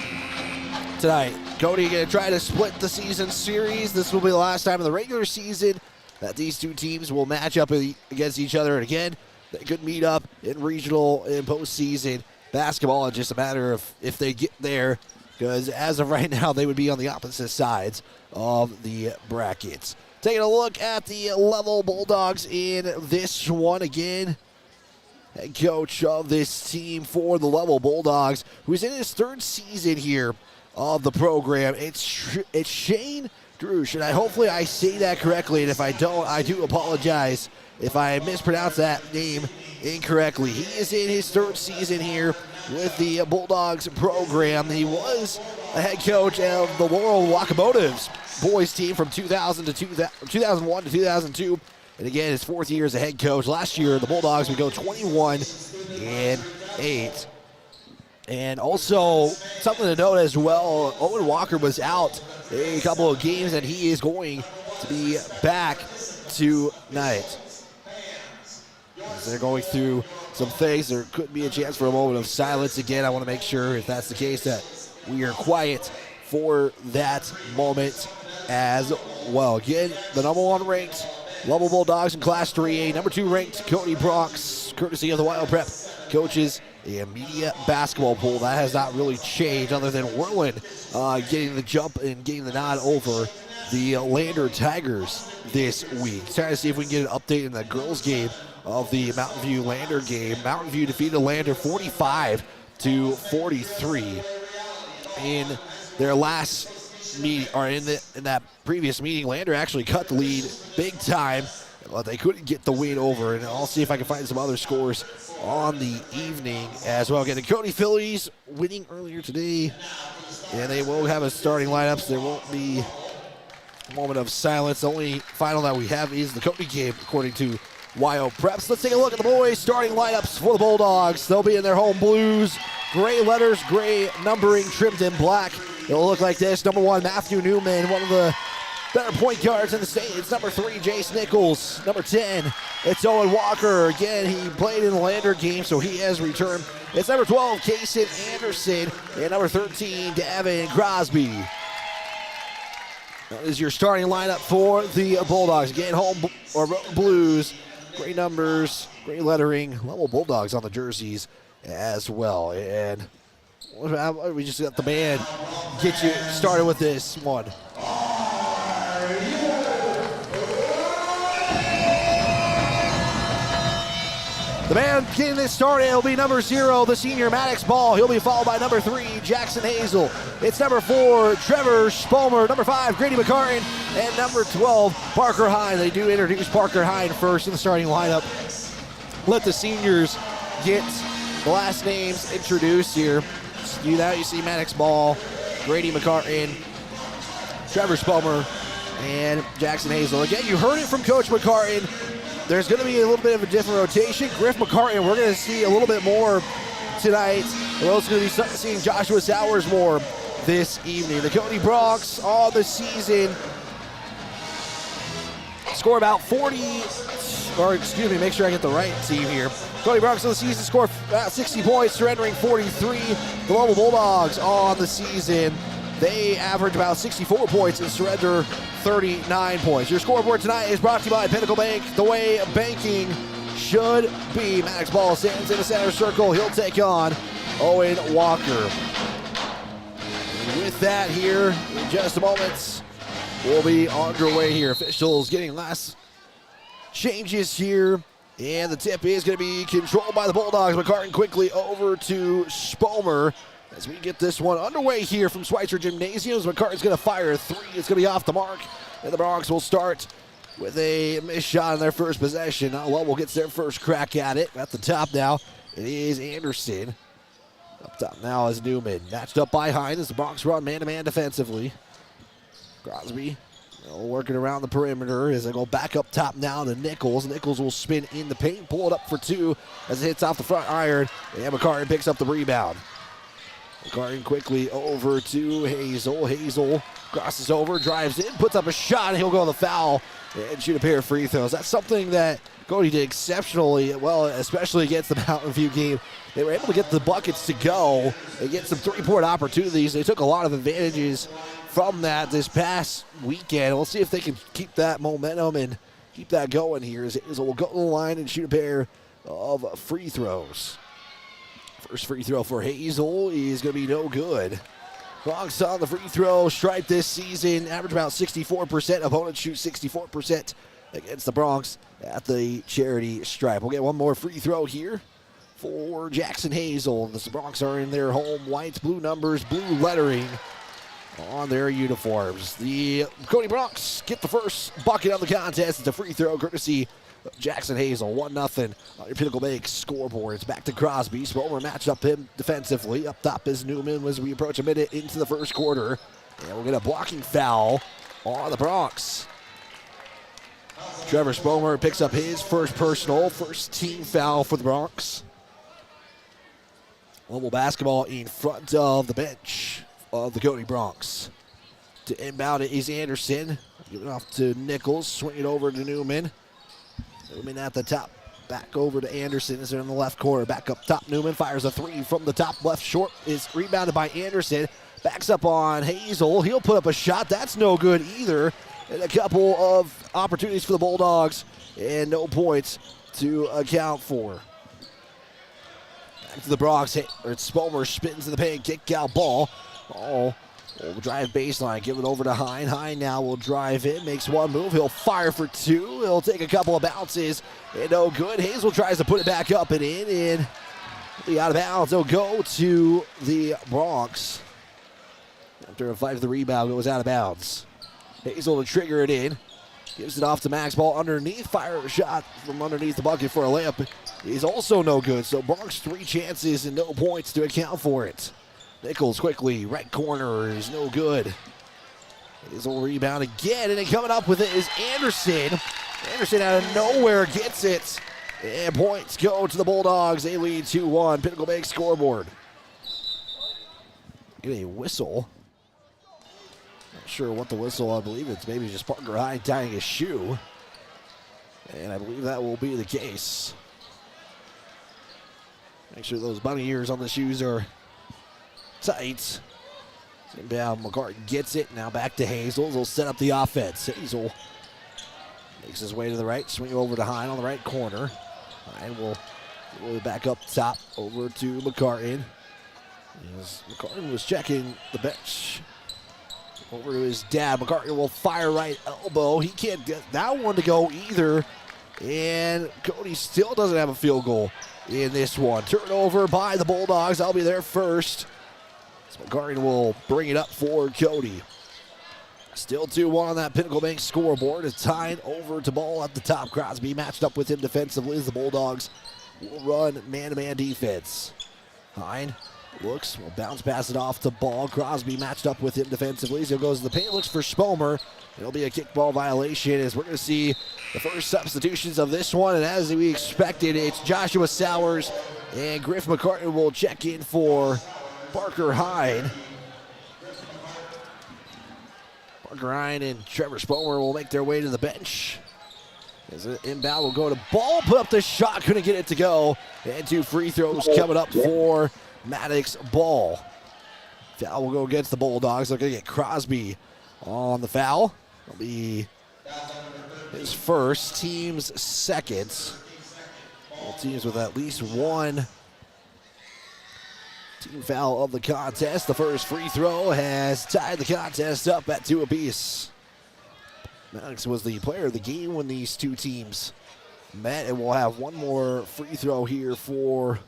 tonight. Cody going to try to split the season series. This will be the last time in the regular season that these two teams will match up against each other. And again, they could meet up in regional and postseason basketball. It's just a matter of if they get there, because as of right now, they would be on the opposite sides of the brackets. Taking a look at the Lovell Bulldogs in this one again. Head coach of this team for the Lovell Bulldogs, who's in his 3rd season here of the program. It's Shane Drush, and hopefully I say that correctly, and if I don't, I do apologize if I mispronounce that name incorrectly. He is in his 3rd season here with the Bulldogs program. He was a head coach of the Laurel Locomotives boys team from 2001 to 2002, and again, his 4th year as a head coach. Last year, the Bulldogs would go 21-8. And also, something to note as well, Owen Walker was out a couple of games, and he is going to be back tonight. As they're going through some things, there could be a chance for a moment of silence. Again, I want to make sure, if that's the case, that we are quiet for that moment as well. Again, the number 1 ranked Lovell Bulldogs in Class 3A, number 2 ranked Cody Bronx, courtesy of the Wild Prep coaches and media basketball pool. That has not really changed, other than Werlin getting the jump and getting the nod over the Lander Tigers this week. Trying to see if we can get an update in the girls' game of the Mountain View Lander game. Mountain View defeated Lander 45-43 in their last meeting, or in that previous meeting. Lander actually cut the lead big time, but they couldn't get the win over. And I'll see if I can find some other scores on the evening as well. Again, the Cody Phillies winning earlier today, and they will have a starting lineups. There won't be a moment of silence. The only final that we have is the Cody game, according to Wyoming Preps. Let's take a look at the boys' starting lineups for the Bulldogs. They'll be in their home blues, gray letters, gray numbering trimmed in black. It'll look like this. Number 1, Matthew Newman, one of the better point guards in the state. It's number 3, Jace Nichols. Number 10, it's Owen Walker. Again, he played in the Lander game, so he has returned. It's number 12, Kaysen Anderson. And number 13, Davin Crosby. That is your starting lineup for the Bulldogs. Again, home or blues, gray numbers, gray lettering, Lovell Bulldogs on the jerseys as well. And we just got the band get you started with this one. The band getting this started, it'll be number 0, the senior Maddox Ball. He'll be followed by number 3, Jackson Hazel. It's number 4, Trevor Spolmer. Number 5, Grady McCartan. And number 12, Parker Hine. They do introduce Parker Hine first in the starting lineup. Let the seniors get the last names introduced here. You see Maddox Ball, Grady McCartan, Trevor Spolmer, and Jackson Hazel. Again, you heard it from Coach McCartan. There's going to be a little bit of a different rotation. Griff McCartan, we're going to see a little bit more tonight. We're also going to be seeing Joshua Sowers more this evening. The Cody Bronx on the season score about 40, or excuse me, make sure I get the right team here. Cody Bronx on the season score about 60 points, surrendering 43. The Lovell Bulldogs on the season, they average about 64 points and surrender 39 points. Your scoreboard tonight is brought to you by Pinnacle Bank, the way banking should be. Maddox Ball stands in the center circle. He'll take on Owen Walker. And with that here, in just a moment, we'll be underway here. Officials getting last changes here. And the tip is going to be controlled by the Bulldogs. McCartan quickly over to Spolmer as we get this one underway here from Schweitzer Gymnasium. McCartan's going to fire a 3. It's going to be off the mark. And the Bronx will start with a missed shot on their first possession. Now Lovell gets their first crack at it. At the top now, it is Anderson. Up top now is Newman. Matched up by Hine as the Bronx run man-to-man defensively. Crosby working around the perimeter as they go back up top now to Nichols. Nichols will spin in the paint, pull it up for 2 as it hits off the front iron. And McCartan picks up the rebound. McCartan quickly over to Hazel. Hazel crosses over, drives in, puts up a shot, and he'll go on the foul and shoot a pair of free throws. That's something that Cody did exceptionally well, especially against the Mountain View game. They were able to get the buckets to go. They get some three-point opportunities. They took a lot of advantages from that this past weekend. We'll see if they can keep that momentum and keep that going here. As Hazel will go to the line and shoot a pair of free throws. First free throw for Hazel is going to be no good. Bronx on the free throw stripe this season, average about 64%. Opponents shoot 64% against the Bronx at the charity stripe. We'll get one more free throw here for Jackson Hazel. The Bronx are in their home whites, blue numbers, blue lettering on their uniforms. The Cody Bronx get the first bucket of the contest. It's a free throw courtesy of Jackson Hazel. 1-0 on your Pinnacle Bank scoreboard. It's back to Crosby. Spolmer matched up him defensively. Up top is Newman as we approach a minute into the first quarter. And we'll get a blocking foul on the Bronx. Trevor Spolmer picks up his first personal, first team foul for the Bronx. Lovell basketball in front of the bench of the Cody Bronx. To inbound it is Anderson. Give it off to Nichols. Swing it over to Newman. Newman at the top. Back over to Anderson. Is there in the left corner. Back up top. Newman fires a 3 from the top left. Short is rebounded by Anderson. Backs up on Hazel. He'll put up a shot. That's no good either. And a couple of opportunities for the Bulldogs. And no points to account for. Back to the Bronx. Spolmer spins in the paint. Kick out ball. Ball will drive baseline. Give it over to Hine. Hine now will drive in. Makes one move. He'll fire for 2. He'll take a couple of bounces. And no good. Hazel tries to put it back up and in. And be out of bounds. He'll go to the Bronx. After a fight for the rebound, it was out of bounds. Hazel to trigger it in. Gives it off to Max. Ball underneath. Fire a shot from underneath the bucket for a layup. Is also no good. So Bronx 3 chances and no points to account for it. Nichols quickly, right corner is no good. Hazel rebound again, and then coming up with it is Anderson. Anderson out of nowhere gets it. And points go to the Bulldogs. They lead 2-1. Pinnacle Bank scoreboard. Get a whistle. Not sure what the whistle, I believe it's maybe just Parker Hyde tying his shoe. And I believe that will be the case. Make sure those bunny ears on the shoes are tight. Inbound, McCartan gets it. Now back to Hazel. They'll set up the offense. Hazel makes his way to the right. Swing over to Hine on the right corner. Hine will back up top over to McCartan. As McCartan was checking the bench. Over to his dad. McCartan will fire right elbow. He can't get that one to go either. And Cody still doesn't have a field goal in this one. Turnover by the Bulldogs. I'll be there first. So McCartan will bring it up for Cody. Still 2-1 on that Pinnacle Bank scoreboard. It's tied over to ball at the top. Crosby matched up with him defensively as the Bulldogs will run man-to-man defense. Hine looks, will bounce pass it off to Ball. Crosby matched up with him defensively. So goes to the paint, looks for Spomer. It'll be a kickball violation as we're going to see the first substitutions of this one. And as we expected, it's Joshua Sowers and Griff McCartan will check in for Parker Hyde. Parker Hyde and Trevor Spomer will make their way to the bench. As an inbound will go to Ball, put up the shot, couldn't get it to go. And 2 free throws coming up for Maddox Ball. Foul will go against the Bulldogs. They're going to get Crosby on the foul. It'll be his first, team's second. All teams with at least one team foul of the contest. The first free throw has tied the contest up at 2 apiece. Maddox was the player of the game when these two teams met, and we'll have one more free throw here for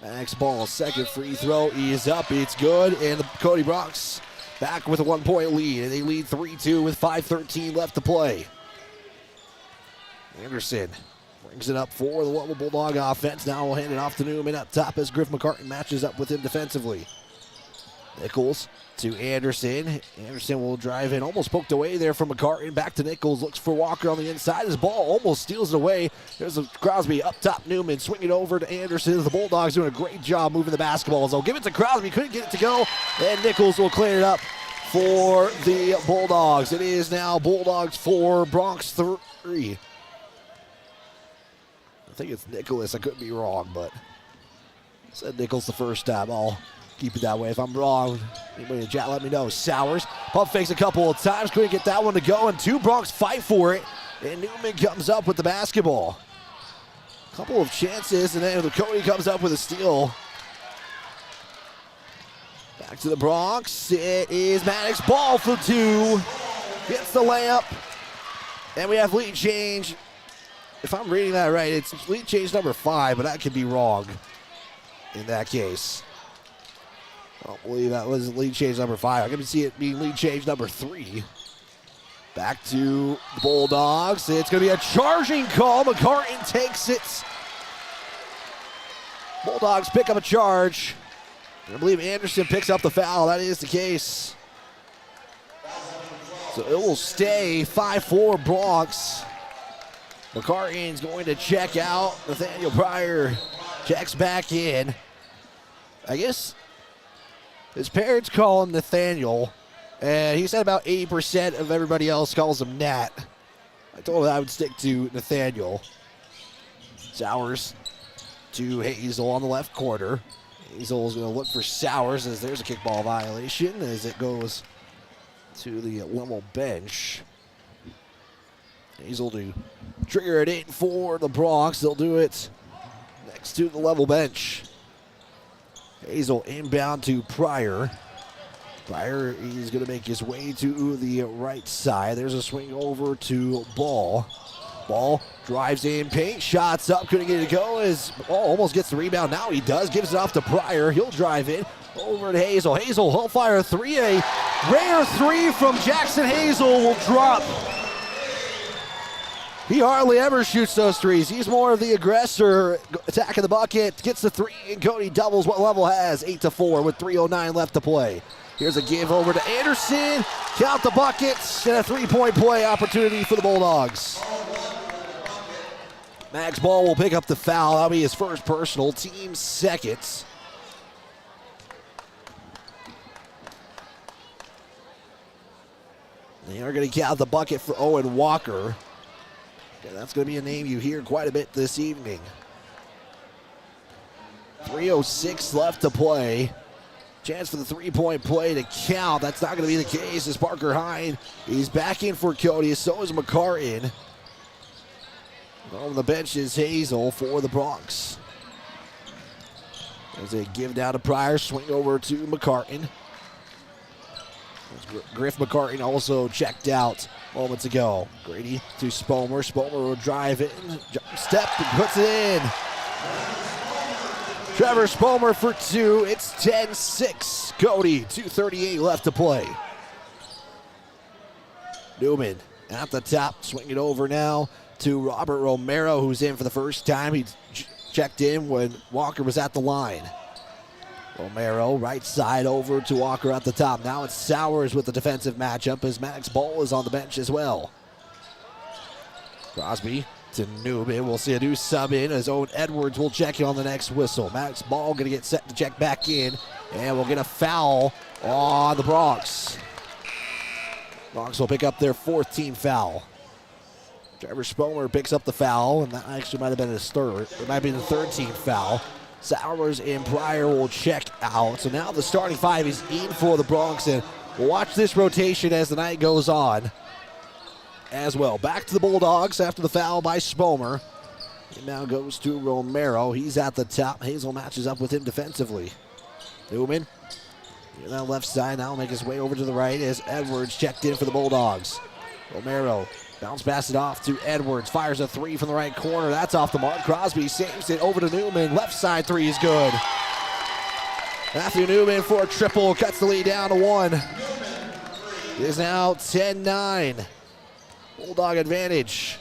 Maddox Ball. Second free throw is up, it's good, and the Cody Bronx back with a 1-point lead, and they lead 3-2 with 5:13 left to play. Anderson brings it up for the Lovell Bulldog offense. Now we'll hand it off to Newman up top as Griff McCartan matches up with him defensively. Nichols to Anderson. Anderson will drive in, almost poked away there from McCartan. Back to Nichols, looks for Walker on the inside. His ball almost steals it away. There's a Crosby up top. Newman swinging over to Anderson. The Bulldogs doing a great job moving the basketball. So give it to Crosby, couldn't get it to go. And Nichols will clear it up for the Bulldogs. It is now Bulldogs 4, Bronx 3. I think it's Nicholas. I could be wrong, but I said Nichols the first time. I'll keep it that way. If I'm wrong, anybody in the chat, let me know. Sowers pump fakes a couple of times. Couldn't get that one to go, and 2 Bronx fight for it. And Newman comes up with the basketball. Couple of chances, and then Cody comes up with a steal. Back to the Bronx. It is Maddox Ball for 2. Gets the layup. And we have lead change. If I'm reading that right, it's lead change number 5, but that could be wrong in that case. I don't believe that was lead change number 5. I can see it being lead change number 3. Back to the Bulldogs. It's going to be a charging call. McCartan takes it. Bulldogs pick up a charge. I believe Anderson picks up the foul. That is the case. So it will stay 5-4 Bronx. McCartan's going to check out. Nathaniel Pryor checks back in. I guess his parents call him Nathaniel, and he said about 80% of everybody else calls him Nat. I told him I would stick to Nathaniel. Sowers to Hazel on the left corner. Hazel's going to look for Sowers as there's a kickball violation as it goes to the Lovell bench. Hazel to trigger it in for the Bronx. They'll do it next to the Lovell bench. Hazel inbound to Pryor. Pryor is going to make his way to the right side. There's a swing over to Ball. Ball drives in paint, shots up, couldn't get it to go as Ball almost gets the rebound. Now he does, gives it off to Pryor. He'll drive in over to Hazel. Hazel, he'll fire a 3. A rare 3 from Jackson Hazel will drop. He hardly ever shoots those threes. He's more of the aggressor, attacking the bucket, gets the 3, and Cody doubles what Lovell has, 8-4 with 3:09 left to play. Here's a give over to Anderson. Count the buckets, and a 3-point play opportunity for the Bulldogs. Max Ball will pick up the foul. That'll be his first personal, team second. They are going to count the bucket for Owen Walker. Okay, that's going to be a name you hear quite a bit this evening. 3:06 left to play. Chance for the three-point play to count. That's not going to be the case as Parker Hine. He's back in for Cody. So is McCartan. On the bench is Hazel for the Bronx. There's a give down to Pryor. Swing over to McCartan. Griff McCartan also checked out moments ago. Grady to Spomer. Spomer will drive in. Jump step and puts it in. Trevor Spomer for two. It's 10-6. Cody, 2:38 left to play. Newman at the top. Swing it over now to Robert Romero, who's in for the first time. He checked in when Walker was at the line. Romero, right side over to Walker at the top. Now it's Sowers with the defensive matchup as Max Ball is on the bench as well. Crosby to Newman. We'll see a new sub in as Owen Edwards will check in on the next whistle. Max Ball going to get set to check back in, and we'll get a foul on the Bronx. Bronx will pick up their fourth team foul. Trevor Spomer picks up the foul, and that actually might have been his third. It might be the third team foul. Sowers and Pryor will check out. So now the starting five is in for the Bronx, and we'll watch this rotation as the night goes on as well. Back to the Bulldogs after the foul by Spomer. It now goes to Romero. He's at the top. Hazel matches up with him defensively. Newman, on that left side, now make his way over to the right as Edwards checked in for the Bulldogs. Romero bounce pass it off to Edwards. Fires a three from the right corner. That's off the mark. Crosby saves it over to Newman. Left side three is good. Matthew Newman for a triple. Cuts the lead down to one. It is now 10-9. Bulldog advantage.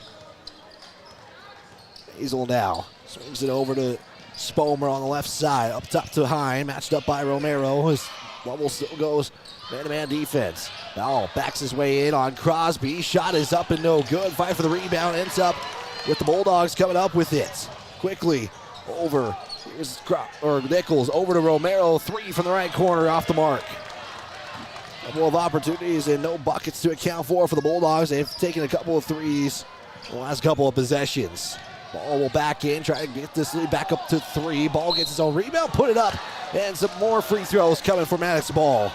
Hazel now swings it over to Spomer on the left side. Up top to Hine. Matched up by Romero. His Lovell still goes man-to-man defense. Now backs his way in on Crosby. Shot is up and no good. Fight for the rebound. Ends up with the Bulldogs coming up with it. Quickly over. Here's Nichols over to Romero. Three from the right corner off the mark. Couple of opportunities and no buckets to account for the Bulldogs. They've taken a couple of threes the last couple of possessions. Ball will back in, try to get this lead back up to three. Ball gets his own rebound, put it up, and some more free throws coming for Maddox Ball.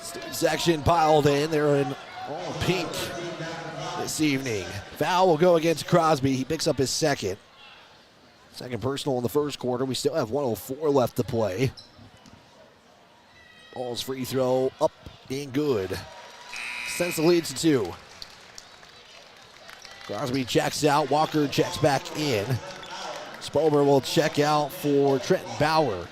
Student section piled in. They're in all pink this evening. Foul will go against Crosby. He picks up his second. Second personal in the first quarter. We still have 1:04 left to play. Ball's free throw up and good. Sends the lead to two. Crosby checks out. Walker checks back in. Spomer will check out for Trenton Bauer.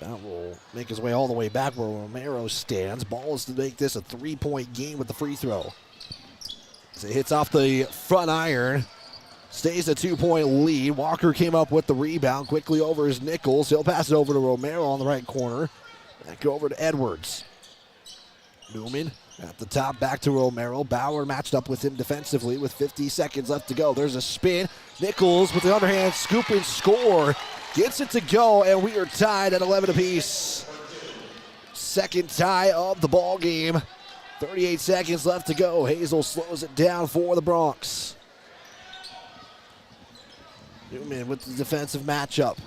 Bauer will make his way all the way back where Romero stands. Ball is to make this a three-point game with the free throw. As it hits off the front iron. Stays a 2-point lead. Walker came up with the rebound. Quickly over is Nichols. He'll pass it over to Romero on the right corner. Back over to Edwards. Newman at the top, back to Romero. Bauer matched up with him defensively with 50 seconds left to go. There's a spin. Nichols with the underhand scoop and score. Gets it to go, and we are tied at 11 apiece. Second tie of the ball game. 38 seconds left to go. Hazel slows it down for the Bronx. Newman with the defensive matchup.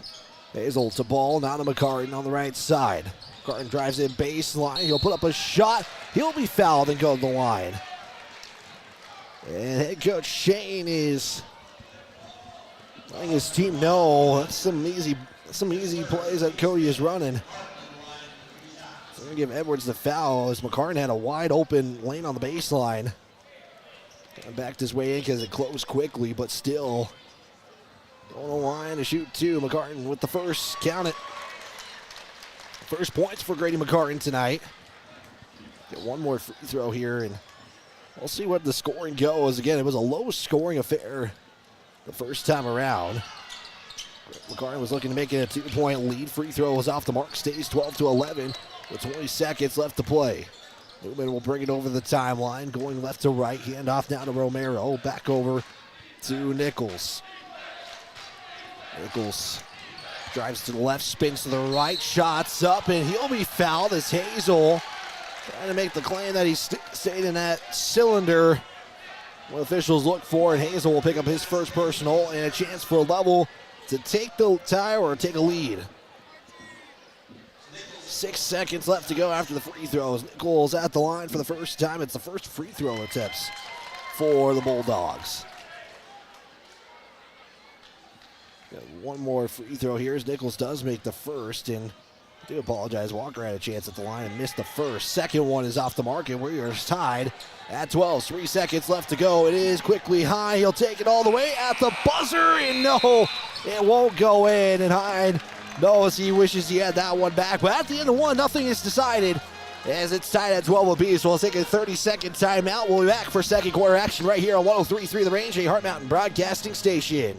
Hazel to Ball, now to McCartan on the right side. McCartan drives in baseline. He'll put up a shot. He'll be fouled and go to the line. And head coach Shane is letting his team know that's some easy plays that Cody is running. So going to give Edwards the foul as McCartan had a wide open lane on the baseline. And backed his way in because it closed quickly, but still on the line to shoot two. McCartan with the first. Count it. First points for Grady McCartan tonight. Get one more free throw here, and we'll see what the scoring goes. Again, it was a low-scoring affair the first time around. McCartan was looking to make it a 2-point lead. Free throw was off the mark. Stays 12-11 with 20 seconds left to play. Newman will bring it over the timeline, going left to right. Handoff down to Romero. Back over to Nichols. Nichols drives to the left, spins to the right, shots up, and he'll be fouled as Hazel trying to make the claim that he stayed in that cylinder. What officials look for, and Hazel will pick up his first personal and a chance for Lovell to take the tie or take a lead. 6 seconds left to go after the free throws. Nichols at the line for the first time. It's the first free throw attempts for the Bulldogs. Got one more free throw here as Nichols does make the first, and I do apologize. Walker had a chance at the line and missed the first. Second one is off the mark, and we are tied at 12. 3 seconds left to go. It is quickly Hine. He'll take it all the way at the buzzer, and no, it won't go in. And Hine knows he wishes he had that one back. But at the end of one, nothing is decided as it's tied at 12 apiece. So we'll take a 30-second timeout. We'll be back for second quarter action right here on 103.3 The Range, a Heart Mountain Broadcasting Station.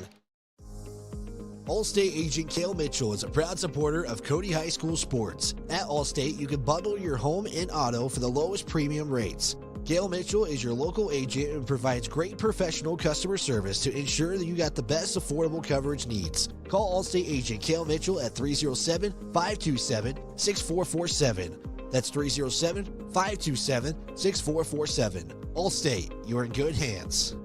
Allstate agent Cale Mitchell is a proud supporter of Cody High School sports. At Allstate, you can bundle your home and auto for the lowest premium rates. Cale Mitchell is your local agent and provides great professional customer service to ensure that you got the best affordable coverage needs. Call Allstate agent Cale Mitchell at 307-527-6447. That's 307-527-6447. Allstate, you're in good hands.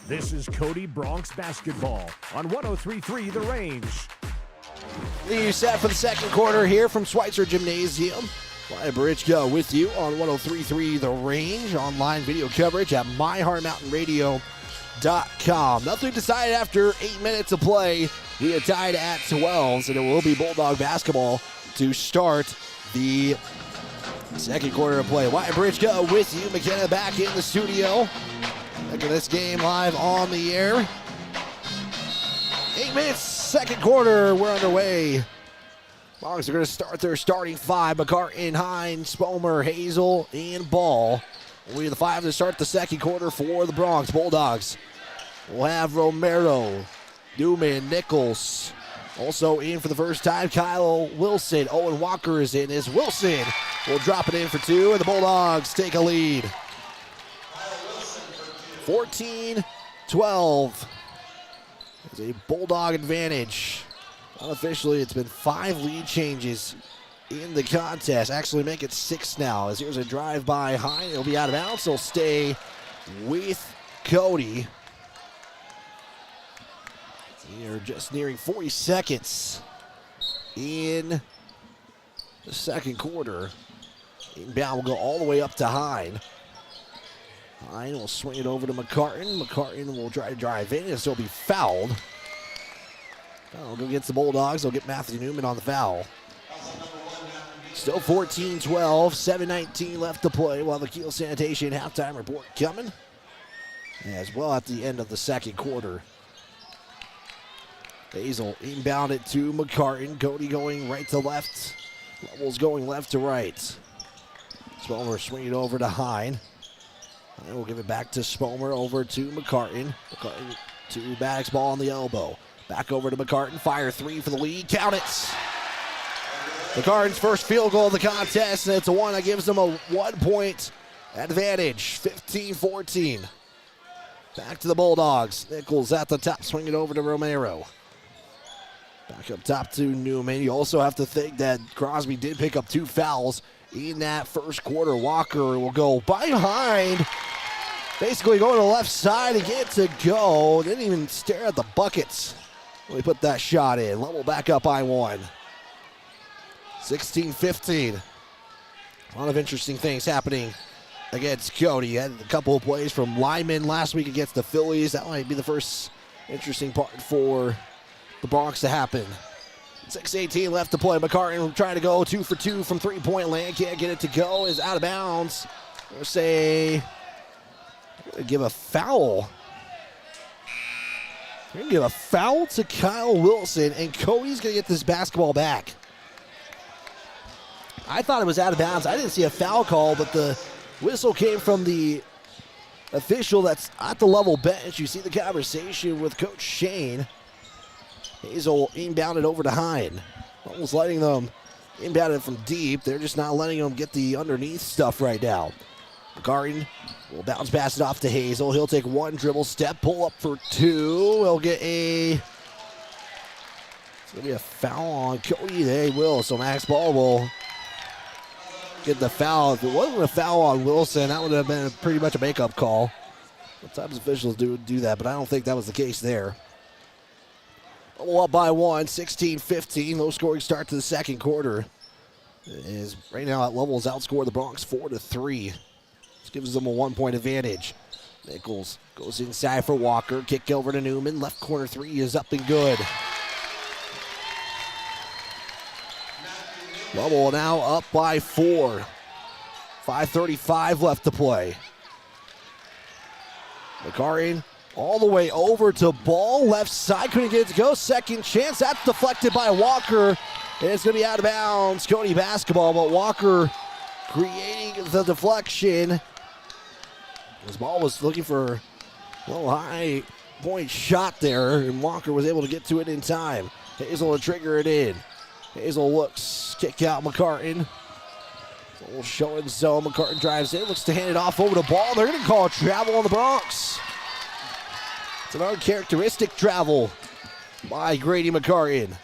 This is Cody Bronx basketball on 103.3 The Range. The set for the second quarter here from Schweitzer Gymnasium. Wyatt Barichka with you on 103.3 The Range. Online video coverage at myheartmountainradio.com. Nothing decided after 8 minutes of play. We are tied at 12, and it will be Bulldog basketball to start the second quarter of play. Wyatt Barichka with you. McKenna back in the studio. Look at this game live on the air. 8 minutes, second quarter, we're underway. Bronx are going to start their starting five. McCartan, Hines, Spomer, Hazel, and Ball. We have the five to start the second quarter for the Bronx Bulldogs. We'll have Romero, Newman, Nichols. Also in for the first time, Kyle Wilson. Owen Walker is in as Wilson will drop it in for two, and the Bulldogs take a lead. 14-12. It's a Bulldog advantage. Unofficially, it's been 5 lead changes in the contest. Actually make it 6 now, as here's a drive by Hine. It'll be out of bounds. He'll stay with Cody. We are just nearing 40 seconds in the second quarter. Inbound will go all the way up to Hine. Hine will swing it over to McCartan. McCartan will try to drive in, and still be fouled. That'll go against the Bulldogs. They'll get Matthew Newman on the foul. Still 14-12, 7:19 left to play. We'll have the Kiel Sanitation halftime report coming as well at the end of the second quarter. Hazel inbounded to McCartan. Cody going right to left. Lovell's going left to right. Spomer swinging it over to Hine. And we'll give it back to Spomer, over to McCartan. McCartan to Maddox, ball on the elbow. Back over to McCartan, fire three for the lead, count it. McCartan's first field goal of the contest, and it's a one that gives them a 1-point advantage, 15-14. Back to the Bulldogs. Nichols at the top, swing it over to Romero. Back up top to Newman. You also have to think that Crosby did pick up 2 fouls in that first quarter. Walker will go behind, basically go to the left side and get to go. Didn't even stare at the buckets when he put that shot in. Lovell back up by 1. 16-15. A lot of interesting things happening against Cody. Had a couple of plays from Lyman last week against the Phillies. That might be the first interesting part for the Bronx to happen. 6:18 left to play. McCartan trying to go 2 for 2 from three-point land. Can't get it to go. Is out of bounds. We'll say, give a foul. We're going to give a foul to Kyle Wilson, and Cody's going to get this basketball back. I thought it was out of bounds. I didn't see a foul call, but the whistle came from the official that's at the Lovell bench. You see the conversation with Coach Shane. Hazel inbounded over to Hine. Almost letting them inbound it from deep. They're just not letting them get the underneath stuff right now. McCartan will bounce pass it off to Hazel. He'll take one dribble step, pull up for two. He'll get it's going to be a foul on Cody. They will. So Max Ball will get the foul. If it wasn't a foul on Wilson, that would have been pretty much a makeup call. Sometimes officials do that, but I don't think that was the case there. Lovell up by one, 16-15. Low scoring start to the second quarter. Is right now at Lovell's outscored the Bronx 4-3. This gives them a 1-point advantage. Nichols goes inside for Walker. Kick over to Newman. Left corner three is up and good. Lovell now up by 4. 5:35 left to play. McCartan all the way over to Ball. Left side, couldn't get it to go. Second chance, that's deflected by Walker. And it's going to be out of bounds. Cody basketball, but Walker creating the deflection. This ball was looking for a little high point shot there, and Walker was able to get to it in time. Hazel will trigger it in. Hazel looks, kick out McCartan. A little show and zone. McCartan drives in, looks to hand it off over to Ball. They're going to call a travel on the Bronx. It's an uncharacteristic travel by Grady McCartan.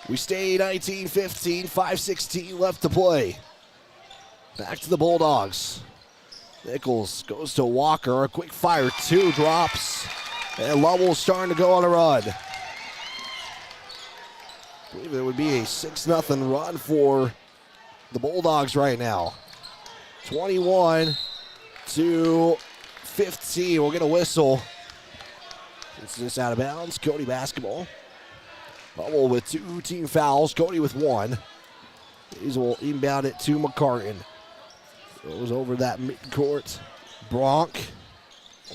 We stay 19-15, 5:16 left to play. Back to the Bulldogs. Nichols goes to Walker. A quick fire, two drops. And Lovell's starting to go on a run. I believe it would be a 6-0 run for the Bulldogs right now. 21-15. We'll get a whistle. It's just out of bounds. Cody basketball. Lovell with 2 team fouls. Cody with 1. Hazel will inbound it to McCartan. Goes over that midcourt. Bronk.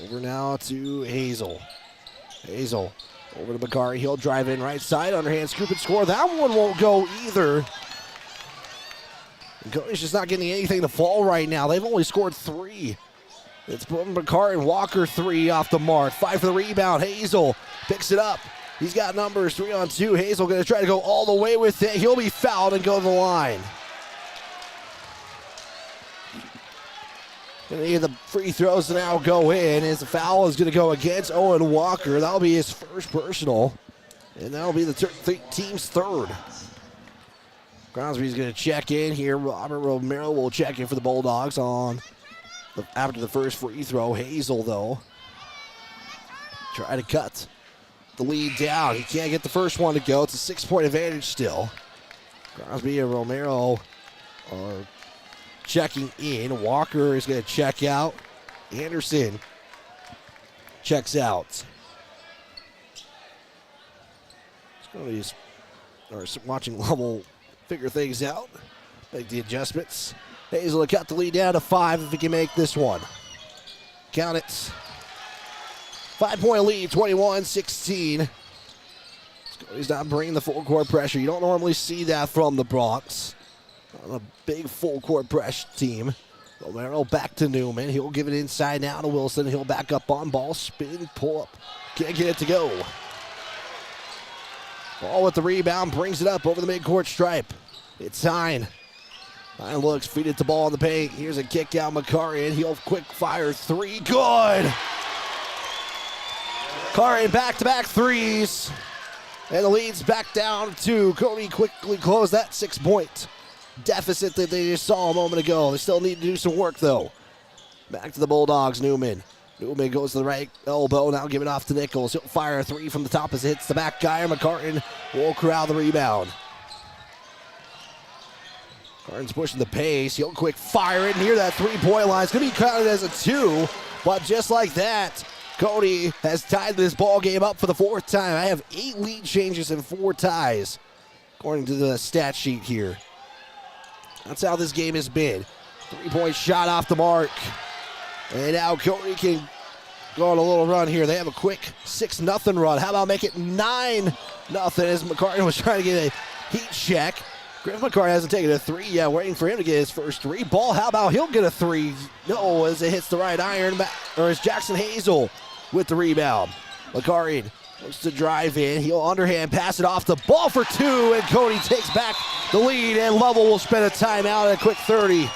Over now to Hazel. Hazel over to McCartan. He'll drive in right side. Underhand scoop and score. That one won't go either. And Cody's just not getting anything to fall right now. They've only scored 3. It's McCartan. Walker 3 off the mark. 5 for the rebound. Hazel picks it up. He's got numbers 3 on 2. Hazel going to try to go all the way with it. He'll be fouled and go to the line. And the free throws now go in as the foul is going to go against Owen Walker. That'll be his first personal. And that'll be the team's third. Crosby's going to check in here. Robert Romero will check in for the Bulldogs after the first free throw. Hazel, though, try to cut the lead down. He can't get the first one to go. It's a 6-point advantage still. Crosby and Romero are checking in. Walker is going to check out. Anderson checks out. Watching Lovell figure things out, make the adjustments. Hazel will cut the lead down to 5 if he can make this one. Count it. 5-point lead, 21-16. He's not bringing the full court pressure. You don't normally see that from the Bronx. On a big full court press team. Romero back to Newman. He'll give it inside now to Wilson. He'll back up on Ball. Spin, pull up. Can't get it to go. Ball with the rebound. Brings it up over the midcourt stripe. It's Hine. Hine looks, feed it to Ball in the paint. Here's a kick out McCartan. He'll quick fire 3. Good! McCartan back-to-back threes. And the lead's back down to Cody. Quickly close that 6-point deficit that they just saw a moment ago. They still need to do some work, though. Back to the Bulldogs, Newman. Newman goes to the right elbow. Now give it off to Nichols. He'll fire a 3 from the top as it hits the back guy. McCartan will corral the rebound. McCartan's pushing the pace. He'll quick fire it near that 3-point line. It's going to be counted as a 2, but just like that, Cody has tied this ball game up for the 4th time. I have 8 lead changes and 4 ties, according to the stat sheet here. That's how this game has been. 3-point shot off the mark. And now Cody can go on a little run here. They have a quick 6-0 run. How about make it 9-0 as McCartan was trying to get a heat check. Griff McCart hasn't taken a three yet, waiting for him to get his first three. Ball, how about he'll get a three? No, as it hits the right iron, or as Jackson Hazel with the rebound. McCart looks to drive in. He'll underhand pass it off the ball for two, and Cody takes back the lead, and Lovell will spend a timeout at a quick 30.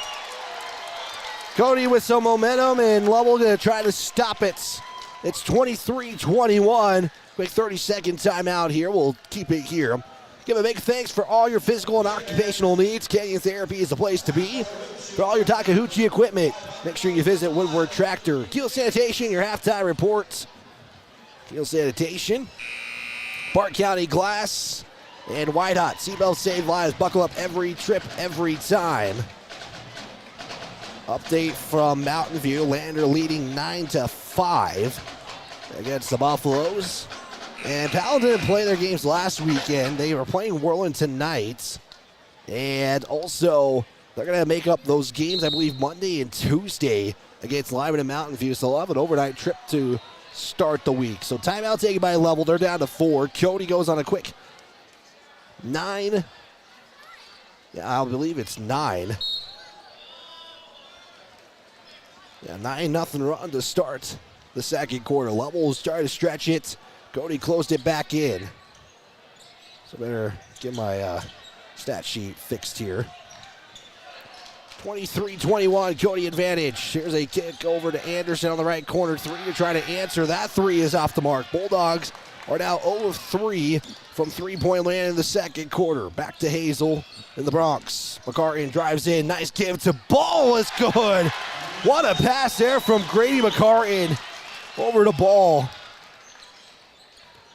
Cody with some momentum, and Lovell going to try to stop it. It's 23-21. Quick 30-second timeout here. We'll keep it here. Give a big thanks for all your physical and occupational needs. Canyon Therapy is the place to be. For all your Takeuchi equipment, make sure you visit Woodward Tractor. Keel Sanitation, your halftime reports. Keel Sanitation, Park County Glass, and White Hot. Seatbelts save lives. Buckle up every trip, every time. Update from Mountain View. Lander leading 9-5 against the Buffaloes. And Powell didn't play their games last weekend. They were playing Whirland tonight. And also, they're going to make up those games, I believe, Monday and Tuesday against Lyman and Mountain View. So they'll have an overnight trip to start the week. So timeout taken by Lovell. They're down to 4. Cody goes on a quick 9. Yeah, I believe it's 9. Yeah, 9-0 run to start the second quarter. Lovell was trying to stretch it. Cody closed it back in. So better get my stat sheet fixed here. 23-21, Cody advantage. Here's a kick over to Anderson on the right corner. 3 to try to answer. That 3 is off the mark. Bulldogs are now 0 of 3 from three-point land in the second quarter. Back to Hazel in the Bronx. McCartan drives in. Nice give to Ball. Is good. What a pass there from Grady McCartan over to Ball.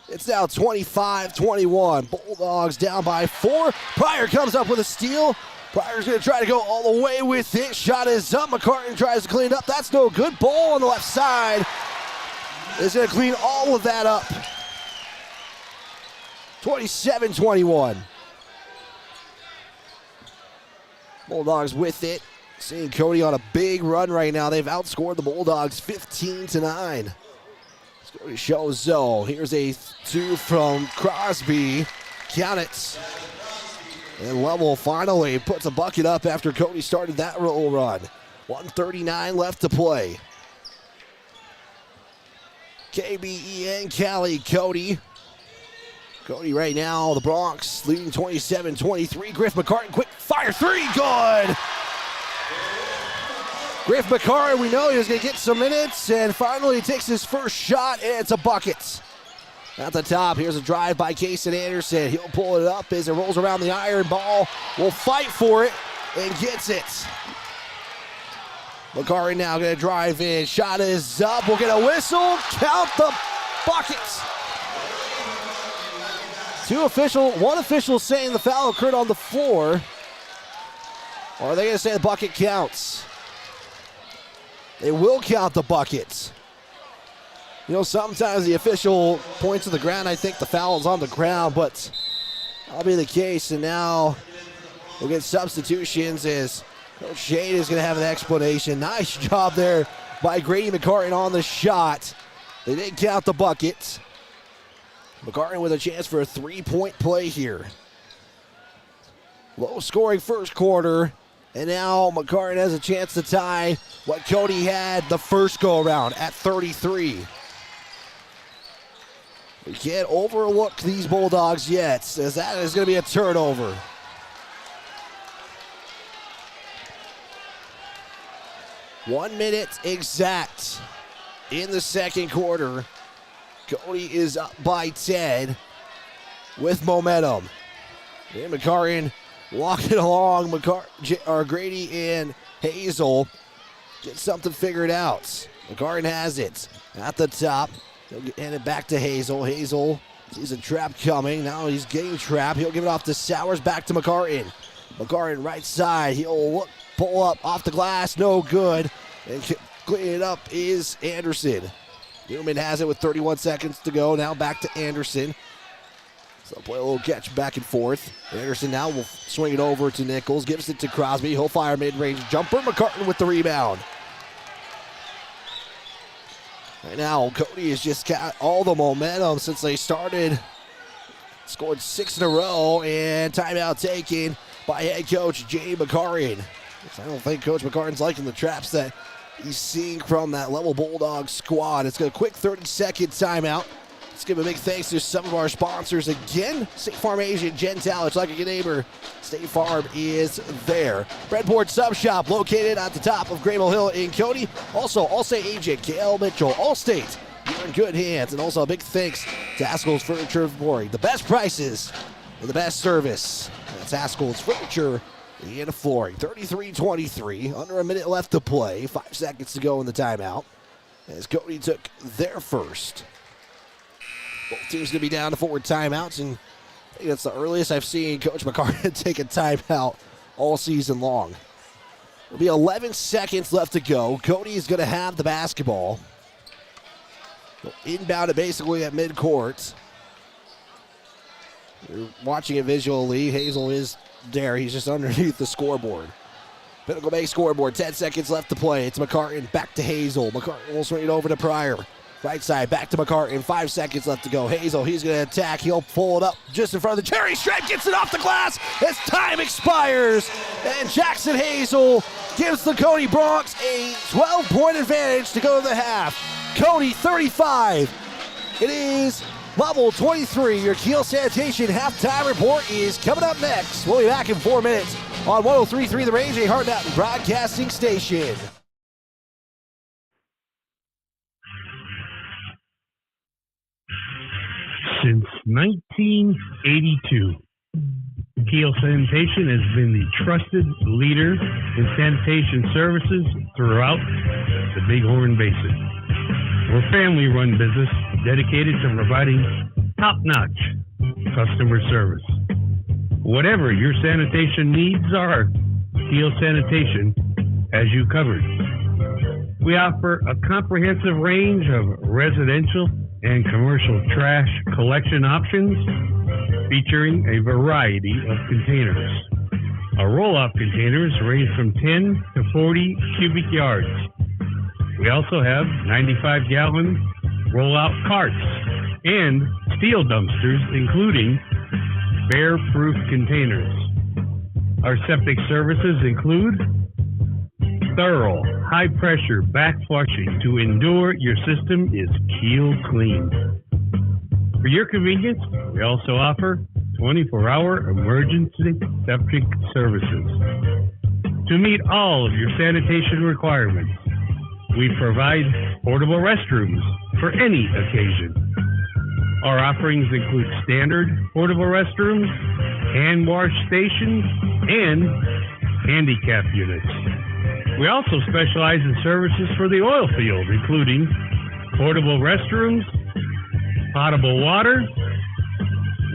It's now 25-21. Bulldogs down by 4. Pryor comes up with a steal. Pryor's going to try to go all the way with it. Shot is up. McCartan tries to clean it up. That's no good. Ball on the left side is going to clean all of that up. 27-21. Bulldogs with it. Seeing Cody on a big run right now. They've outscored the Bulldogs 15-9. Cody shows so. Here's a 2 from Crosby. Count it. And Lovell finally puts a bucket up after Cody started that roll run. 1:39 left to play. KBEN Cali, Cody. Cody right now, the Bronx leading 27-23. Griff McCartan, quick fire 3, good! Griff McCartan, we know he was going to get some minutes, and finally he takes his first shot, and it's a bucket. At the top, here's a drive by Kason Anderson. He'll pull it up as it rolls around the iron. Ball will fight for it and gets it. McCartan now going to drive in. Shot is up. We'll get a whistle. Count the buckets. One official saying the foul occurred on the floor. Or are they going to say the bucket counts? They will count the buckets. You know, sometimes the official points to the ground. I think the foul is on the ground, but that'll be the case. And now we'll get substitutions as Coach Shade is going to have an explanation. Nice job there by Grady McCartan on the shot. They didn't count the bucket. McCartan with a chance for a three-point play here. Low-scoring first quarter. And now McCartan has a chance to tie what Cody had the first go-around at 33. We can't overlook these Bulldogs yet, as that is going to be a turnover. One minute exact in the second quarter. Cody is up by 10 with momentum. And McCartan walking along. Grady and Hazel get something figured out. McCartan has it at the top. He'll hand it back to Hazel. Hazel sees a trap coming. Now he's getting trapped. He'll give it off to Sowers. Back to McCartan. McCartan right side. He'll pull up off the glass. No good. And cleaning it up is Anderson. Newman has it with 31 seconds to go. Now back to Anderson. So play a little catch back and forth. Anderson now will swing it over to Nichols. Gives it to Crosby. He'll fire mid-range jumper. McCartan with the rebound. Right now, Cody has just got all the momentum since they started. Scored 6 in a row, and timeout taken by head coach Jay McCartan. I don't think Coach McCartan's liking the traps that he's seeing from that Lovell Bulldog squad. It's got a quick 30-second timeout. Let's give a big thanks to some of our sponsors again. State Farm agent Jen Tallich, like a good neighbor. State Farm is there. Breadboard Sub Shop located at the top of Graymill Hill in Cody. Also, Allstate agent Gail Mitchell. Allstate, you're in good hands. And also a big thanks to Haskell's Furniture and Flooring. The best prices and the best service. That's Haskell's Furniture and Flooring. 33-23, under a minute left to play. 5 seconds to go in the timeout as Cody took their first. Both teams going to be down to 4 timeouts, and I think that's the earliest I've seen Coach McCartan take a timeout all season long. There'll be 11 seconds left to go. Cody is going to have the basketball. He'll inbound it basically at midcourt. You're watching it visually. Hazel is there. He's just underneath the scoreboard. Pinnacle Bay scoreboard. 10 seconds left to play. It's McCartan back to Hazel. McCartan will swing it over to Pryor. Right side, back to McCartan. 5 seconds left to go. Hazel, he's going to attack. He'll pull it up just in front of the cherry stripe. Gets it off the glass as time expires. And Jackson Hazel gives the Cody Bronx a 12-point advantage to go to the half. Cody 35. It is Lovell 23. Your Kiel Sanitation halftime report is coming up next. We'll be back in 4 minutes on 103.3 The Range, a Hart Mountain broadcasting station. Since 1982, Kiel Sanitation has been the trusted leader in sanitation services throughout the Bighorn Basin. We're a family-run business dedicated to providing top-notch customer service. Whatever your sanitation needs are, Kiel Sanitation has you covered. We offer a comprehensive range of residential and commercial trash collection options featuring a variety of containers. Our roll-off containers range from 10 to 40 cubic yards. We also have 95-gallon roll-out carts and steel dumpsters, including bear-proof containers. Our septic services include thorough, high-pressure back flushing to ensure your system is Kiel clean. For your convenience, we also offer 24-hour emergency septic services. To meet all of your sanitation requirements, we provide portable restrooms for any occasion. Our offerings include standard portable restrooms, hand wash stations, and handicap units. We also specialize in services for the oil field, including portable restrooms, potable water,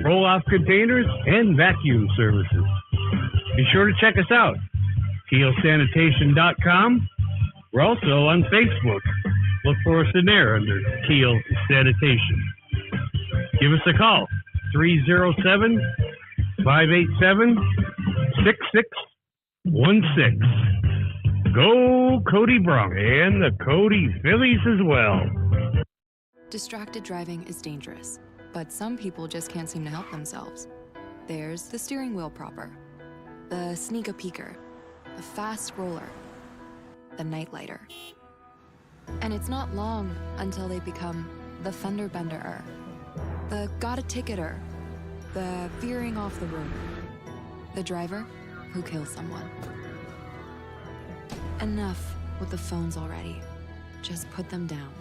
roll-off containers, and vacuum services. Be sure to check us out, KielSanitation.com. We're also on Facebook. Look for us in there under Kiel Sanitation. Give us a call, 307-587-6616. Go Cody Bronx and the Cody Phillies as well. Distracted driving is dangerous, but some people just can't seem to help themselves. There's the steering wheel propper, the sneak a peeker, the fast roller, the night lighter. And it's not long until they become the fender bender-er, the got a ticketer, the veering off the road, the driver who kills someone. Enough with the phones already. Just put them down.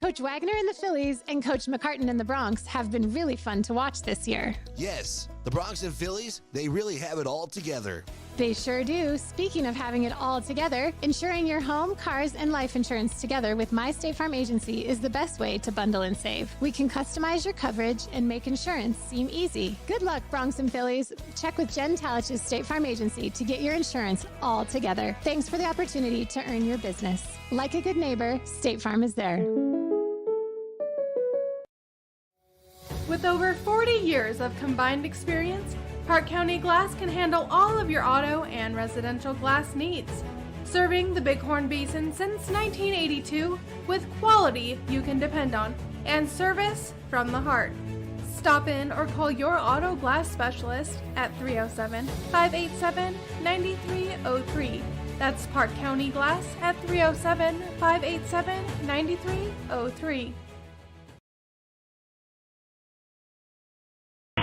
Coach Wagner and the Phillies and Coach McCartan and the Bronx have been really fun to watch this year. Yes, the Bronx and Phillies, they really have it all together. They sure do. Speaking of having it all together, insuring your home, cars, and life insurance together with My State Farm Agency is the best way to bundle and save. We can customize your coverage and make insurance seem easy. Good luck, Bronx and Phillies. Check with Jen Tallich's State Farm Agency to get your insurance all together. Thanks for the opportunity to earn your business. Like a good neighbor, State Farm is there. With over 40 years of combined experience, Park County Glass can handle all of your auto and residential glass needs. Serving the Bighorn Basin since 1982 with quality you can depend on and service from the heart. Stop in or call your auto glass specialist at 307-587-9303. That's Park County Glass at 307-587-9303.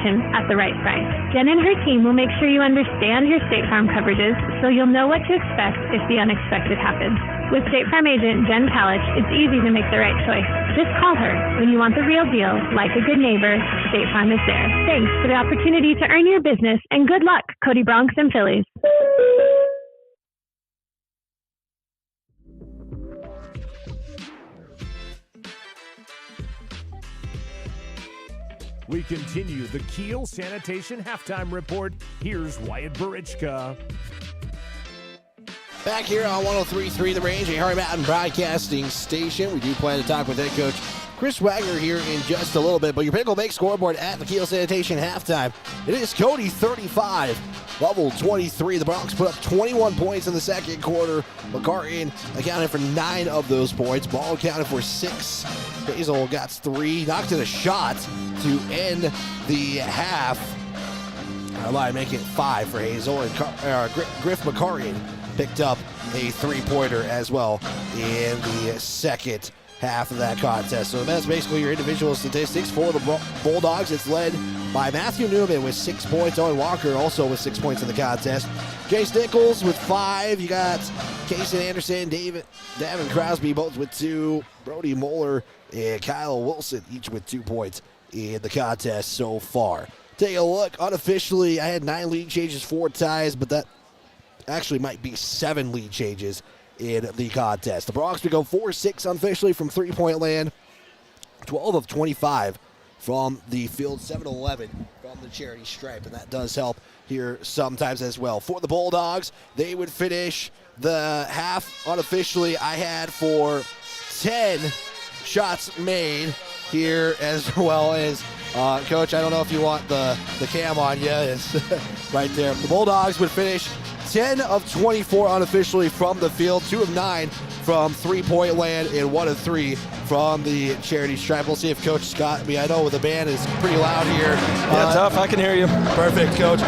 At the right price. Jen and her team will make sure you understand your State Farm coverages so you'll know what to expect if the unexpected happens. With State Farm agent Jen Palich, it's easy to make the right choice. Just call her. When you want the real deal, like a good neighbor, State Farm is there. Thanks for the opportunity to earn your business, and good luck, Cody, Bronx, and Phillies. We continue the Kiel Sanitation Halftime Report. Here's Wyatt Barichka. Back here on 103.3 The Range, a Harry Mountain Broadcasting Station. We do plan to talk with head coach Chris Wagner here in just a little bit. But your Pinnacle Bank scoreboard at the Kiel Sanitation halftime. It is Cody 35, Lovell 23. The Bronx put up 21 points in the second quarter. McCartan accounted for 9 of those points. Ball accounted for 6. Hazel got 3. Knocked in a shot to end the half. Make it 5 for Hazel. And Griff McCartan picked up a 3-pointer as well in the second half of that contest. So that's basically your individual statistics for the Bulldogs. It's led by Matthew Newman with 6 points. Owen Walker also with 6 points in the contest. Jace Nichols with 5. You got Kason Anderson, Davin Crosby both with 2. Brody Moeller and Kyle Wilson each with 2 points in the contest so far. Take a look. Unofficially, I had 9 lead changes, 4 ties, but that actually might be 7 lead changes in the contest. The Bronx would go 4-6 unofficially from three-point land, 12 of 25 from the field, 7-11 from the charity stripe, and that does help here sometimes as well. For the Bulldogs, they would finish the half unofficially. I had for 10 shots made here, as well as Coach, I don't know if you want the cam on you. It's right there. The Bulldogs would finish 10 of 24 unofficially from the field, 2 of 9 from three-point land, and 1 of 3 from the charity stripe. We'll see if Coach Scott, I know the band is pretty loud here. Yeah, tough. I can hear you. Perfect, Coach.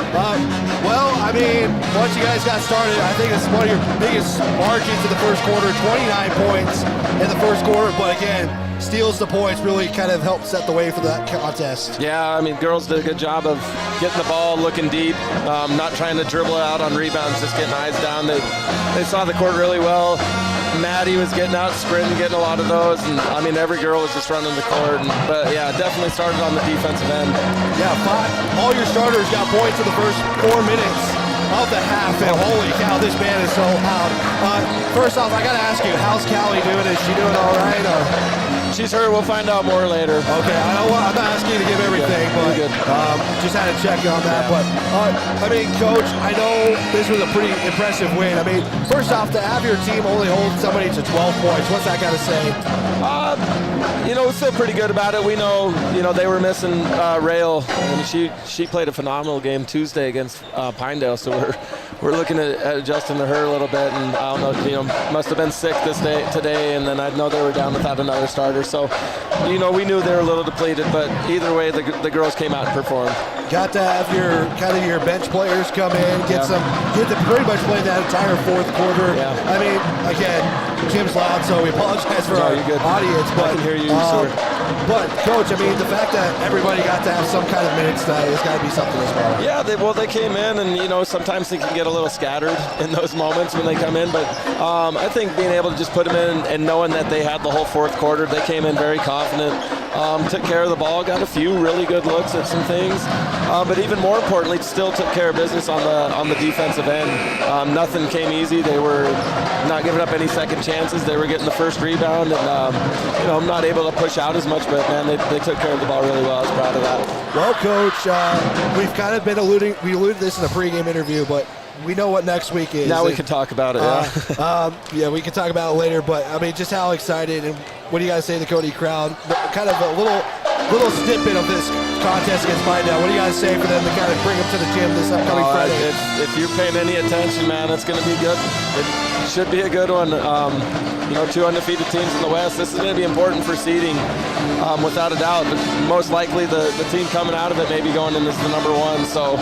Once you guys got started, I think it's one of your biggest margins in the first quarter, 29 points in the first quarter, but again, steals the points, really kind of helped set the way for that contest. Yeah, girls did a good job of getting the ball, looking deep, not trying to dribble it out on rebounds, just getting eyes down. They saw the court really well. Maddie was getting out, sprinting, getting a lot of those, and every girl was just running the court. But yeah, definitely started on the defensive end. Yeah, all your starters got points in the first 4 minutes of the half, and holy cow, this band is so loud. First off, I gotta ask you, how's Callie doing? Is she doing all right? She's hurt. We'll find out more later. Okay, I'm not asking you to give everything, but just had to check on that. But Coach, I know this was a pretty impressive win. First off, to have your team only hold somebody to 12 points, what's that got to say? We feel pretty good about it. We know, they were missing Rail, and she played a phenomenal game Tuesday against Pinedale, so we're looking at adjusting to her a little bit, and I don't know, must have been sick today, and then I know they were down without another starter. So, we knew they were a little depleted, but either way, the girls came out and performed. Got to have your bench players come in, get to pretty much play that entire fourth quarter. Yeah. Again, Kim's loud, so we apologize for our audience. But I can hear you, sir. But Coach, the fact that everybody got to have some kind of minutes tonight has got to be something as well. Yeah, they came in, and sometimes they can get a little scattered in those moments when they come in. But I think being able to just put them in and knowing that they had the whole fourth quarter, they came in very confident, took care of the ball, got a few really good looks at some things, but even more importantly, still took care of business on the defensive end. Nothing came easy. They were not giving up any second chances. They were getting the first rebound, and I'm not able to push out as much, but man, they took care of the ball really well. I was proud of that. Well, Coach, we've kind of been alluded to this in a pregame interview, but we know what next week is. Now we can talk about it. Yeah, we can talk about it later. But just how excited, and what do you guys say to the Cody crowd? Kind of a little snippet of this contest against Pinedale. What do you guys say for them to kind of bring them to the gym this upcoming Friday? If you're paying any attention, man, it's going to be good. Should be a good one. Two undefeated teams in the West. This is going to be important for seeding, without a doubt. But most likely the team coming out of it may be going in as the number one. So,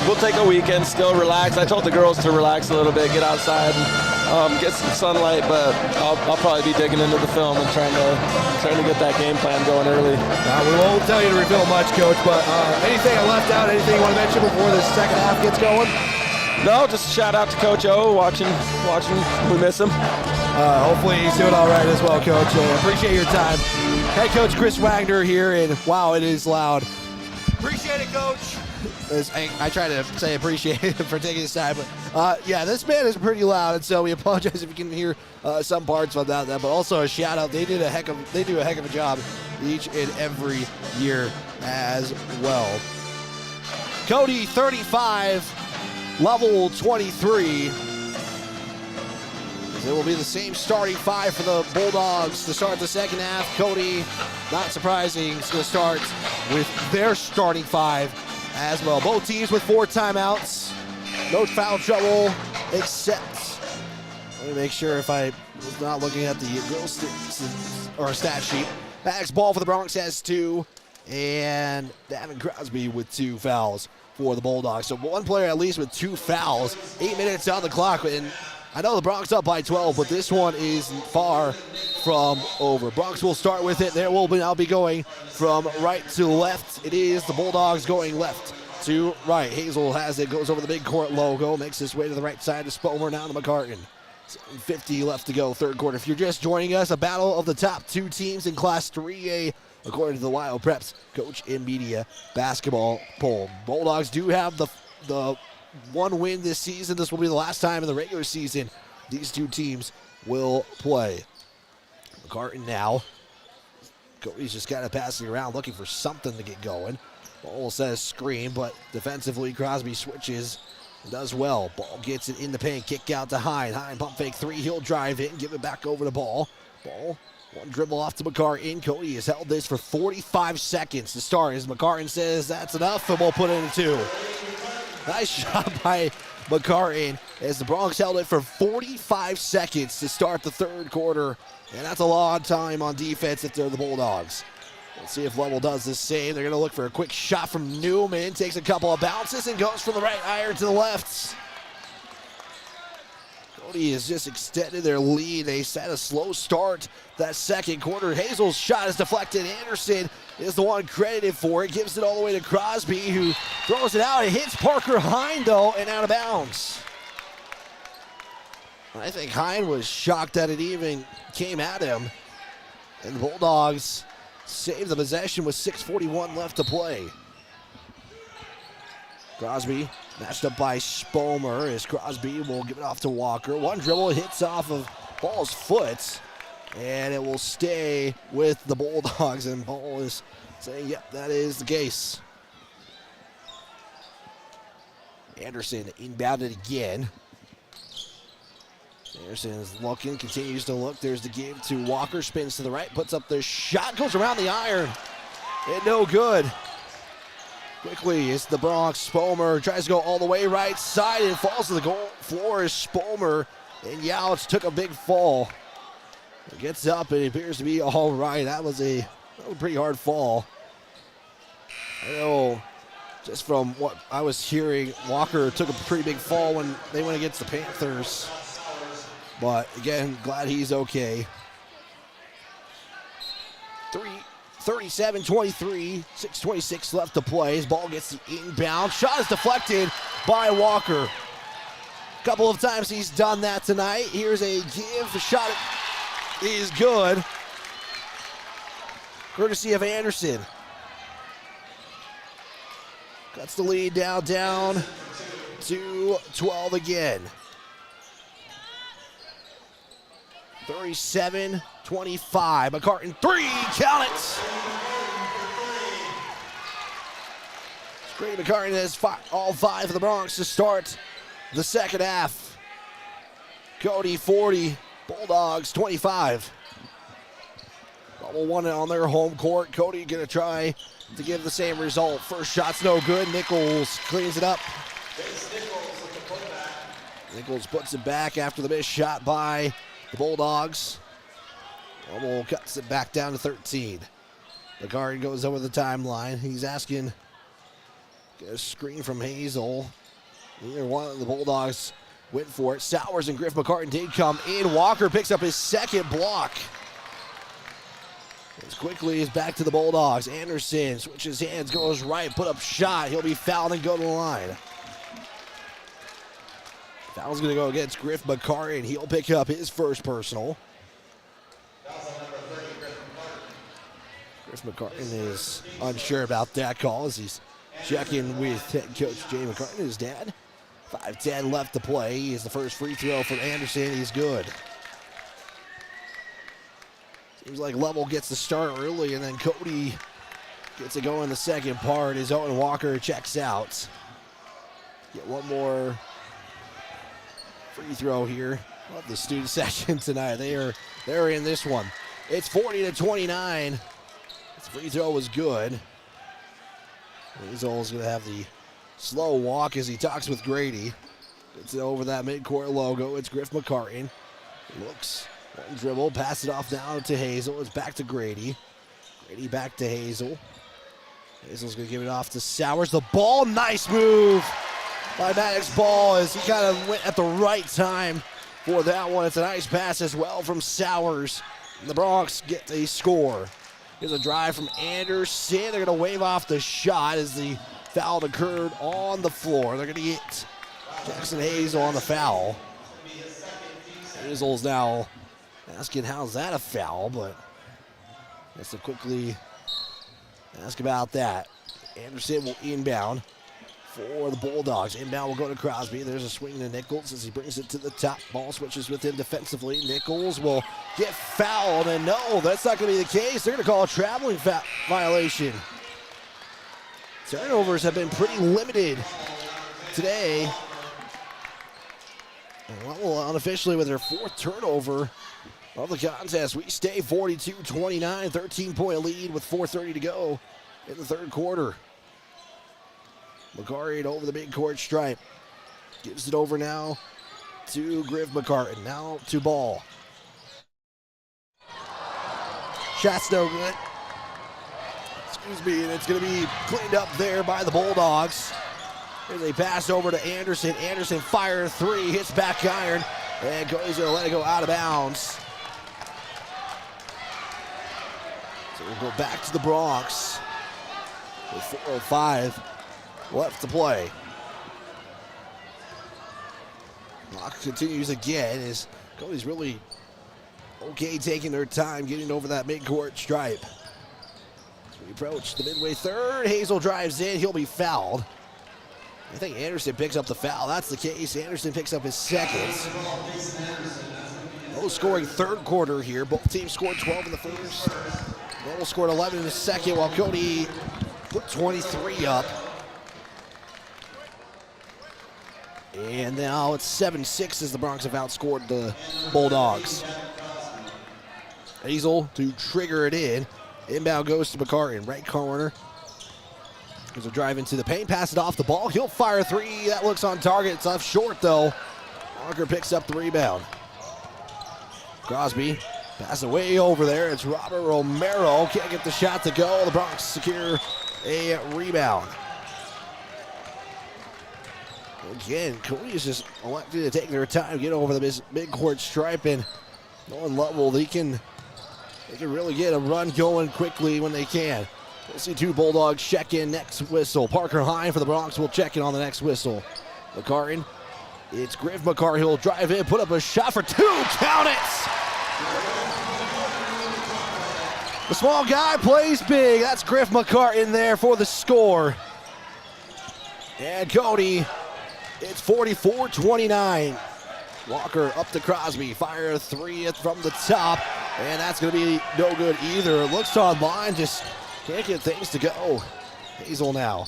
we'll take a weekend, still relax. I told the girls to relax a little bit, get outside, and get some sunlight. But I'll probably be digging into the film and trying to get that game plan going early. We won't tell you to reveal much, Coach. But anything I left out? Anything you want to mention before the second half gets going? No, just a shout out to Coach O, watching. We miss him. Hopefully he's doing all right as well, Coach. Appreciate your time. Head Coach Chris Wagner here, and wow, it is loud. Appreciate it, Coach. I try to say appreciate it for taking this time, but this band is pretty loud, and so we apologize if you can hear some parts of that. But also a shout out, they do a heck of a job each and every year as well. Cody 35. Lovell 23. It will be the same starting five for the Bulldogs to start the second half. Cody, not surprising, is going to start with their starting five as well. Both teams with 4 timeouts. No foul trouble, except, let me make sure if I was not looking at the stat sheet. Bags ball for the Bronx has 2, and Davin Crosby with 2 fouls for the Bulldogs. So one player at least with 2 fouls. 8 minutes on the clock, and I know the Bronx up by 12, but this one is far from over. Bronx will start with it. There will now be going from right to left. It is the Bulldogs going left to right. Hazel has it, goes over the big court logo, makes his way to the right side to Spomer, now to McCartan. 50 left to go, third quarter. If you're just joining us, a battle of the top 2 teams in Class 3A, according to the Wild Preps Coach and Media basketball poll. Bulldogs do have the one win this season. This will be the last time in the regular season these 2 teams will play. McCartan now. Cody's just kind of passing around, looking for something to get going. Ball says screen, but defensively Crosby switches and does well. Ball gets it in the paint, kick out to Hine. Hine pump fake 3, he'll drive in, give it back over to Ball. Ball, one dribble off to McCartan. Cody has held this for 45 seconds to start. As McCartan says that's enough, and we'll put it in 2. Nice shot by McCartan as the Bronx held it for 45 seconds to start the third quarter. And that's a long time on defense if they're the Bulldogs. Let's see if Lovell does the same. They're going to look for a quick shot from Newman. Takes a couple of bounces and goes from the right iron to the left. Cody has just extended their lead. They had a slow start that second quarter. Hazel's shot is deflected. Anderson is the one credited for it. Gives it all the way to Crosby, who throws it out. It hits Parker Hine, though, and out of bounds. I think Hine was shocked that it even came at him. And the Bulldogs save the possession with 6:41 left to play. Crosby matched up by Spomer as Crosby will give it off to Walker. One dribble hits off of Ball's foot, and it will stay with the Bulldogs. And Ball is saying, yep, that is the case. Anderson inbounded again. Anderson is looking, continues to look. There's the give to Walker, spins to the right, puts up the shot, goes around the iron, and no good. Quickly, it's the Bronx. Spomer tries to go all the way right side and falls to the goal floor as Spomer and Youch took a big fall. It gets up and it appears to be all right. That was a pretty hard fall. I know, just from what I was hearing, Walker took a pretty big fall when they went against the Panthers. But again, glad he's okay. 37-23, 6:26 left to play. His ball gets the inbound. Shot is deflected by Walker. A couple of times he's done that tonight. Here's a give. The shot is good. Courtesy of Anderson. Cuts the lead down to 12 again. 37-25. McCartan 3, count it. Screen McCartan has all 5 of the Bronx to start the second half. Cody 40, Bulldogs 25. Double one on their home court. Cody gonna try to give the same result. First shot's no good. Nichols cleans it up. Nichols puts it back after the missed shot by the Bulldogs. Lovell cuts it back down to 13. McCarty goes over the timeline. He's asking a screen from Hazel. Neither one of the Bulldogs went for it. Sowers and Griff McCartan did come in. Walker picks up his second block. As quickly as back to the Bulldogs. Anderson switches hands, goes right, put up shot. He'll be fouled and go to the line. Foul's going to go against Griff McCartan. He'll pick up his first personal. Griff McCartan is unsure about that call as he's checking with head coach Jay McCartan, his dad. 5:10 left to play. He is the first free throw from Anderson. He's good. Seems like Lovell gets the start early, and then Cody gets it going in the second part as Owen Walker checks out. Get one more free throw here. Love the student session tonight. They're in this one. It's 40-29. This free throw was good. Hazel's going to have the slow walk as he talks with Grady. Gets it over that midcourt logo. It's Griff McCartan. Looks, one dribble, pass it off now to Hazel. It's back to Grady. Grady back to Hazel. Hazel's going to give it off to Sowers. The ball, nice move by Maddox Ball as he kind of went at the right time for that one. It's a nice pass as well from Sowers. And the Bronx get a score. Here's a drive from Anderson. They're going to wave off the shot as the foul occurred on the floor. They're going to get Jackson Hazel on the foul. Hazel's now asking how's that a foul, but has to quickly ask about that. Anderson will inbound for the Bulldogs. Inbound will go to Crosby. There's a swing to Nichols as he brings it to the top. Ball switches with him defensively. Nichols will get fouled, and no, that's not going to be the case. They're going to call a traveling violation. Turnovers have been pretty limited today. And Lovell unofficially with their fourth turnover of the contest. We stay 42-29, 13-point lead with 4:30 to go in the third quarter. McCartan over the midcourt stripe. Gives it over now to Griff McCartan. Now to Ball. Shot's no good. Excuse me, and it's going to be cleaned up there by the Bulldogs. Here's a pass over to Anderson. Anderson fire three, hits back iron, and Cody's going to let it go out of bounds. So we'll go back to the Bronx with 4:05 left to play. Clock continues again as Cody's really okay taking their time getting over that midcourt stripe. As we approach the midway third, Hazel drives in. He'll be fouled. I think Anderson picks up the foul. That's the case. Anderson picks up his second. Low scoring third quarter here. Both teams scored 12 in the first. Lovell scored 11 in the second while Cody put 23 up. And now it's 7-6 as the Bronx have outscored the Bulldogs. Hazel to trigger it in. Inbound goes to McCartan, right corner. There's a drive into the paint, pass it off the ball. He'll fire three. That looks on target. It's off short though. Walker picks up the rebound. Crosby pass away over there. It's Robert Romero. Can't get the shot to go. The Bronx secure a rebound. Again, Cody is just elected to take their time, get over the midcourt stripe, and knowing Lovell, they can really get a run going quickly when they can. We'll see two Bulldogs check in next whistle. Parker Hine for the Bronx will check in on the next whistle. McCartan, it's Griff McCartan. He'll drive in, put up a shot for two. Count it! The small guy plays big. That's Griff McCartan there for the score. And Cody, it's 44-29. Walker up to Crosby. Fire three from the top. And that's going to be no good either. It looks online, just can't get things to go. Hazel now.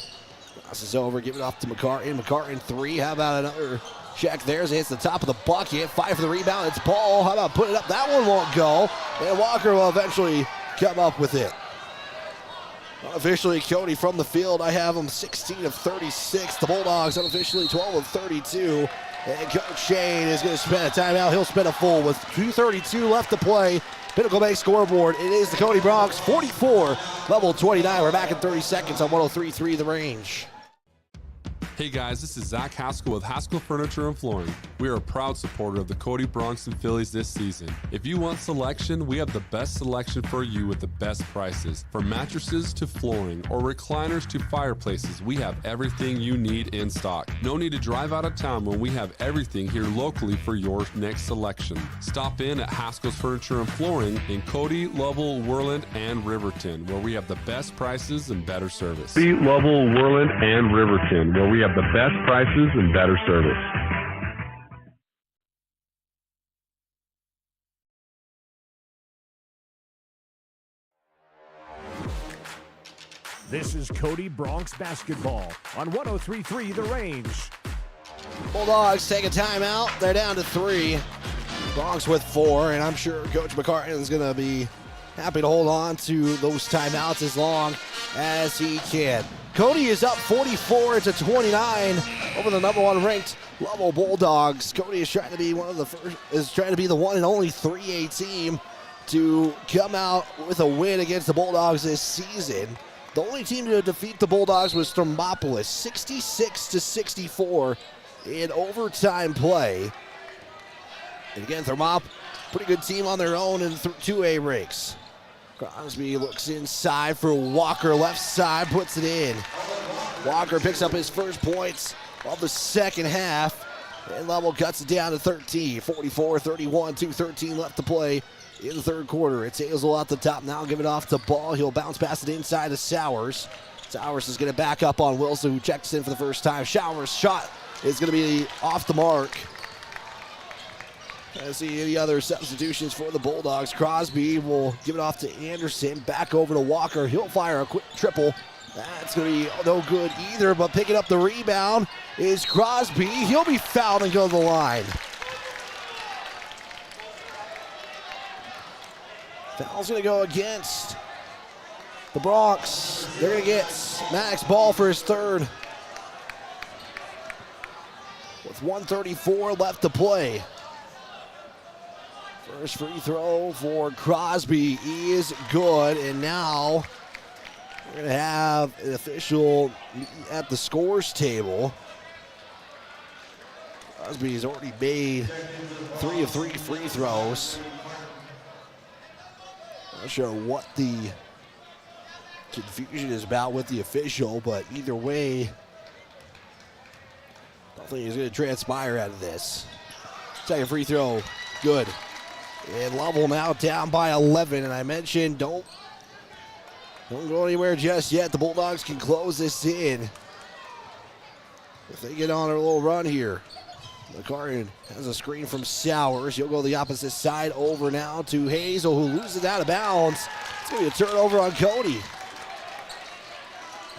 Crosses over, give it off to McCartan. McCartan three. How about another check there as it hits the top of the bucket. Fight for the rebound. It's Ball. How about putting it up? That one won't go. And Walker will eventually come up with it. Unofficially, Cody from the field. I have them 16 of 36. The Bulldogs unofficially 12 of 32. And Coach Shane is going to spend a timeout. He'll spend a full with 2:32 left to play. Pinnacle Bank scoreboard. It is the Cody Bronx 44, Lovell 29. We're back in 30 seconds on 103.3 The Range. Hey guys, this is Zach Haskell with Haskell Furniture and Flooring. We are a proud supporter of the Cody Bronx and Phillies this season. If you want selection, we have the best selection for you with the best prices. From mattresses to flooring or recliners to fireplaces, we have everything you need in stock. No need to drive out of town when we have everything here locally for your next selection. Stop in at Haskell's Furniture and Flooring in Cody, Lovell, Worland, and Riverton, where we have the best prices and better service. Cody, Lovell, Worland, and Riverton, where we have the best prices and better service. This is Cody Bronx basketball on 103.3 The Range. Bulldogs take a timeout. They're down to 3. Bronx with 4, and I'm sure Coach McCartan is going to be happy to hold on to those timeouts as long as he can. Cody is up 44-29 over the number 1 ranked Lovell Bulldogs. Cody is trying to be the one and only 3A team to come out with a win against the Bulldogs this season. The only team to defeat the Bulldogs was Thermopolis, 66-64 in overtime play. And again, Thermop, pretty good team on their own in 2A ranks. Crosby looks inside for Walker, left side, puts it in. Walker picks up his first points of the second half, and Lovell cuts it down to 13, 44-31, 2:13 left to play in the third quarter. It's Hazel at the top now, give it off to Ball. He'll bounce past it inside to Sowers. Sowers is going to back up on Wilson, who checks in for the first time. Sowers' shot is going to be off the mark. Let's see any other substitutions for the Bulldogs. Crosby will give it off to Anderson. Back over to Walker. He'll fire a quick triple. That's going to be no good either, but picking up the rebound is Crosby. He'll be fouled and go to the line. Foul's going to go against the Bronx. They're going to get Max Ball for his third. With 1:34 left to play. First free throw for Crosby is good, and now we're going to have an official at the scores table. Crosby has already made 3 of 3 free throws. Not sure what the confusion is about with the official, but either way, nothing is going to transpire out of this. Second free throw, good. And Lovell now down by 11, and I mentioned don't go anywhere just yet. The Bulldogs can close this in if they get on a little run here. McCartan has a screen from Sowers. He'll go the opposite side over now to Hazel, who loses out of bounds. It's going to be a turnover on Cody.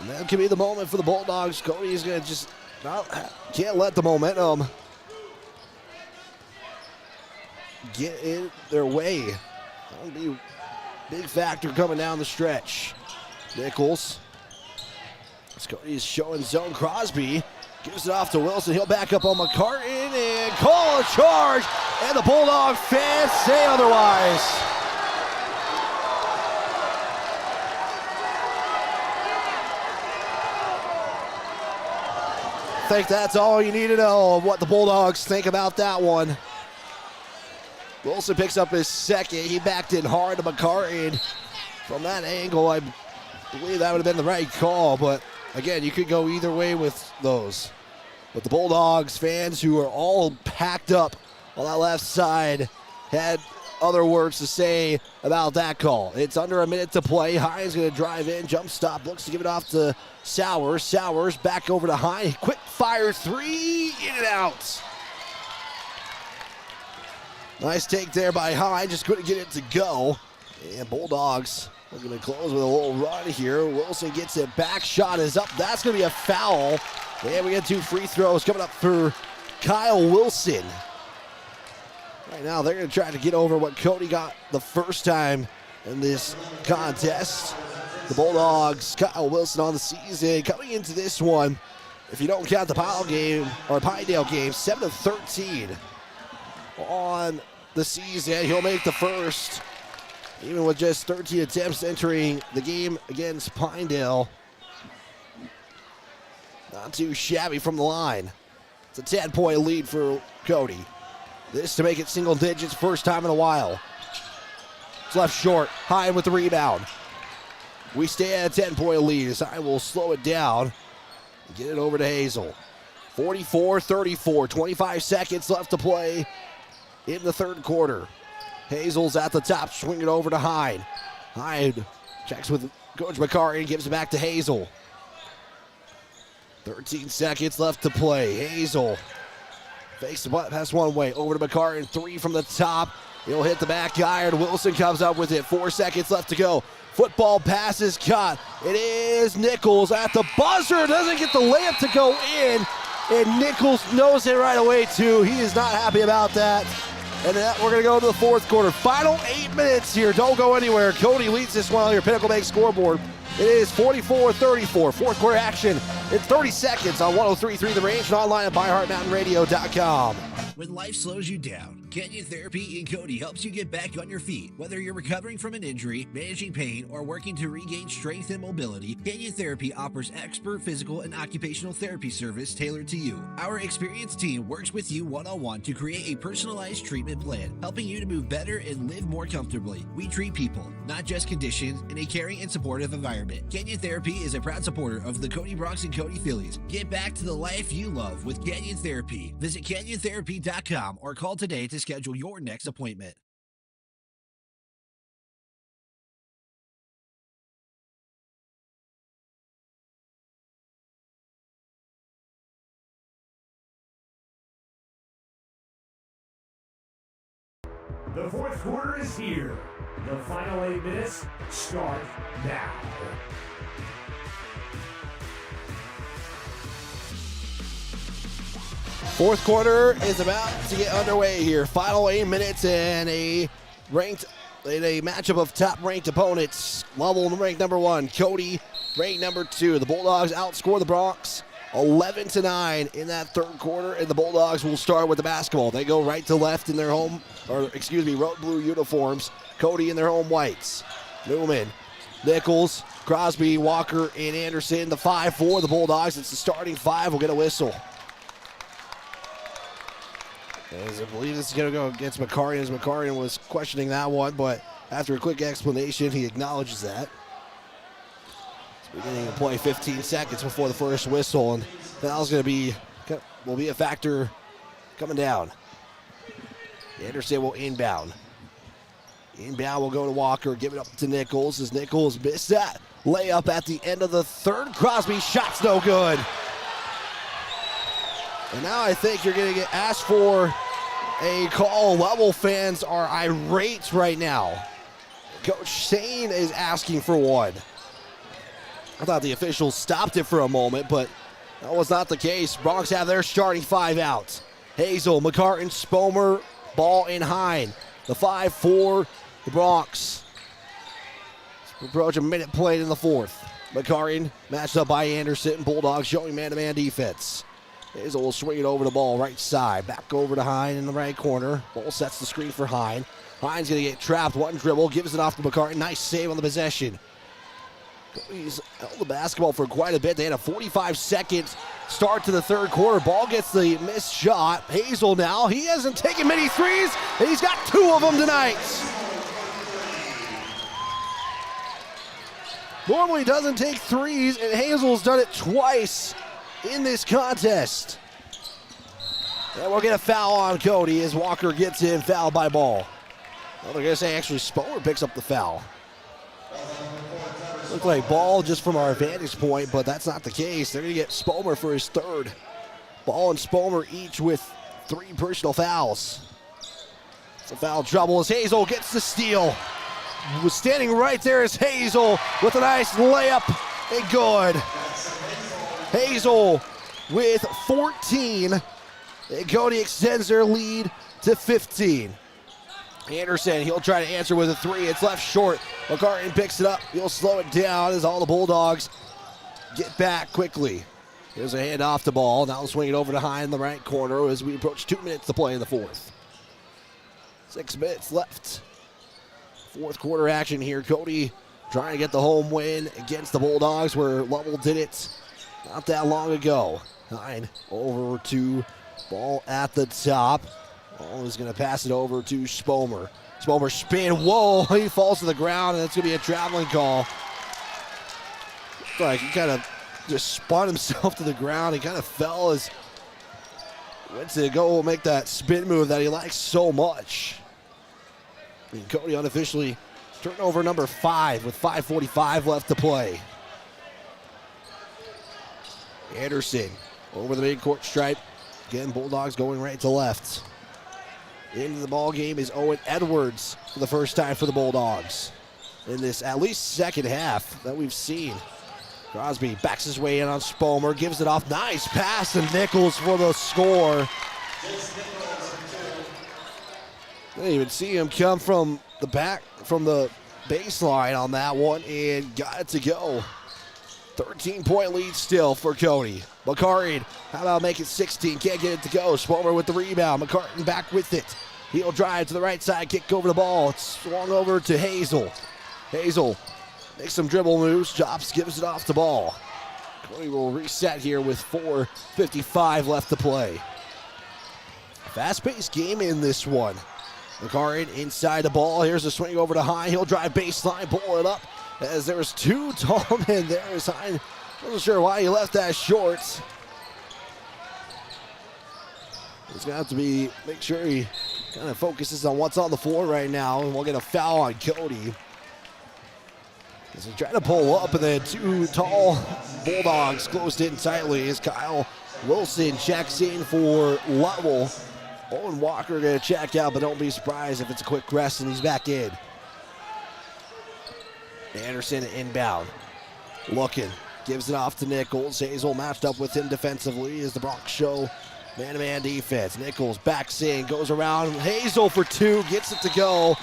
And that could be the moment for the Bulldogs. Cody is going to just can't let the momentum get in their way. That'll be a big factor coming down the stretch. Nichols. Cody's showing zone. Crosby gives it off to Wilson. He'll back up on McCartan and call a charge. And the Bulldog fans say otherwise. I think that's all you need to know of what the Bulldogs think about that one. Wilson picks up his second. He backed in hard to McCartan. From that angle, I believe that would have been the right call, but again, you could go either way with those. But the Bulldogs fans, who are all packed up on that left side, had other words to say about that call. It's under a minute to play. Hines going to drive in, jump stop, looks to give it off to Sowers. Sowers back over to Hines. Quick fire three, in and out. Nice take there by Hines, just couldn't get it to go. And Bulldogs are going to close with a little run here. Wilson gets it back, shot is up. That's going to be a foul. And we got 2 free throws coming up for Kyle Wilson. Right now, they're going to try to get over what Cody got the first time in this contest. The Bulldogs, Kyle Wilson on the season, coming into this one if you don't count the Pinedale game, 7-13 on the season. He'll make the first, even with just 13 attempts entering the game against Pinedale. Not too shabby from the line. It's a 10-point lead for Cody. This to make it single digits, first time in a while. It's left short, Hine with the rebound. We stay at a 10-point lead as I will slow it down and get it over to Hazel. 44-34, 25 seconds left to play in the third quarter. Hazel's at the top, swing it over to Hine. Hine checks with Coach McCarty and gives it back to Hazel. 13 seconds left to play. Hazel fakes the butt pass one way. Over to McCarty, 3 from the top. He'll hit the back iron. Wilson comes up with it. 4 seconds left to go. Football pass is caught. It is Nichols at the buzzer. Doesn't get the layup to go in. And Nichols knows it right away, too. He is not happy about that. And we're going to go to the fourth quarter. Final 8 minutes here. Don't go anywhere. Cody leads this one on your Pinnacle Bank scoreboard. It is 44-34. Fourth quarter action in 30 seconds on 103.3 The Range and online at ByHeartMountainRadio.com. When life slows you down, Canyon Therapy in Cody helps you get back on your feet. Whether you're recovering from an injury, managing pain, or working to regain strength and mobility, Canyon Therapy offers expert physical and occupational therapy service tailored to you. Our experienced team works with you one-on-one to create a personalized treatment plan, helping you to move better and live more comfortably. We treat people, not just conditions, in a caring and supportive environment. Canyon Therapy is a proud supporter of the Cody Bronx and Cody Phillies. Get back to the life you love with Canyon Therapy. Visit CanyonTherapy.com or call today to schedule your next appointment. The fourth quarter is here. The final 8 minutes start now. Fourth quarter is about to get underway here. Final 8 minutes in a matchup of top-ranked opponents. Lovell ranked number 1, Cody ranked number 2. The Bulldogs outscore the Bronx 11-9 in that third quarter, and the Bulldogs will start with the basketball. They go right to left in their road blue uniforms. Cody in their home whites. Newman, Nichols, Crosby, Walker, and Anderson. The 5 for the Bulldogs. It's the starting 5. We'll get a whistle. As I believe this is going to go against McCarty, as McCarty was questioning that one, but after a quick explanation, he acknowledges that. It's beginning to play 15 seconds before the first whistle, and foul's will be a factor coming down. Anderson will inbound. Inbound will go to Walker, give it up to Nichols, as Nichols missed that layup at the end of the third. Crosby shot's no good. And now I think you're going to get asked for a call. Lovell fans are irate right now. Coach Shane is asking for one. I thought the officials stopped it for a moment, but that was not the case. Bronx have their starting 5 out. Hazel, McCartan, Spomer, Ball, and Hine. The 5 for the Bronx. Approach a minute played in the fourth. McCartan matched up by Anderson. Bulldogs showing man-to-man defense. Hazel will swing it over the ball right side. Back over to Hine in the right corner. Ball sets the screen for Hine. Hine's going to get trapped. One dribble. Gives it off to McCartan. Nice save on the possession. He's held the basketball for quite a bit. They had a 45-second start to the third quarter. Ball gets the missed shot. Hazel now. He hasn't taken many threes, and he's got 2 of them tonight. Normally doesn't take threes, and Hazel's done it twice in this contest. And we'll get a foul on Cody as Walker gets in, fouled by Ball. Well, they're going to say actually Spomer picks up the foul. Looked like Ball just from our vantage point, but that's not the case. They're going to get Spomer for his third. Ball and Spomer each with 3 personal fouls. It's a foul trouble as Hazel gets the steal. Was standing right there is Hazel with a nice layup and good. Hazel with 14. And Cody extends their lead to 15. Anderson, he'll try to answer with a 3. It's left short. McCartan picks it up. He'll slow it down as all the Bulldogs get back quickly. Here's a handoff to ball. Now swing it over to Hine in the right corner as we approach 2 minutes to play in the fourth. 6 minutes left. Fourth quarter action here. Cody trying to get the home win against the Bulldogs where Lovell did it not that long ago. Hine over to ball at the top. Ball is going to pass it over to Spomer. Spomer spin. Whoa, he falls to the ground, and that's going to be a traveling call. Looks like he kind of just spun himself to the ground. He kind of fell as he went to go make that spin move that he likes so much. And Cody unofficially turnover number 5 with 5:45 left to play. Anderson over the midcourt stripe. Again, Bulldogs going right to left. Into the ball game is Owen Edwards for the first time for the Bulldogs in this at least second half that we've seen. Crosby backs his way in on Spomer, gives it off. Nice pass to Nichols for the score. Didn't even see him come from the back, from the baseline on that one, and got it to go. 13-point lead still for Cody. McCartan, how about make it 16? Can't get it to go. Spomer with the rebound. McCartan back with it. He'll drive to the right side, kick over the ball. It's swung over to Hazel. Hazel makes some dribble moves. Chops, gives it off the ball. Cody will reset here with 4:55 left to play. Fast-paced game in this one. McCartan inside the ball. Here's a swing over to Hine. He'll drive baseline, pull it up. As there was 2 tall men there as Hine wasn't sure why he left that short. He's going to have to make sure he kind of focuses on what's on the floor right now, and we'll get a foul on Cody. As he's trying to pull up, and then 2 tall Bulldogs closed in tightly as Kyle Wilson checks in for Lovell. Owen Walker going to check out, but don't be surprised if it's a quick rest and he's back in. Anderson inbound. Looking. Gives it off to Nichols. Hazel matched up with him defensively as the Bronx show man-to-man defense. Nichols backs in, goes around. Hazel for 2, gets it to go.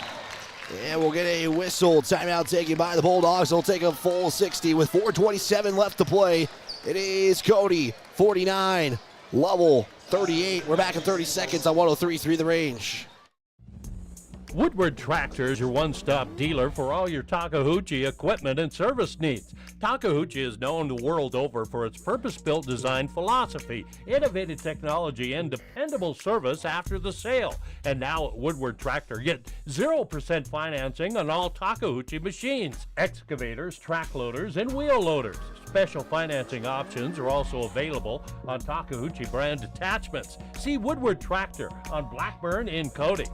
And we'll get a whistle. Timeout taken by the Bulldogs. They'll take a full 60 with 4:27 left to play. It is Cody, 49. Lovell, 38. We're back in 30 seconds on 103.3 The Range. Woodward Tractor is your one-stop dealer for all your Takahouchi equipment and service needs. Takahouchi is known the world over for its purpose-built design philosophy, innovative technology, and dependable service after the sale. And now at Woodward Tractor, get 0% financing on all Takahouchi machines, excavators, track loaders, and wheel loaders. Special financing options are also available on Takahouchi brand attachments. See Woodward Tractor on Blackburn in Cody.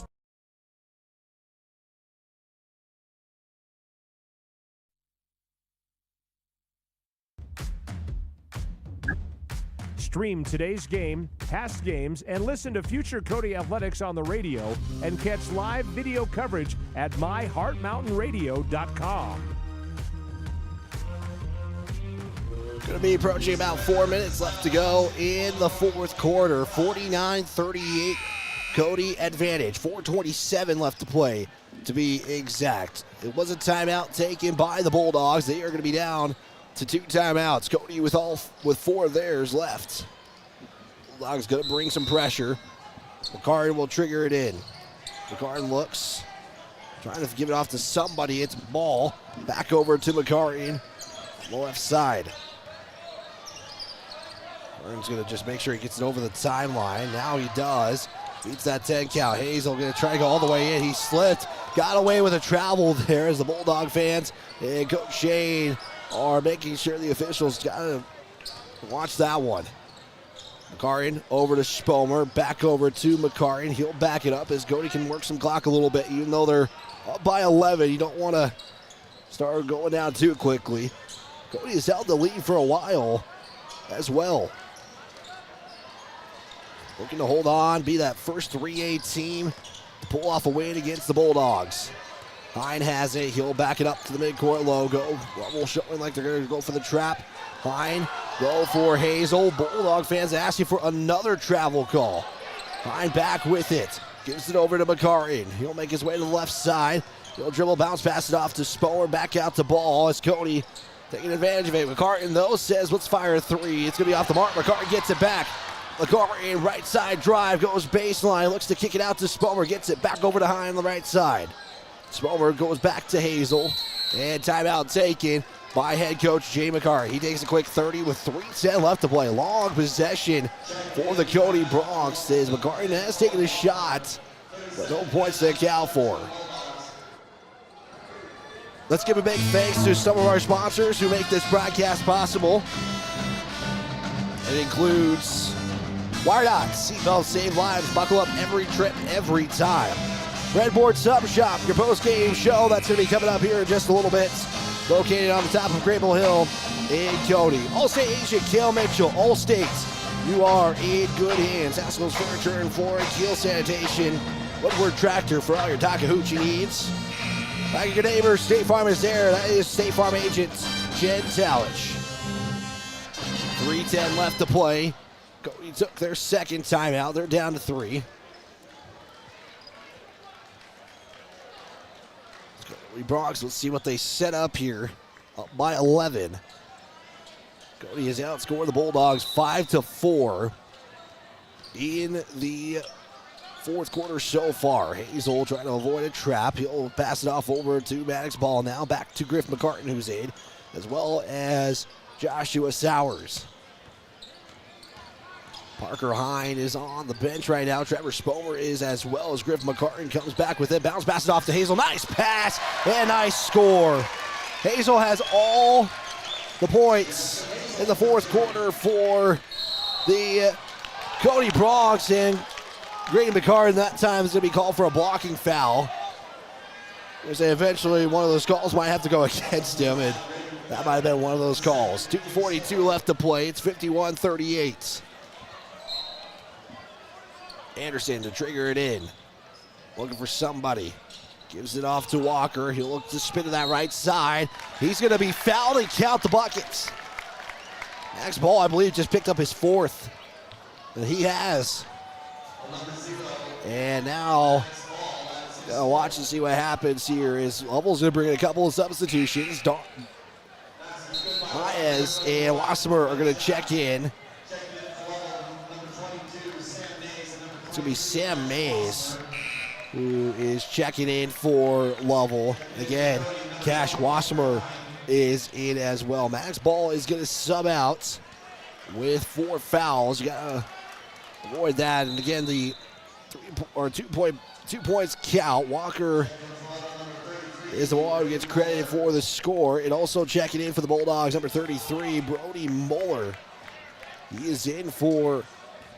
Stream today's game, past games, and listen to future Cody Athletics on the radio and catch live video coverage at myheartmountainradio.com. Going to be approaching about 4 minutes left to go in the fourth quarter. 49-38, Cody advantage. 4:27 left to play, to be exact. It was a timeout taken by the Bulldogs. They are going to be down to 2 timeouts. Cody with 4 of theirs left. Bulldogs going to bring some pressure. McCartan will trigger it in. McCartan looks, trying to give it off to somebody. It's ball back over to McCartan on the left side. McCartan's going to just make sure he gets it over the timeline. Now he does. Beats that 10 count. Hazel going to try to go all the way in. He slipped. Got away with a travel there as the Bulldog fans and Coach Shane are making sure the officials got to watch that one. McCartan over to Spomer, back over to McCartan. He'll back it up as Cody can work some clock a little bit, even though they're up by 11. You don't want to start going down too quickly. Cody has held the lead for a while as well. Looking to hold on, be that first 3A team to pull off a win against the Bulldogs. Hine has it. He'll back it up to the midcourt logo. Lovell showing like they're going to go for the trap. Hine go for Hazel. Bulldog fans asking for another travel call. Hine back with it. Gives it over to McCartan. He'll make his way to the left side. He'll dribble, bounce, pass it off to Spomer. Back out to ball as Cody Taking advantage of it. McCartan, though, says, let's fire a three. It's going to be off the mark. McCartan gets it back. McCartan, right side drive, goes baseline, looks to kick it out to Spomer, gets it back over to High on the right side. Spomer goes back to Hazel, and timeout taken by head coach Jay McCartan. He takes a quick 30 with 3:10 left to play. Long possession for the Cody Bronx as McCartan has taken a shot, but no points to account for. Let's give a big thanks to some of our sponsors who make this broadcast possible. It includes Wire Dots, seatbelts save lives, buckle up every trip, every time. Breadboard Sub Shop, your post-game show, that's going to be coming up here in just a little bit. Located on the top of Grable Hill in Cody. Allstate agent Kale Mitchell, Allstate, you are in good hands. Haskell's Furniture and Flooring, Keel Sanitation, Woodward Tractor for all your Takahoochie needs. Back at your neighbor, State Farm is there. That is State Farm agent Jen Talich. 3:10 left to play. Cody took their second timeout. They're down to 3. Cody Bronx, let's see what they set up here. Up by 11. Cody has outscored the Bulldogs 5-4 in the fourth quarter so far. Hazel trying to avoid a trap. He'll pass it off over to Maddox Ball now. Back to Griff McCartan, who's in, as well as Joshua Sowers. Parker Hine is on the bench right now. Trevor Spomer is as well as Griff McCartan comes back with it. Bounce pass it off to Hazel. Nice pass and nice score. Hazel has all the points in the fourth quarter for the Cody Bronx, and Grady McCartan that time is going to be called for a blocking foul. They say eventually one of those calls might have to go against him, and that might have been one of those calls. 2:42 left to play. It's 51-38. Anderson to trigger it in. Looking for somebody. Gives it off to Walker. He'll look to spin to that right side. He's going to be fouled and count the buckets. Max Ball, I believe, just picked up his 4th. And he has. And now, watch and see what happens here. Is Lovell's going to bring in a couple of substitutions. Baez and Wassemer are going to check in. It's going to be Sam Mays who is checking in for Lovell. Again, Cash Wassemer is in as well. Max Ball is going to sub out with 4 fouls. You got to avoid that. And again, the 2 points count. Walker is the one who gets credited for the score. And also checking in for the Bulldogs, number 33, Brody Moeller. He is in for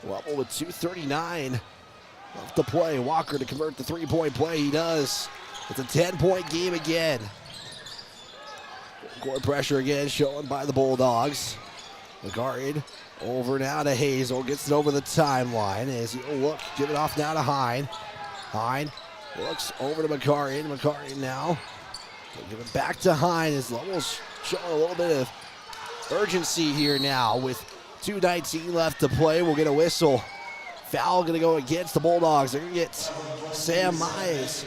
Lovell with 2:39 left to play. Walker to convert the 3-point play. He does. It's a 10-point game again. Court pressure again shown by the Bulldogs. McCartan over now to Hazel. Gets it over the timeline as he'll look. Give it off now to Hine. Hine looks over to McCartan. McCartan now. He'll give it back to Hine as Lovell's showing a little bit of urgency here now with 2:19 left to play. We'll get a whistle. Foul going to go against the Bulldogs. They're going to get Sam Mays,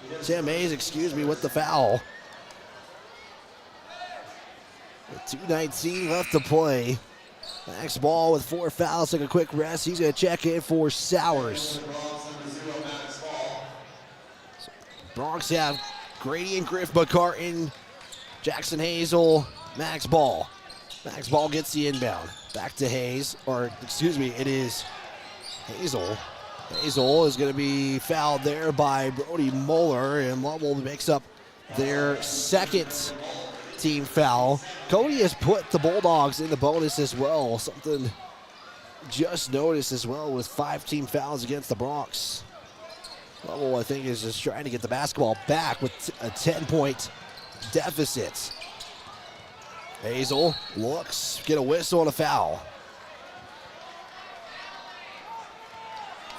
with the foul. With 2:19 left to play. Max Ball with 4 fouls. Take a quick rest. He's going to check in for Sowers. So Bronx have Grady and Griff McCartan, Jackson Hazel, Max Ball. Max Ball gets the inbound. Back to Hayes, it is Hazel. Hazel is going to be fouled there by Brody Moeller, and Lovell makes up their second team foul. Cody has put the Bulldogs in the bonus as well, something just noticed as well with 5 team fouls against the Bronx. Lovell, I think, is just trying to get the basketball back with a 10-point deficit. Hazel looks, get a whistle and a foul.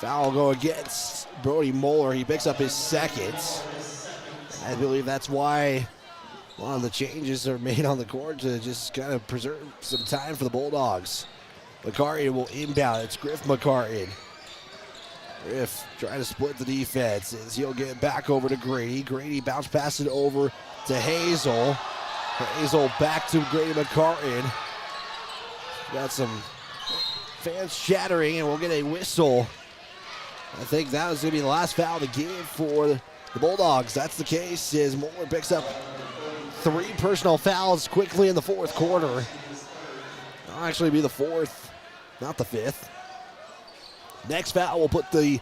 Foul will go against Brody Moeller. He picks up his second. I believe that's why a lot of the changes are made on the court to just kind of preserve some time for the Bulldogs. McCartan will inbound. It's Griff McCartan. Griff trying to split the defense as he'll get it back over to Grady. Grady bounce pass it over to Hazel. Hazel back to Grady McCartan. Got some fans chattering, and we'll get a whistle. I think that was going to be the last foul to give for the Bulldogs. That's the case, as Moeller picks up 3 personal fouls quickly in the fourth quarter. That'll actually be the 4th, not the 5th. Next foul will put the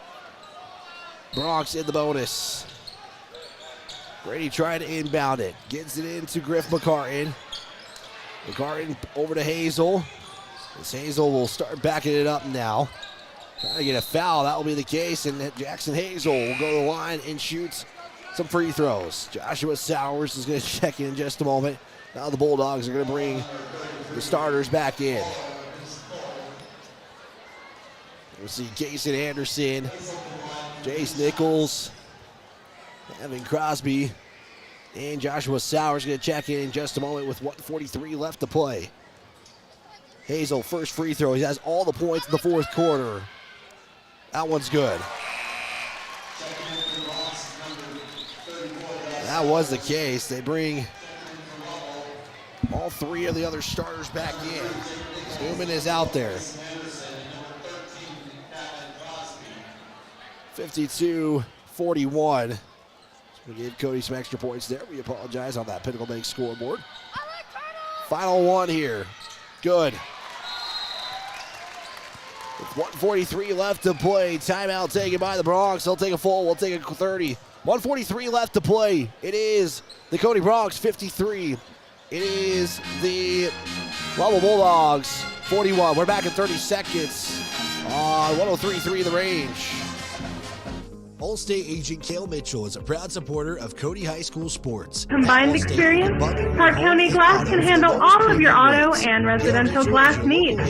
Bronx in the bonus. Grady trying to inbound it. Gets it into Griff McCartan. McCartan over to Hazel. As Hazel will start backing it up now. Trying to get a foul. That will be the case. And Jackson Hazel will go to the line and shoot some free throws. Joshua Sowers is going to check in just a moment. Now the Bulldogs are going to bring the starters back in. We'll see Jason Anderson, Jace Nichols, Evan Crosby, and Joshua Sowers going to check in just a moment with 1:43 left to play. Hazel, first free throw. He has all the points in the fourth quarter. That one's good. That was the case. They bring all 3 of the other starters back in. Newman is out there. 52-41. We gave Cody some extra points there. We apologize on that Pinnacle Bank scoreboard. Final one here. Good. With 1:43 left to play. Timeout taken by the Bronx. They'll take a full. We'll take a 30. 1:43 left to play. It is the Cody Bronx 53. It is the Lovell Bulldogs 41. We're back in 30 seconds on 103.3 The Range. All-State agent Cale Mitchell is a proud supporter of Cody High School sports. Combined experience, Park County Glass can handle all of your auto and residential glass needs.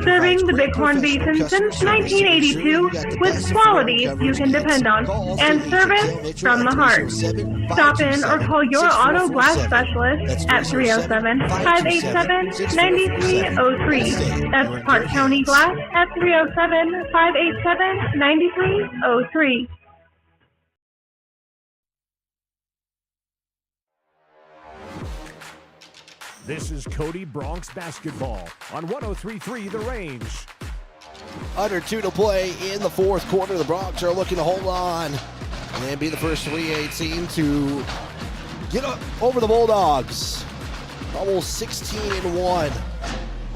Serving the Bighorn Basin since 1982 with quality you can depend on and service from the heart. Stop in or call your auto glass specialist at 307-587-9303. That's Park County Glass at 307-587-9303. This is Cody Bronx basketball on 103.3 The Range. Under 2 to play in the fourth quarter. The Bronx are looking to hold on and be the first 3A team to get up over the Bulldogs. Almost 16-1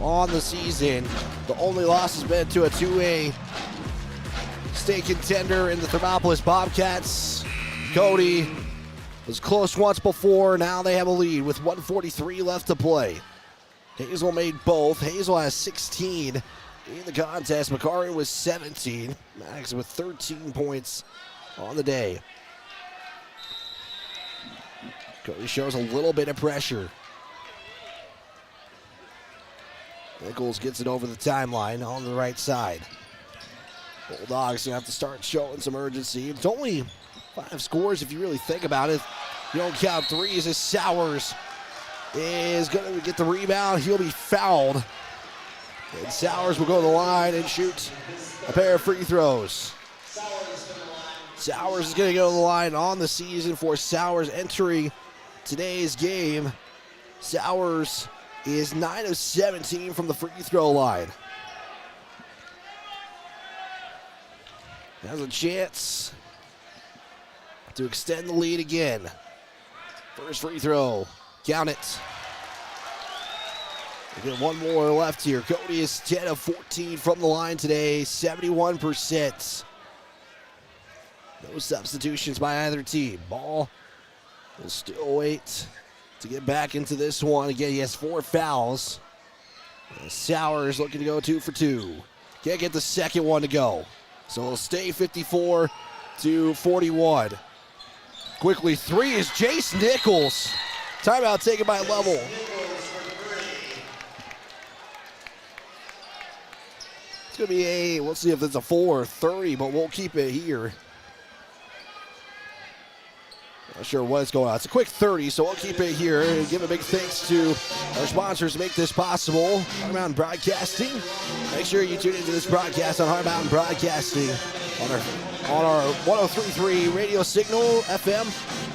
on the season. The only loss has been to a 2A state contender in the Thermopolis Bobcats. Cody was close once before. Now they have a lead with 1:43 left to play. Hazel made both. Hazel has 16 in the contest. McCarran was 17. Max with 13 points on the day. Cody shows a little bit of pressure. Nichols gets it over the timeline on the right side. Bulldogs gonna have to start showing some urgency. It's only 5 scores if you really think about it. You don't count threes as Sowers is going to get the rebound. He'll be fouled. And Sowers will go to the line and shoot a pair of free throws. Sowers is going to go to the line on the season for Sowers entering today's game. Sowers is 9 of 17 from the free throw line. Has a chance to extend the lead again. First free throw, count it. We get one more left here. Cody is 10 of 14 from the line today, 71%. No substitutions by either team. Ball will still wait to get back into this one. Again, he has 4 fouls. Sowers looking to go 2 for 2. Can't get the second one to go. So it'll stay 54-41. Quickly, 3 is Jace Nichols. Timeout taken by Lovell. It's going to be we'll see if it's a 4 or 30, but we'll keep it here. Not sure what's going on. It's a quick 30, so we'll keep it here. And give a big thanks to our sponsors to make this possible. Hard Mountain Broadcasting. Make sure you tune into this broadcast on Hard Mountain Broadcasting. on our 103.3 radio signal, FM,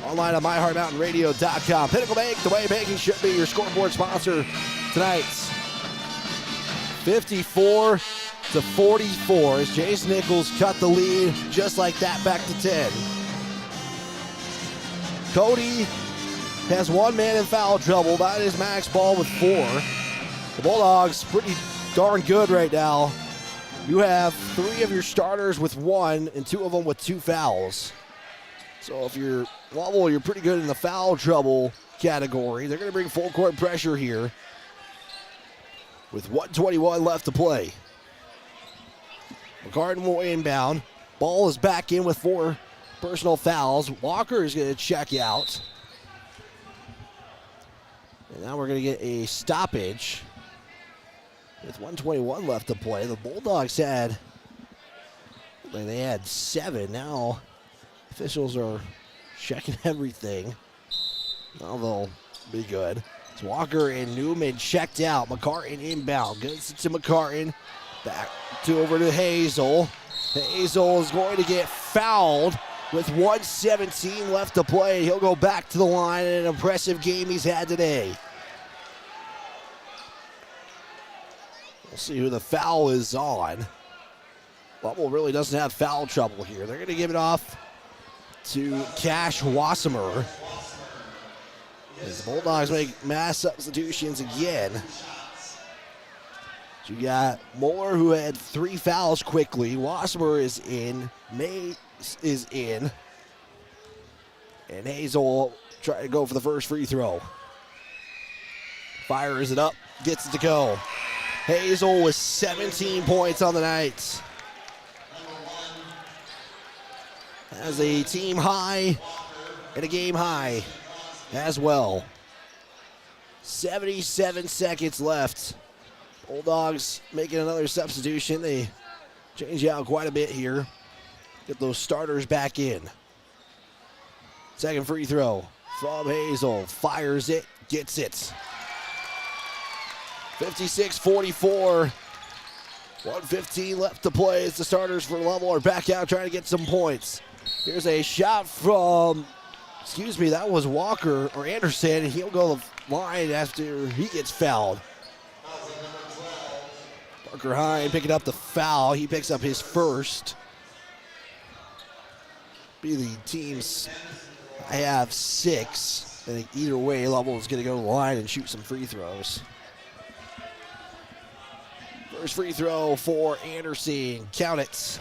online on myheartmountainradio.com. Pinnacle Bank, the way banking should be, your scoreboard sponsor tonight. 54-44 as Jace Nichols cut the lead just like that, back to 10. Cody has one man in foul trouble. That is Max Ball with 4. The Bulldogs pretty darn good right now. You have 3 of your starters with 1 and 2 of them with 2 fouls. So if you're Lovell, you're pretty good in the foul trouble category. They're going to bring full court pressure here with 1:21 left to play. McCartan will inbound. Ball is back in with 4 personal fouls. Walker is going to check out. And now we're going to get a stoppage with 1:21 left to play. The Bulldogs had 7. Now officials are checking everything. Now they'll be good. It's Walker and Newman checked out. McCartan inbound. Goes to McCartan. Back over to Hazel. Hazel is going to get fouled with 1:17 left to play. He'll go back to the line in an impressive game he's had today. We'll see who the foul is on. Lovell really doesn't have foul trouble here. They're going to give it off to Cash Wassemer. As the Bulldogs make mass substitutions again. You got Moeller, who had 3 fouls quickly. Wassemer is in. May is in. And Hazel trying to go for the first free throw. Fires it up. Gets it to go. Hazel with 17 points on the night. Has a team high and a game high as well. 77 seconds left. Bulldogs making another substitution. They change out quite a bit here. Get those starters back in. Second free throw from Hazel. Fires it, gets it. 56-44. 1:15 left to play as the starters for Lovell are back out trying to get some points. Here's a shot from, that was Walker or Anderson, and he'll go to the line after he gets fouled. Parker Hine picking up the foul. He picks up his first. Be the teams. I have 6. I think either way, Lovell is going to go to the line and shoot some free throws. First free throw for Anderson. Count it.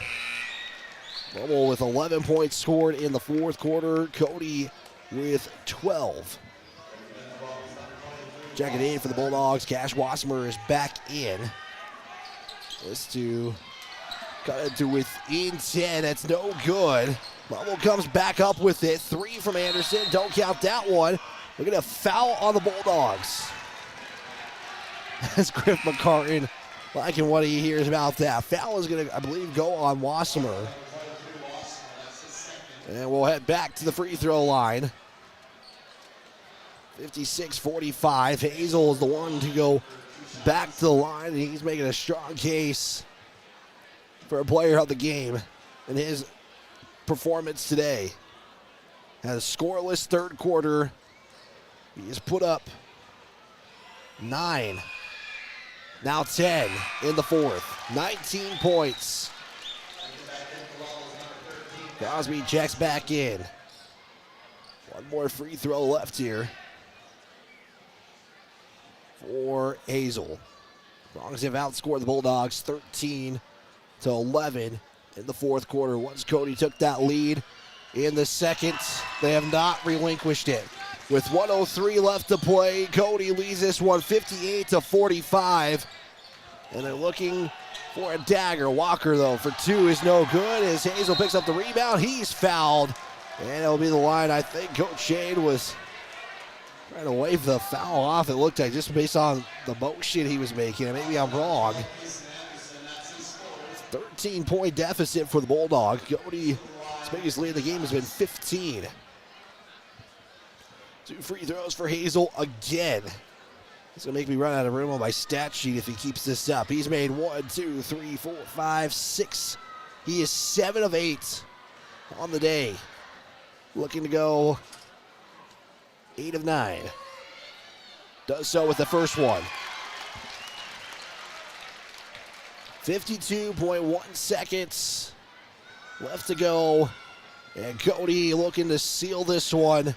Lovell with 11 points scored in the fourth quarter. Cody with 12. Checking in for the Bulldogs. Cash Wassemer is back in. This to cut it to within 10. That's no good. Lovell comes back up with it. 3 from Anderson. Don't count that one. We're going to foul on the Bulldogs. As Griff McCartan liking what he hears about that. Foul is going to, I believe, go on Wassemer. And we'll head back to the free throw line. 56-45. Hazel is the one to go back to the line, and he's making a strong case for a player of the game in his performance today. Had a scoreless third quarter. He has put up 9. Now 10 in the fourth. 19 points. Crosby checks back in. One more free throw left here for Hazel. Bronx have outscored the Bulldogs 13-11 in the fourth quarter. Once Cody took that lead in the second, they have not relinquished it. With 1:03 left to play, Cody leads this one 58-45. And they're looking for a dagger. Walker, though, for 2 is no good as Hazel picks up the rebound. He's fouled. And it'll be the line. I think Coach Shane was trying to wave the foul off, it looked like, just based on the motion he was making. And maybe I'm wrong. 13-point deficit for the Bulldog. Cody's biggest lead in the game has been 15. 2 free throws for Hazel again. It's going to make me run out of room on my stat sheet if he keeps this up. He's made 6 He is 7 of 8 on the day. Looking to go 8 of 9. Does so with the first one. 52.1 seconds left to go. And Cody looking to seal this one.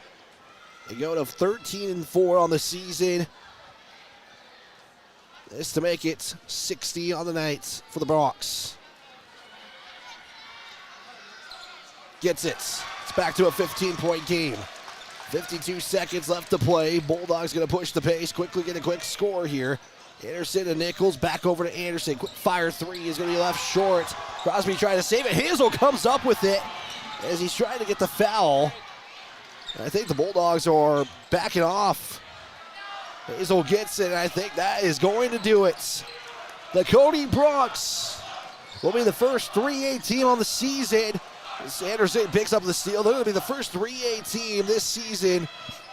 They go to 13-4 on the season. This to make it 60 on the night for the Bronx. Gets it. It's back to a 15-point game. 52 seconds left to play. Bulldogs going to push the pace. Quickly get a quick score here. Anderson to Nichols. Back over to Anderson. Quick fire three is going to be left short. Crosby trying to save it. Hazel comes up with it as he's trying to get the foul. I think the Bulldogs are backing off. Hazel gets it, and I think that is going to do it. The Cody Bronx will be the first 3A team on the season. Anderson picks up the steal. They're going to be the first 3A team this season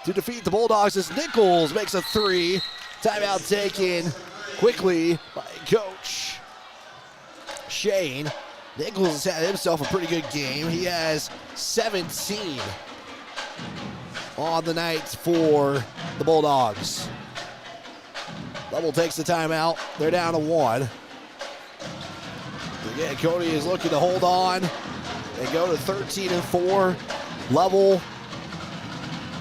to defeat the Bulldogs as Nichols makes a three. Timeout taken quickly by Coach Shane. Nichols has had himself a pretty good game. He has 17 on the night for the Bulldogs. Lovell takes the timeout. They're down to 1. Again, Cody is looking to hold on and go to 13-4. Lovell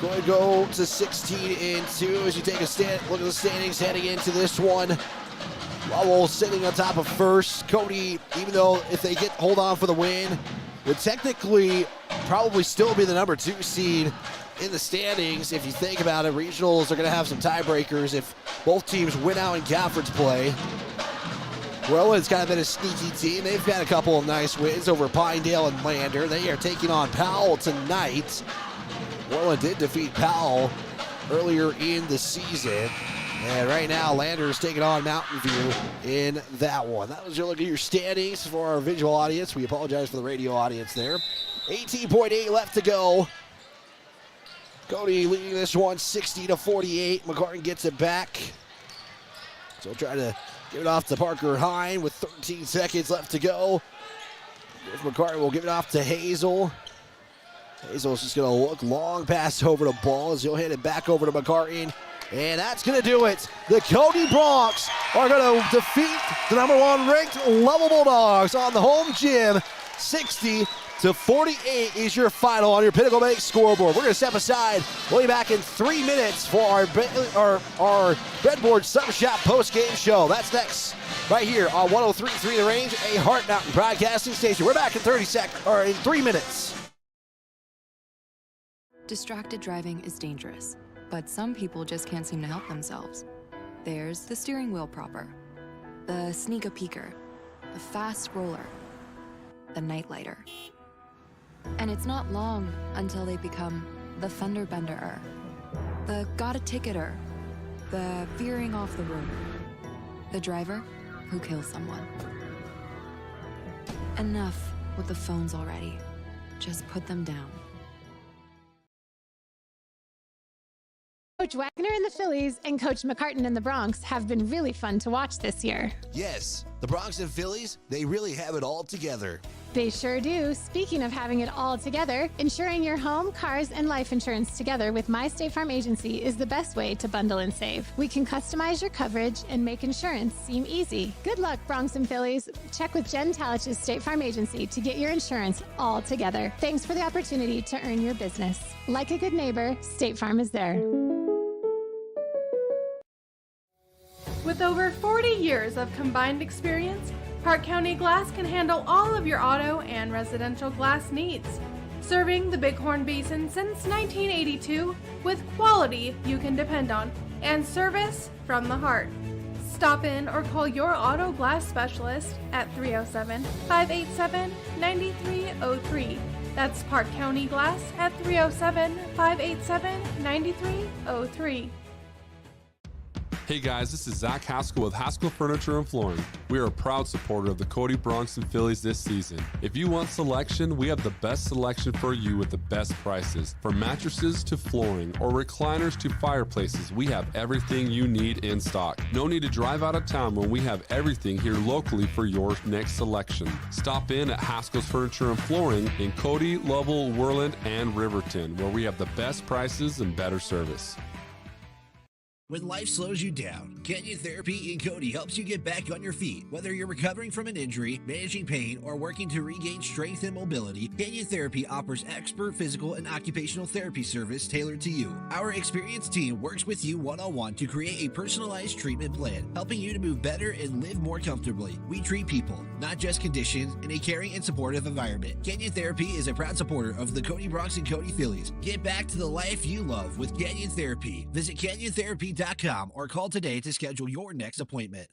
going to go to 16-2 as you take a look at the standings heading into this one. Lovell sitting on top of first. Cody, even though if they hold on for the win, would technically probably still be the number 2 seed in the standings. If you think about it, regionals are going to have some tiebreakers if both teams win out in conference play. Rowan's kind of been a sneaky team. They've got a couple of nice wins over Pinedale and Lander. They are taking on Powell tonight. Rowan did defeat Powell earlier in the season. And right now, Lander is taking on Mountain View in that one. That was your look at your standings for our visual audience. We apologize for the radio audience there. 18.8 left to go. Cody leading this one 60-48. McCartan gets it back. So we'll try to give it off to Parker Hine with 13 seconds left to go. McCartan will give it off to Hazel. Hazel's just going to look long pass over the ball as he'll hand it back over to McCartan. And that's going to do it. The Cody Bronx are going to defeat the number 1 ranked Lovell Bulldogs on the home gym. 60-48 is your final on your Pinnacle Bank scoreboard. We're going to step aside. We'll be back in 3 minutes for our Breadboard Summer Shop post-game show. That's next right here on 103.3 The Range, a Heart Mountain broadcasting station. We're back in 3 minutes. Distracted driving is dangerous, but some people just can't seem to help themselves. There's the steering wheel propper, the sneak a peeker, the fast roller, the night lighter. And it's not long until they become the fender benderer, the got a ticketer, the veering off the road, the driver who kills someone. Enough with the phones already. Just put them down. Coach Wagner and the Phillies and Coach McCartan and the Bronx have been really fun to watch this year. Yes, the Bronx and Phillies, they really have it all together. They sure do. Speaking of having it all together, insuring your home, cars, and life insurance together with My State Farm Agency is the best way to bundle and save. We can customize your coverage and make insurance seem easy. Good luck, Bronx and Phillies. Check with Jen Talich's State Farm Agency to get your insurance all together. Thanks for the opportunity to earn your business. Like a good neighbor, State Farm is there. With over 40 years of combined experience, Park County Glass can handle all of your auto and residential glass needs. Serving the Bighorn Basin since 1982 with quality you can depend on and service from the heart. Stop in or call your auto glass specialist at 307-587-9303. That's Park County Glass at 307-587-9303. Hey guys, this is Zach Haskell with Haskell Furniture and Flooring. We are a proud supporter of the Cody Bronx and Phillies this season. If you want selection, we have the best selection for you with the best prices. From mattresses to flooring or recliners to fireplaces, we have everything you need in stock. No need to drive out of town when we have everything here locally for your next selection. Stop in at Haskell's Furniture and Flooring in Cody, Lovell, Worland, and Riverton, where we have the best prices and better service. When life slows you down, Canyon Therapy in Cody helps you get back on your feet. Whether you're recovering from an injury, managing pain, or working to regain strength and mobility, Canyon Therapy offers expert physical and occupational therapy service tailored to you. Our experienced team works with you one-on-one to create a personalized treatment plan, helping you to move better and live more comfortably. We treat people, not just conditions, in a caring and supportive environment. Canyon Therapy is a proud supporter of the Cody Bronx and Cody Phillies. Get back to the life you love with Canyon Therapy. Visit CanyonTherapy.com or call today to schedule your next appointment.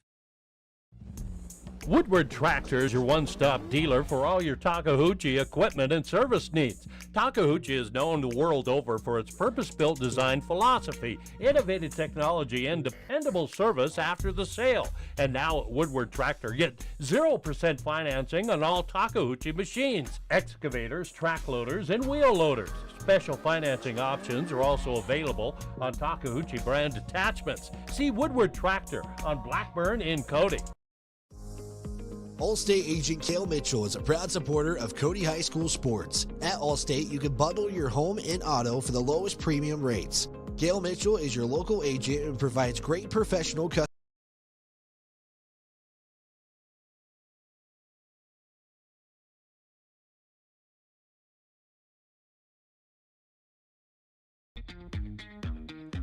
Woodward Tractor is your one-stop dealer for all your Takahauchi equipment and service needs. Takahauchi is known the world over for its purpose-built design philosophy, innovative technology, and dependable service after the sale. And now at Woodward Tractor, get 0% financing on all Takahauchi machines, excavators, track loaders, and wheel loaders. Special financing options are also available on Takahauchi brand attachments. See Woodward Tractor on Blackburn in Cody. Allstate agent Cale Mitchell is a proud supporter of Cody High School sports. At Allstate, you can bundle your home and auto for the lowest premium rates. Cale Mitchell is your local agent and provides great professional customers.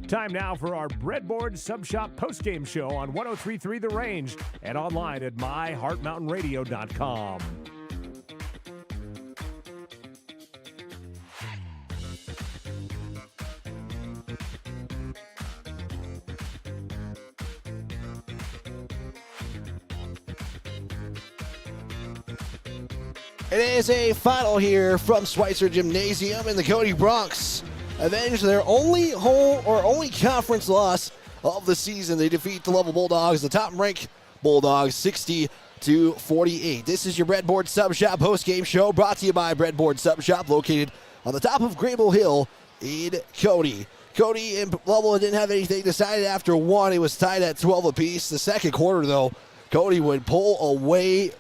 Time now for our Breadboard Sub Shop postgame show on 103.3 The Range and online at myheartmountainradio.com. It is a final here from Schweitzer Gymnasium in the Cody Bronx. Avenge their only home or only conference loss of the season. They defeat the Lovell Bulldogs, the top-ranked Bulldogs, 60-48. This is your Breadboard Sub Shop post-game show brought to you by Breadboard Sub Shop, located on the top of Grable Hill in Cody. Cody and Lovell didn't have anything decided after one. It was tied at 12 apiece. The second quarter, though, Cody would pull away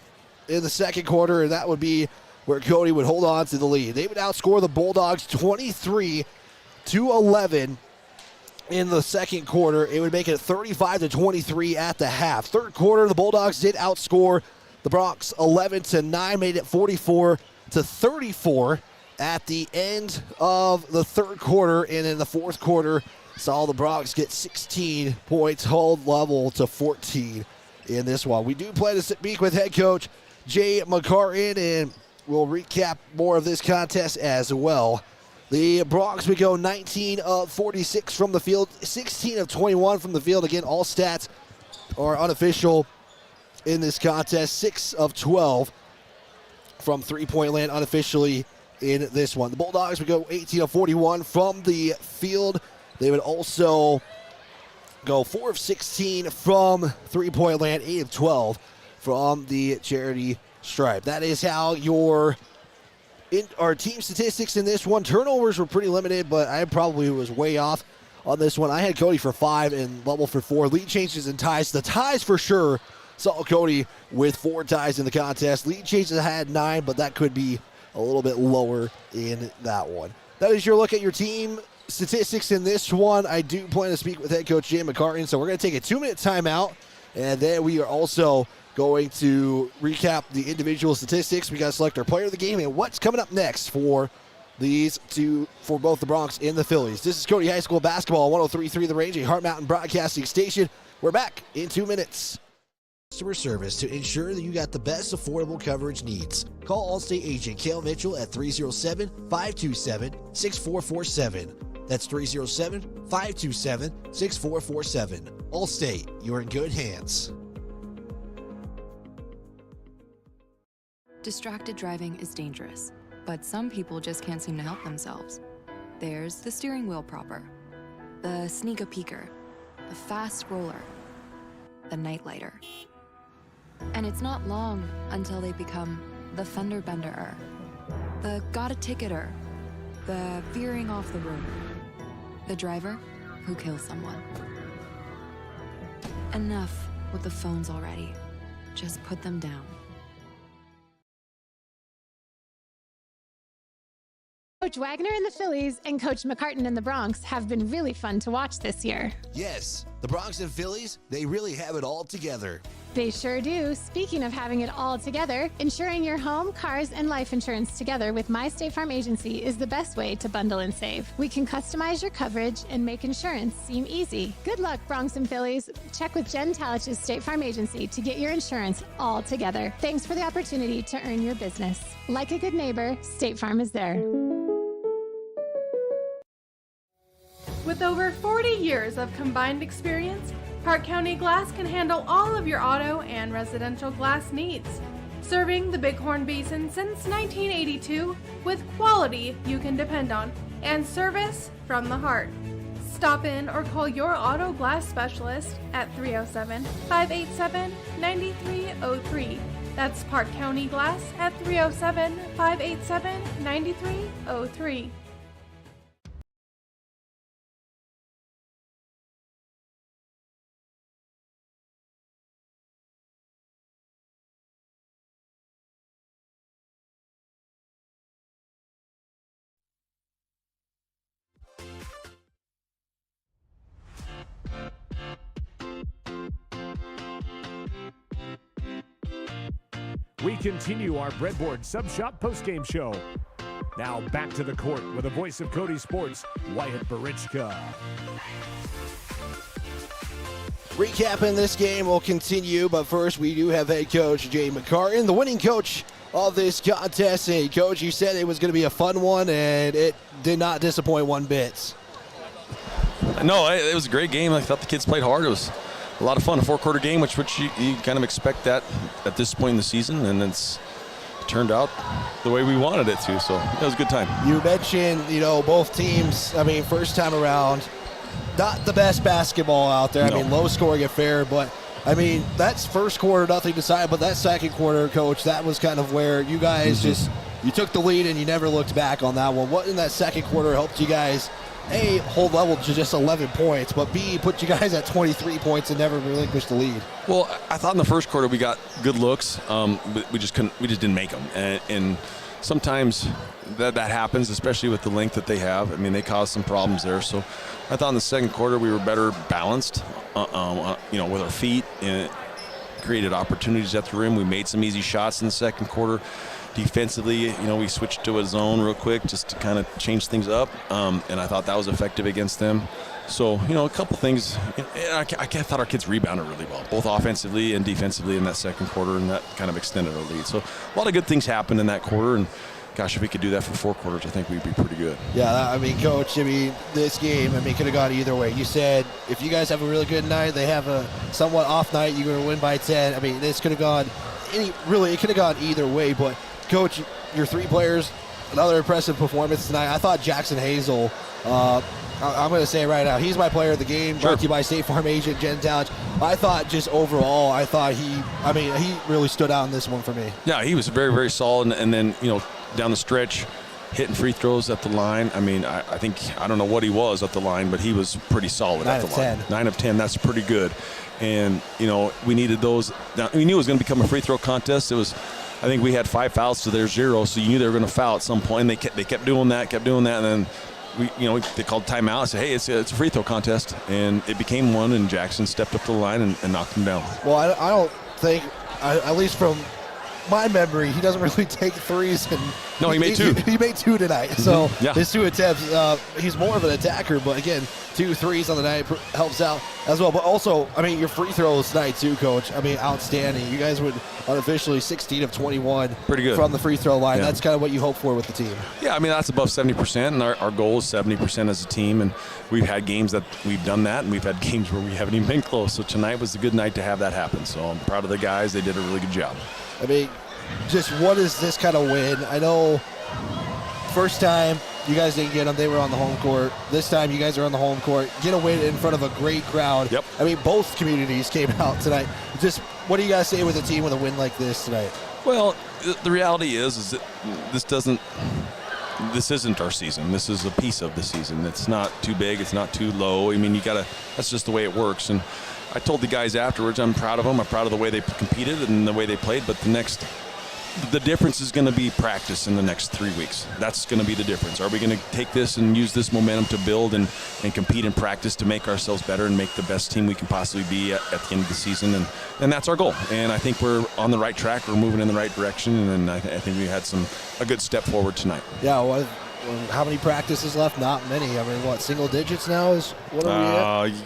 in the second quarter, and that would be where Cody would hold on to the lead. They would outscore the Bulldogs 23-11 in the second quarter. It would make it 35-23 at the half. Third quarter, the Bulldogs did outscore the Bronx 11-9, made it 44-34 at the end of the third quarter. And in the fourth quarter, saw the Bronx get 16 points, hold Lovell to 14 in this one. We do plan to speak with head coach Jay McCartan, and we'll recap more of this contest as well. The Bronx would go 19 of 46 from the field, 16 of 21 from the field. Again, all stats are unofficial in this contest. 6 of 12 from three-point land unofficially in this one. The Bulldogs would go 18 of 41 from the field. They would also go 4 of 16 from three-point land, 8 of 12 from the charity stripe. That is how our team statistics in this one. Turnovers were pretty limited, but I probably was way off on this one. I had Cody for 5 and Lovell for 4. Lead changes and ties. The ties for sure saw Cody with 4 ties in the contest. Lead changes had 9, but that could be a little bit lower in that one. That is your look at your team statistics in this one. I do plan to speak with head coach Jay McCartan, so we're going to take a 2-minute timeout, and then we are also going to recap the individual statistics. We got to select our player of the game and what's coming up next for these two, for both the Bronx and the Phillies. This is Cody High School basketball, 103.3 The Range, a Heart Mountain broadcasting station. We're back in 2 minutes. Customer service to ensure that you got the best affordable coverage needs. Call Allstate agent Cale Mitchell at 307-527-6447. That's 307-527-6447. Allstate, you're in good hands. Distracted driving is dangerous, but some people just can't seem to help themselves. There's the steering wheel propper, the sneak-a-peeker, the fast roller, the nightlighter. And it's not long until they become the fender benderer, the got a ticketer, the veering off the road, the driver who kills someone. Enough with the phones already. Just put them down. Coach Wagner and the Phillies and Coach McCartan and the Bronx have been really fun to watch this year. Yes, the Bronx and Phillies, they really have it all together. They sure do. Speaking of having it all together, insuring your home, cars, and life insurance together with My State Farm Agency is the best way to bundle and save. We can customize your coverage and make insurance seem easy. Good luck, Bronx and Phillies. Check with Jen Talich's State Farm Agency to get your insurance all together. Thanks for the opportunity to earn your business. Like a good neighbor, State Farm is there. With over 40 years of combined experience, Park County Glass can handle all of your auto and residential glass needs. Serving the Bighorn Basin since 1982 with quality you can depend on and service from the heart. Stop in or call your auto glass specialist at 307-587-9303. That's Park County Glass at 307-587-9303. We continue our Breadboard Sub Shop postgame show. Now back to the court with the voice of Cody Sports, Wyatt Barichka. Recapping this game will continue, but first we do have head coach Jay McCartan, the winning coach of this contest. And coach, you said it was going to be a fun one, and it did not disappoint one bit. No, it was a great game. I thought the kids played hard. It was a lot of fun, a four-quarter game, which you kind of expect that at this point in the season, and it's turned out the way we wanted it to, so it was a good time. You mentioned, both teams, first time around, not the best basketball out there. No. Low scoring affair, but, that's first quarter, nothing decided, but that second quarter, Coach, that was kind of where you guys you took the lead and you never looked back on that one. What in that second quarter helped you guys A, hold level to just 11 points, but B, put you guys at 23 points and never relinquish the lead? Well, I thought in the first quarter we got good looks, but we just didn't make them. And sometimes that happens, especially with the length that they have. They caused some problems there. So I thought in the second quarter we were better balanced, with our feet, and created opportunities at the rim. We made some easy shots in the second quarter. Defensively, we switched to a zone real quick just to kind of change things up, and I thought that was effective against them. So, a couple things. I thought our kids rebounded really well, both offensively and defensively in that second quarter, and that kind of extended our lead. So a lot of good things happened in that quarter, and gosh, if we could do that for 4 quarters, I think we'd be pretty good. Yeah, Coach, this game, could have gone either way. You said if you guys have a really good night, they have a somewhat off night, you're going to win by 10. this could have gone it could have gone either way, but Coach, your 3 players, another impressive performance tonight. I thought Jackson Hazel, I'm going to say it right now, he's my player of the game, brought to you by State Farm agent Jen Talic. I thought just overall, he really stood out in this one for me. Yeah, he was very, very solid, and then, down the stretch, hitting free throws at the line. I think, I don't know what he was at the line, but he was pretty solid at the line. 9 of 10, that's pretty good. And, we needed those. Now, we knew it was going to become a free throw contest. I think we had 5 fouls to their 0, so you knew they were going to foul at some point. And they kept doing that, and then they called timeout and said, hey, it's a free throw contest, and it became one, and Jackson stepped up to the line and knocked him down. Well, I don't think, at least from my memory, he doesn't really take threes. No, he made 2. He made 2 tonight, so yeah. His 2 attempts, he's more of an attacker, but again, 2 threes on the night helps out as well. But also, your free throws tonight too, Coach. Outstanding. You guys were unofficially 16 of 21. Pretty good. From the free throw line. Yeah. That's kind of what you hope for with the team. Yeah, that's above 70%, and our goal is 70% as a team. And we've had games that we've done that, and we've had games where we haven't even been close. So tonight was a good night to have that happen. So I'm proud of the guys. They did a really good job. Just what is this kind of win? I know first time You guys didn't get them. They were on the home court. This time, you guys are on the home court. Get a win in front of a great crowd. Yep. I mean, both communities came out tonight. Just what do you guys say with a team with a win like this tonight? Well, the reality is that this isn't our season. This is a piece of the season. It's not too big. It's not too low. I mean, that's just the way it works. And I told the guys afterwards, I'm proud of them. I'm proud of the way they competed and the way they played. But the difference is going to be practice in the next 3 weeks. That's going to be the difference. Are we going to take this and use this momentum to build and compete in practice to make ourselves better and make the best team we can possibly be at the end of the season? And that's our goal. And I think we're on the right track. We're moving in the right direction. And I think we had a good step forward tonight. Yeah, well, how many practices left? Not many. I mean, single digits now is what are we at?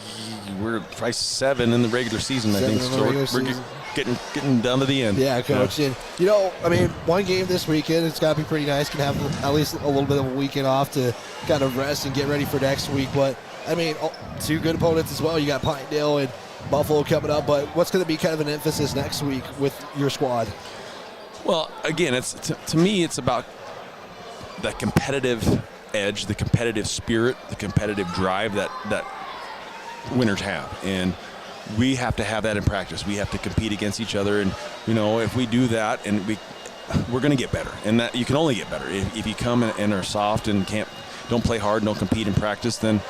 We're probably 7 in the regular season, I think. So we're getting down to the end. Yeah, Coach. Yeah. And, one game this weekend, it's got to be pretty nice. Can have at least a little bit of a weekend off to kind of rest and get ready for next week. But, I mean, 2 good opponents as well. You got Pinedale and Buffalo coming up. But what's going to be kind of an emphasis next week with your squad? Well, again, to me, it's about that competitive edge, the competitive spirit, the competitive drive that winners have. And we have to have that in practice. We have to compete against each other. And, if we do that, and we're going to get better. And that you can only get better. If you come and are soft and don't play hard, don't compete in practice, then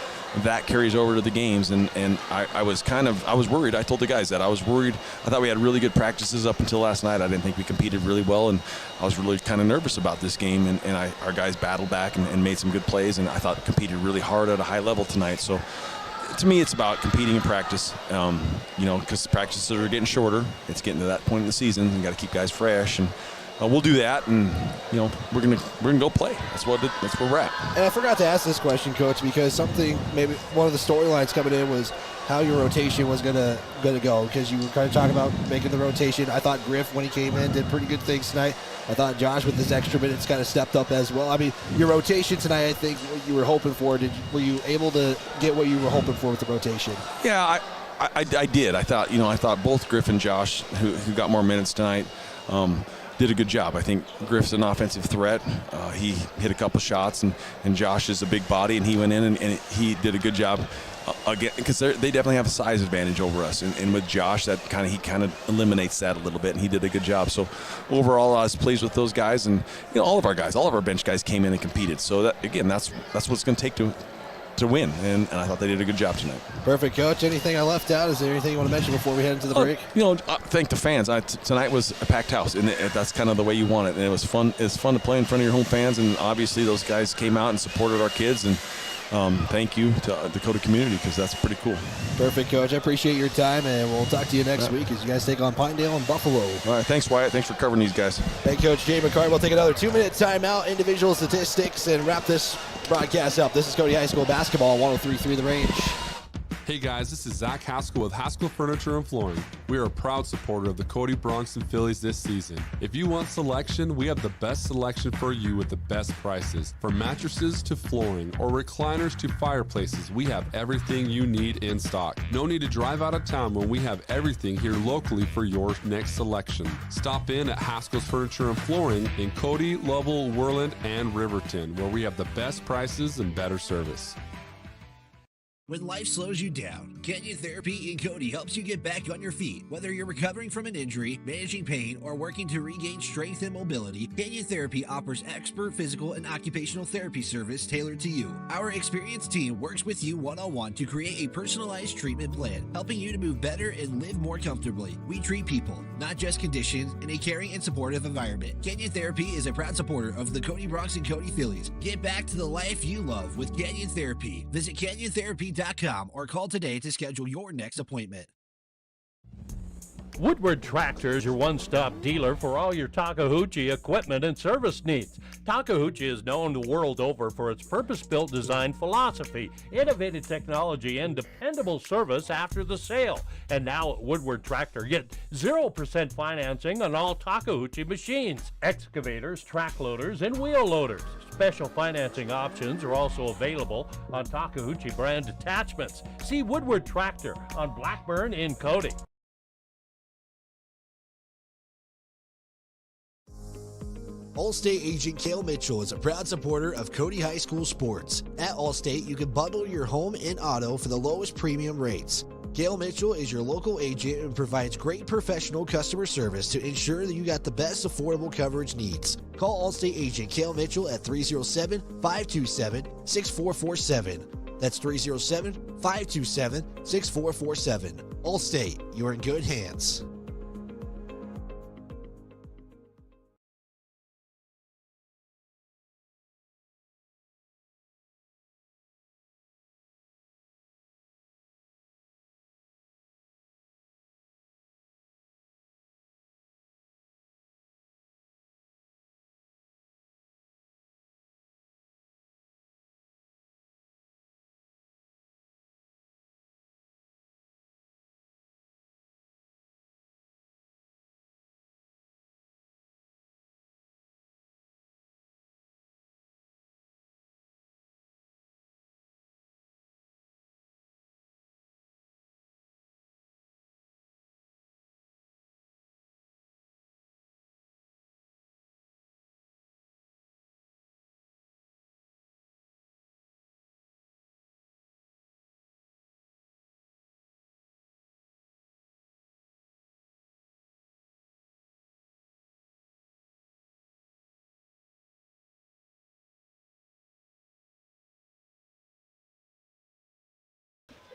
that carries over to the games. And I was worried. I told the guys that I was worried. I thought we had really good practices up until last night. I didn't think we competed really well, and I was really kind of nervous about this game. And our guys battled back and made some good plays, and I thought competed really hard at a high level tonight. So to me, it's about competing in practice, because practices are getting shorter. It's getting to that point in the season. You got to keep guys fresh, and we'll do that. And we're gonna go play. That's where we're at. And I forgot to ask this question, Coach, because maybe one of the storylines coming in was how your rotation was gonna go, because you were kind of talking about making the rotation. I thought Griff, when he came in, did pretty good things tonight. I thought Josh, with his extra minutes, kind of stepped up as well. I mean, your rotation tonight, I think what you were hoping for. Were you able to get what you were hoping for with the rotation? Yeah, I did. I thought both Griff and Josh, who got more minutes tonight, did a good job. I think Griff's an offensive threat. He hit a couple shots, and Josh is a big body, and he went in and he did a good job. Again, because they definitely have a size advantage over us, and with Josh, he kind of eliminates that a little bit, and he did a good job. So overall, I was pleased with those guys, and all of our bench guys came in and competed. So that's what it's going to take to win, and I thought they did a good job tonight. Perfect, Coach. Anything I left out? Is there anything you want to mention before we head into the break? Thank the fans. Tonight was a packed house, and that's kind of the way you want it. And it was fun. It's fun to play in front of your home fans, and obviously those guys came out and supported our kids. And thank you to the Cody community, because that's pretty cool. Perfect, Coach. I appreciate your time, and we'll talk to you next week as you guys take on Pinedale and Buffalo. All right, thanks, Wyatt. Thanks for covering these guys. Thank you, Coach Jay McCarty. We'll take another 2-minute timeout, individual statistics, and wrap this broadcast up. This is Cody High School basketball, 103.3 The Range. Hey guys, this is Zach Haskell with Haskell Furniture and Flooring. We are a proud supporter of the Cody Bronx and Phillies this season. If you want selection, we have the best selection for you with the best prices. From mattresses to flooring or recliners to fireplaces, we have everything you need in stock. No need to drive out of town when we have everything here locally for your next selection. Stop in at Haskell's Furniture and Flooring in Cody, Lovell, Worland, and Riverton, where we have the best prices and better service. When life slows you down, Canyon Therapy in Cody helps you get back on your feet. Whether you're recovering from an injury, managing pain, or working to regain strength and mobility, Canyon Therapy offers expert physical and occupational therapy service tailored to you. Our experienced team works with you one-on-one to create a personalized treatment plan, helping you to move better and live more comfortably. We treat people, not just conditions, in a caring and supportive environment. Canyon Therapy is a proud supporter of the Cody Bronx and Cody Phillies. Get back to the life you love with Canyon Therapy. Visit CanyonTherapy.com or call today to schedule your next appointment. Woodward Tractor is your one-stop dealer for all your Takahouchi equipment and service needs. Takahouchi is known the world over for its purpose-built design philosophy, innovative technology, and dependable service after the sale. And now at Woodward Tractor, get 0% financing on all Takahouchi machines, excavators, track loaders, and wheel loaders. Special financing options are also available on Takahouchi brand attachments. See Woodward Tractor on Blackburn in Cody. Allstate agent Cale Mitchell is a proud supporter of Cody High School sports. At Allstate, you can bundle your home and auto for the lowest premium rates. Cale Mitchell is your local agent and provides great professional customer service to ensure that you got the best affordable coverage needs. Call Allstate agent Cale Mitchell at 307-527-6447. That's 307-527-6447. Allstate, you're in good hands.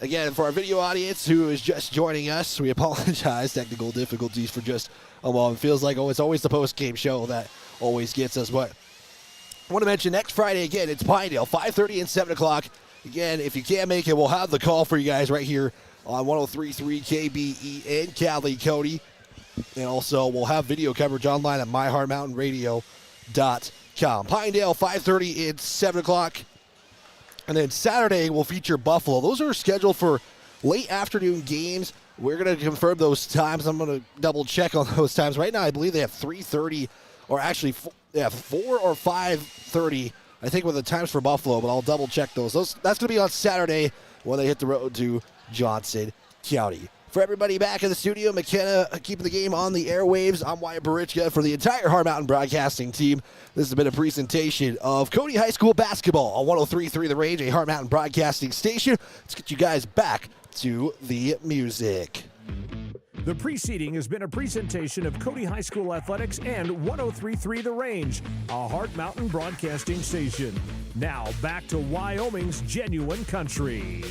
Again, for our video audience who is just joining us, we apologize. Technical difficulties for just a moment. Feels like it's always the post-game show that always gets us. But I want to mention next Friday, again, it's Pinedale, 5:30 and 7 o'clock. Again, if you can't make it, we'll have the call for you guys right here on 103.3 KBE in Cali, Cody. And also, we'll have video coverage online at myheartmountainradio.com. Pinedale, 5:30 and 7 o'clock. And then Saturday will feature Buffalo. Those are scheduled for late afternoon games. We're going to confirm those times. I'm going to double check on those times. Right now, I believe they have 3:30, or actually 4 or 5:30, I think, with the times for Buffalo, but I'll double check those. That's going to be on Saturday when they hit the road to Johnson County. For everybody back in the studio, McKenna keeping the game on the airwaves. I'm Wyatt Barichka for the entire Hard Mountain Broadcasting team. This has been a presentation of Cody High School basketball on 103.3 The Range, a Hard Mountain Broadcasting station. Let's get you guys back to the music. The preceding has been a presentation of Cody High School Athletics and 103.3 The Range, a Hard Mountain Broadcasting station. Now back to Wyoming's genuine country.